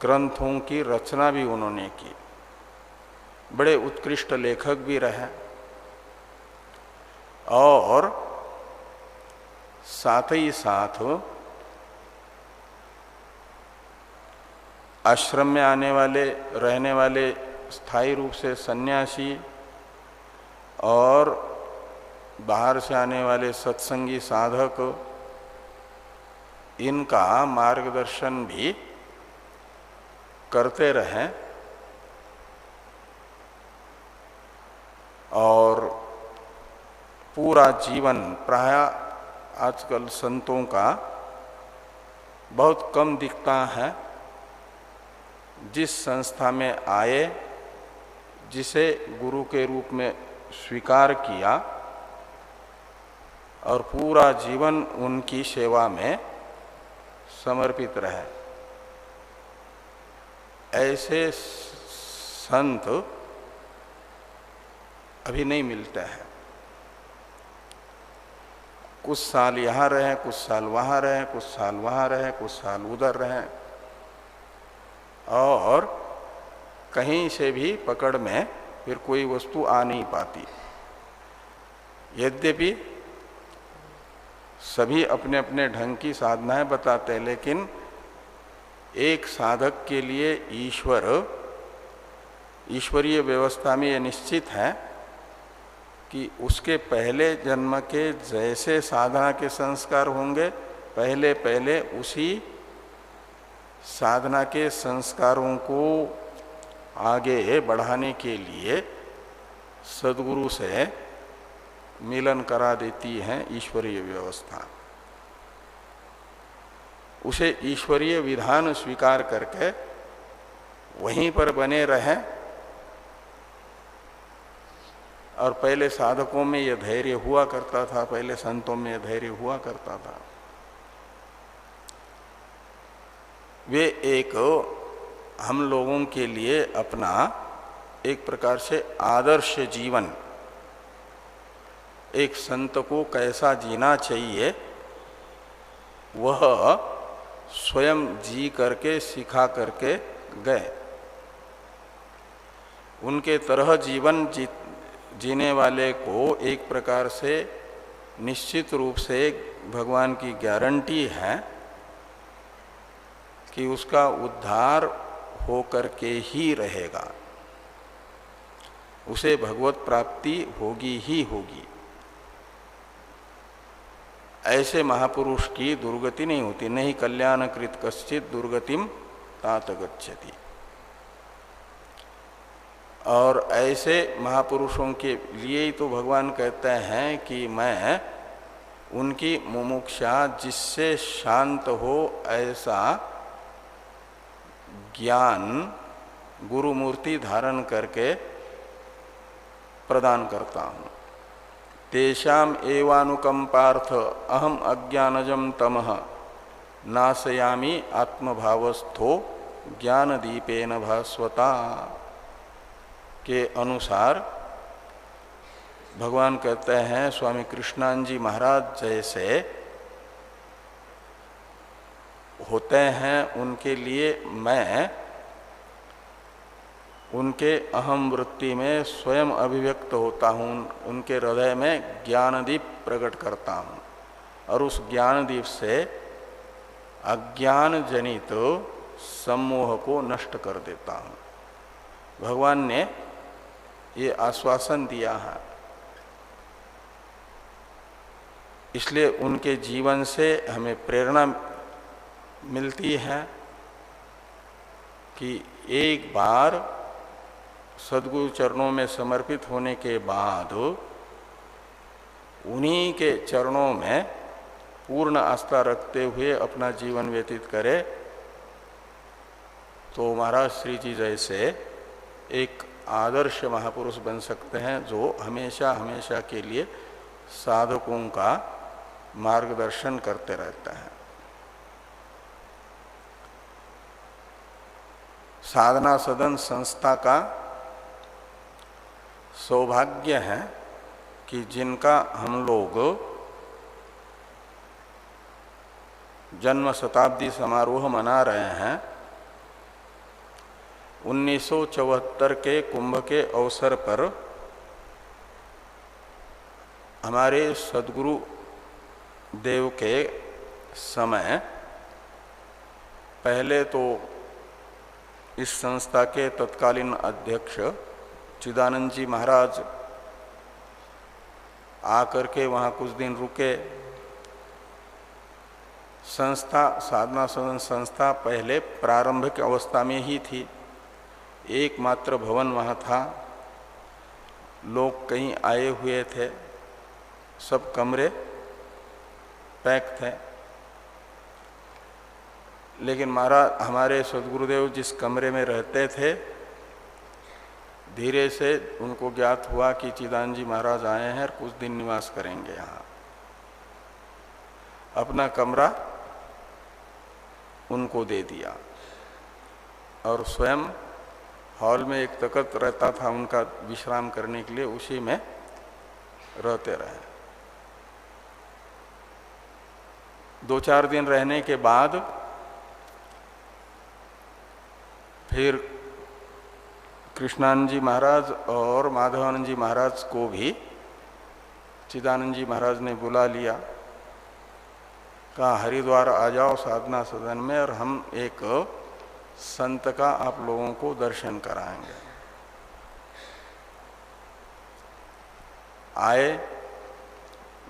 ग्रंथों की रचना भी उन्होंने की। बड़े उत्कृष्ट लेखक भी रहे और साथ ही साथ आश्रम में आने वाले रहने वाले स्थायी रूप से सन्यासी और बाहर से आने वाले सत्संगी साधक, इनका मार्गदर्शन भी करते रहें और पूरा जीवन, प्राय आजकल संतों का बहुत कम दिखता है जिस संस्था में आए, जिसे गुरु के रूप में स्वीकार किया और पूरा जीवन उनकी सेवा में समर्पित रहे, ऐसे संत अभी नहीं मिलते हैं। कुछ साल यहाँ रहे, कुछ साल वहाँ रहे, कुछ साल वहाँ रहे, कुछ साल उधर रहे और कहीं से भी पकड़ में फिर कोई वस्तु आ नहीं पाती। यद्यपि सभी अपने अपने ढंग की साधनाएं बताते हैं, लेकिन एक साधक के लिए ईश्वरीय व्यवस्था में यह निश्चित है कि उसके पहले जन्म के जैसे साधना के संस्कार होंगे, पहले पहले उसी साधना के संस्कारों को आगे बढ़ाने के लिए सद्गुरु से मिलन करा देती है ईश्वरीय व्यवस्था। उसे ईश्वरीय विधान स्वीकार करके वहीं पर बने रहें और पहले साधकों में यह धैर्य हुआ करता था, पहले संतों में यह धैर्य हुआ करता था। वे एक हम लोगों के लिए अपना एक प्रकार से आदर्श जीवन, एक संत को कैसा जीना चाहिए वह स्वयं जी करके सिखा करके गए। उनके तरह जीवन जीने वाले को एक प्रकार से निश्चित रूप से भगवान की गारंटी है कि उसका उद्धार होकर के ही रहेगा, उसे भगवत प्राप्ति होगी ही होगी। ऐसे महापुरुष की दुर्गति नहीं होती, नहीं कल्याणकृत कश्चित दुर्गतिम तात गच्छति। और ऐसे महापुरुषों के लिए ही तो भगवान कहते हैं कि मैं उनकी मुमुक्षा जिससे शांत हो ऐसा ज्ञान गुरु मूर्ति धारण करके प्रदान करता हूँ। तेषाम एवानुकंपार्थ अहम अज्ञानजम तमः नाशयामि आत्मभावस्थो ज्ञान दीपेन भास्वता के अनुसार भगवान कहते हैं स्वामी कृष्णानंद जी महाराज जैसे होते हैं उनके लिए मैं उनके अहम वृत्ति में स्वयं अभिव्यक्त होता हूँ, उनके हृदय में ज्ञानदीप प्रकट करता हूँ और उस ज्ञानदीप से अज्ञान जनित सम्मोह को नष्ट कर देता हूँ। भगवान ने ये आश्वासन दिया है, इसलिए उनके जीवन से हमें प्रेरणा मिलती है कि एक बार सद्गुरु चरणों में समर्पित होने के बाद उन्हीं के चरणों में पूर्ण आस्था रखते हुए अपना जीवन व्यतीत करे तो महाराज श्री जी जैसे एक आदर्श महापुरुष बन सकते हैं जो हमेशा हमेशा के लिए साधकों का मार्गदर्शन करते रहते हैं। साधना सदन संस्था का सौभाग्य है कि जिनका हम लोग जन्म शताब्दी समारोह मना रहे हैं, 1974 के कुंभ के अवसर पर हमारे सद्गुरु देव के समय पहले तो इस संस्था के तत्कालीन अध्यक्ष चिदानंद जी महाराज आकर के वहाँ कुछ दिन रुके। संस्था साधना सदन संस्था पहले प्रारंभिक अवस्था में ही थी, एकमात्र भवन वहाँ था, लोग कहीं आए हुए थे, सब कमरे पैक थे। लेकिन महाराज हमारे सद्गुरुदेव जिस कमरे में रहते थे, धीरे से उनको ज्ञात हुआ कि चिदानंद जी महाराज आए हैं और कुछ दिन निवास करेंगे यहाँ। अपना कमरा उनको दे दिया और स्वयं हॉल में एक तख्त रहता था उनका विश्राम करने के लिए, उसी में रहते रहे। 2-4 दिन रहने के बाद फिर कृष्णानंद जी महाराज और माधवानंद जी महाराज को भी चिदानंद जी महाराज ने बुला लिया, कहा हरिद्वार आ जाओ साधना सदन में और हम एक संत का आप लोगों को दर्शन कराएंगे। आए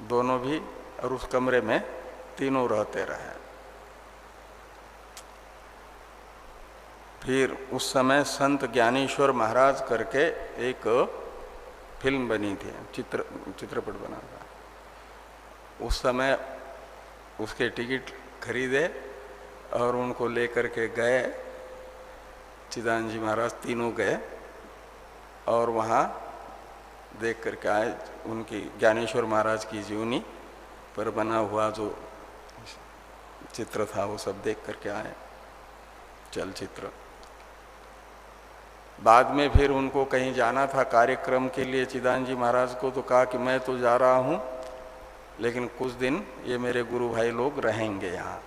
दोनों भी और उस कमरे में तीनों रहते रहे। फिर उस समय संत ज्ञानेश्वर महाराज करके एक फिल्म बनी थी, चित्रपट बना था। उस समय उसके टिकट खरीदे और उनको लेकर के गए, चिदानंद जी महाराज तीनों गए और वहाँ देख करके आए। उनकी ज्ञानेश्वर महाराज की जीवनी पर बना हुआ जो चित्र था वो सब देख करके आए, चलचित्र। बाद में फिर उनको कहीं जाना था कार्यक्रम के लिए चिदानंद जी महाराज को, तो कहा कि मैं तो जा रहा हूँ लेकिन कुछ दिन ये मेरे गुरु भाई लोग रहेंगे यहाँ।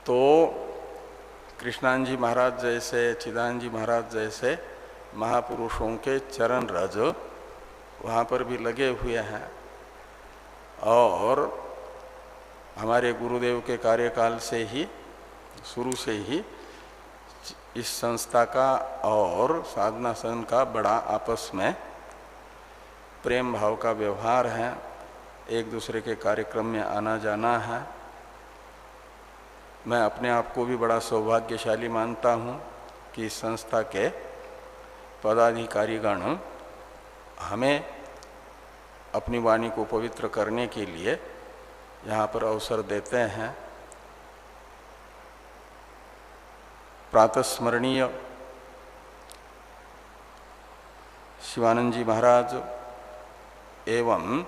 तो कृष्णानंद जी महाराज जैसे, चिदानंद जी महाराज जैसे महापुरुषों के चरण रज वहाँ पर भी लगे हुए हैं और हमारे गुरुदेव के कार्यकाल से ही, शुरू से ही इस संस्था का और साधना सदन का बड़ा आपस में प्रेम भाव का व्यवहार है, एक दूसरे के कार्यक्रम में आना जाना है। मैं अपने आप को भी बड़ा सौभाग्यशाली मानता हूँ कि इस संस्था के पदाधिकारीगण हमें अपनी वाणी को पवित्र करने के लिए यहाँ पर अवसर देते हैं। प्रातस्मरणीय शिवानंद जी महाराज एवं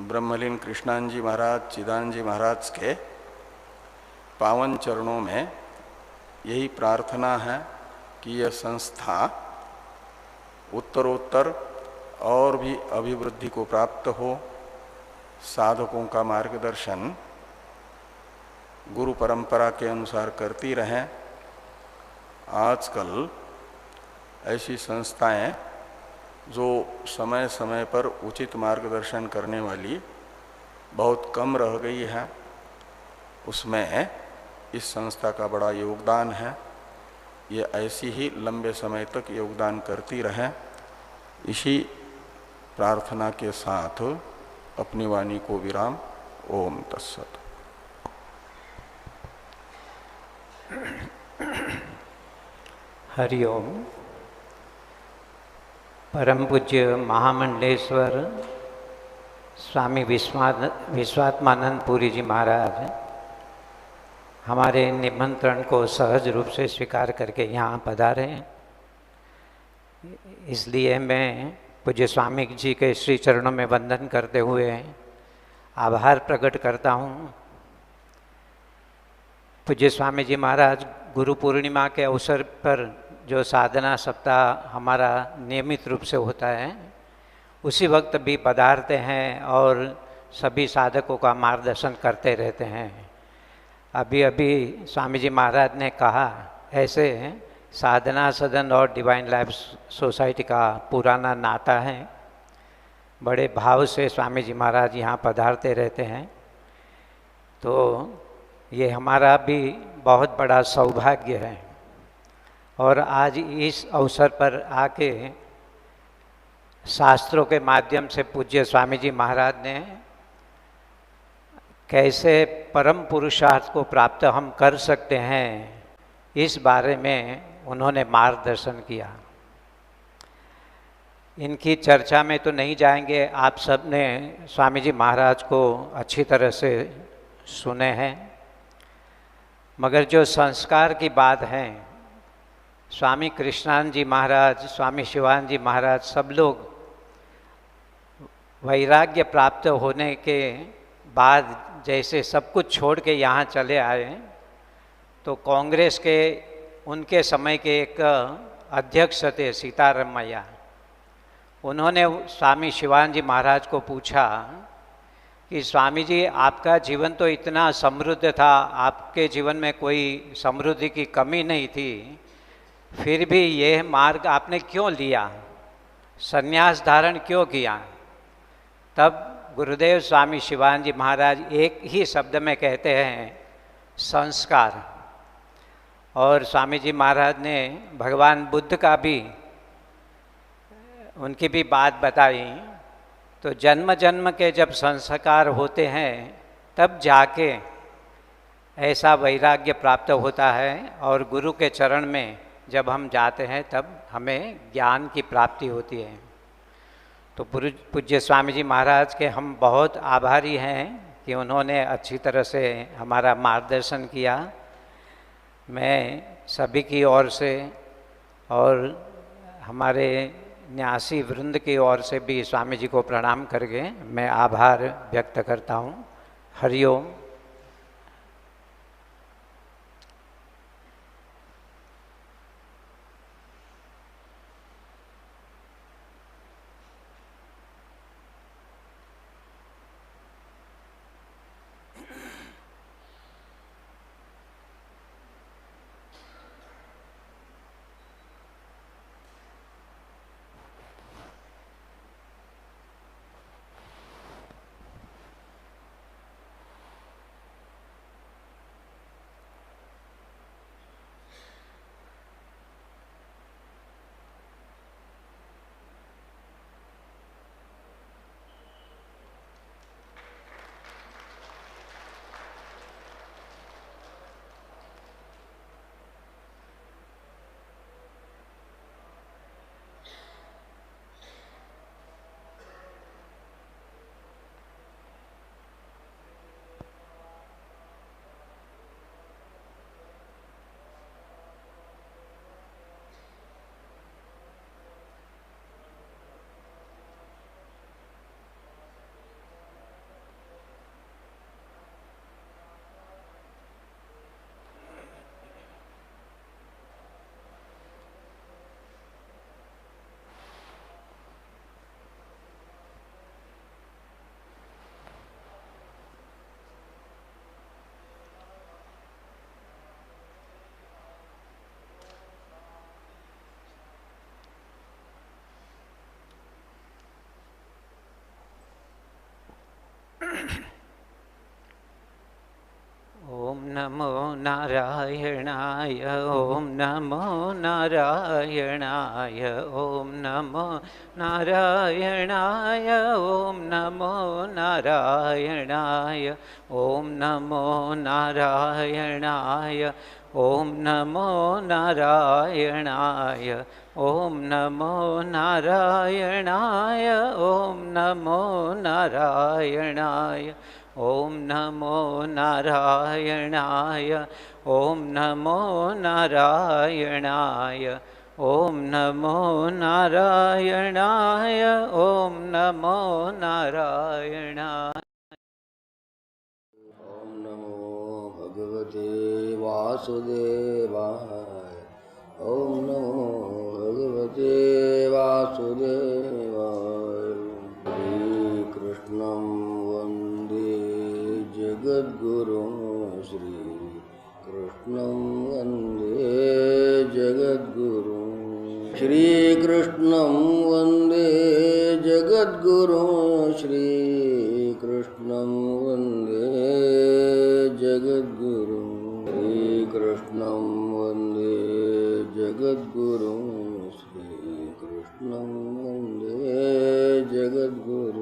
ब्रह्मलीन कृष्णानंद जी महाराज, चिदानंद जी महाराज के पावन चरणों में यही प्रार्थना है कि यह संस्था उत्तरोत्तर और भी अभिवृद्धि को प्राप्त हो, साधकों का मार्गदर्शन गुरु परंपरा के अनुसार करती रहें। आजकल ऐसी संस्थाएं जो समय समय पर उचित मार्गदर्शन करने वाली बहुत कम रह गई है, उसमें इस संस्था का बड़ा योगदान है। ये ऐसी ही लंबे समय तक योगदान करती रहे। इसी प्रार्थना के साथ अपनी वाणी को विराम। ओम तत्सत। हरि ओम। परम पूज्य महामंडलेश्वर स्वामी विश्वात्मानंद पुरी जी महाराज हमारे निमंत्रण को सहज रूप से स्वीकार करके यहाँ पधारे। इसलिए मैं पूज्य स्वामी जी के श्री चरणों में वंदन करते हुए आभार प्रकट करता हूँ। पूज्य स्वामी जी महाराज गुरु पूर्णिमा के अवसर पर जो साधना सप्ताह हमारा नियमित रूप से होता है, उसी वक्त भी पधारते हैं और सभी साधकों का मार्गदर्शन करते रहते हैं। अभी अभी स्वामी जी महाराज ने कहा, ऐसे साधना सदन और डिवाइन लाइफ सोसाइटी का पुराना नाता है। बड़े भाव से स्वामी जी महाराज यहाँ पधारते रहते हैं, तो ये हमारा भी बहुत बड़ा सौभाग्य है। और आज इस अवसर पर आके शास्त्रों के माध्यम से पूज्य स्वामी जी महाराज ने कैसे परम पुरुषार्थ को प्राप्त हम कर सकते हैं, इस बारे में उन्होंने मार्गदर्शन किया। इनकी चर्चा में तो नहीं जाएंगे, आप सब ने स्वामी जी महाराज को अच्छी तरह से सुने हैं। मगर जो संस्कार की बात है, स्वामी कृष्णानंद जी महाराज, स्वामी शिवानंद जी महाराज, सब लोग वैराग्य प्राप्त होने के बाद जैसे सब कुछ छोड़ के यहाँ चले आए, तो कांग्रेस के उनके समय के एक अध्यक्ष थे सीतारामैया, उन्होंने स्वामी शिवानंद जी महाराज को पूछा कि स्वामी जी, आपका जीवन तो इतना समृद्ध था, आपके जीवन में कोई समृद्धि की कमी नहीं थी, फिर भी यह मार्ग आपने क्यों लिया, संन्यास धारण क्यों किया? तब गुरुदेव स्वामी शिवानंद जी महाराज एक ही शब्द में कहते हैं, संस्कार। और स्वामी जी महाराज ने भगवान बुद्ध का भी, उनकी भी बात बताई। तो जन्म जन्म के जब संस्कार होते हैं, तब जाके ऐसा वैराग्य प्राप्त होता है, और गुरु के चरण में जब हम जाते हैं तब हमें ज्ञान की प्राप्ति होती है। तो पूज्य स्वामी जी महाराज के हम बहुत आभारी हैं कि उन्होंने अच्छी तरह से हमारा मार्गदर्शन किया। मैं सभी की ओर से और हमारे न्यासी वृंद की ओर से भी स्वामी जी को प्रणाम करके मैं आभार व्यक्त करता हूँ। हरिओम। नमो नारायणाय ओम नमो नारायणाय ओम नमो नारायणाय ओम नमो नारायणाय ओम नमो नारायणाय ओम नमो नारायणाय ओम नमो नारायणाय ओम नमो नारायणाय ओम नमो नारायणाय ओम नमो नारायणाय ओम नमो नारायणाय ओम नमो नारायणाय। ओम नमो भगवते वासुदेवाय। ओम नमो भगवते वासुदेवाय। श्री कृष्णं वन्दे जगद्गुरुं श्री कृष्णं वन्दे जगद्गुरुं। श्री कृष्णं वन्दे जगद्गुरुं श्री कृष्णं वन्दे जगद्गुरुं। श्री कृष्णं वन्दे जगद्गुरुं श्री कृष्णं वन्दे जगद्गुरुं।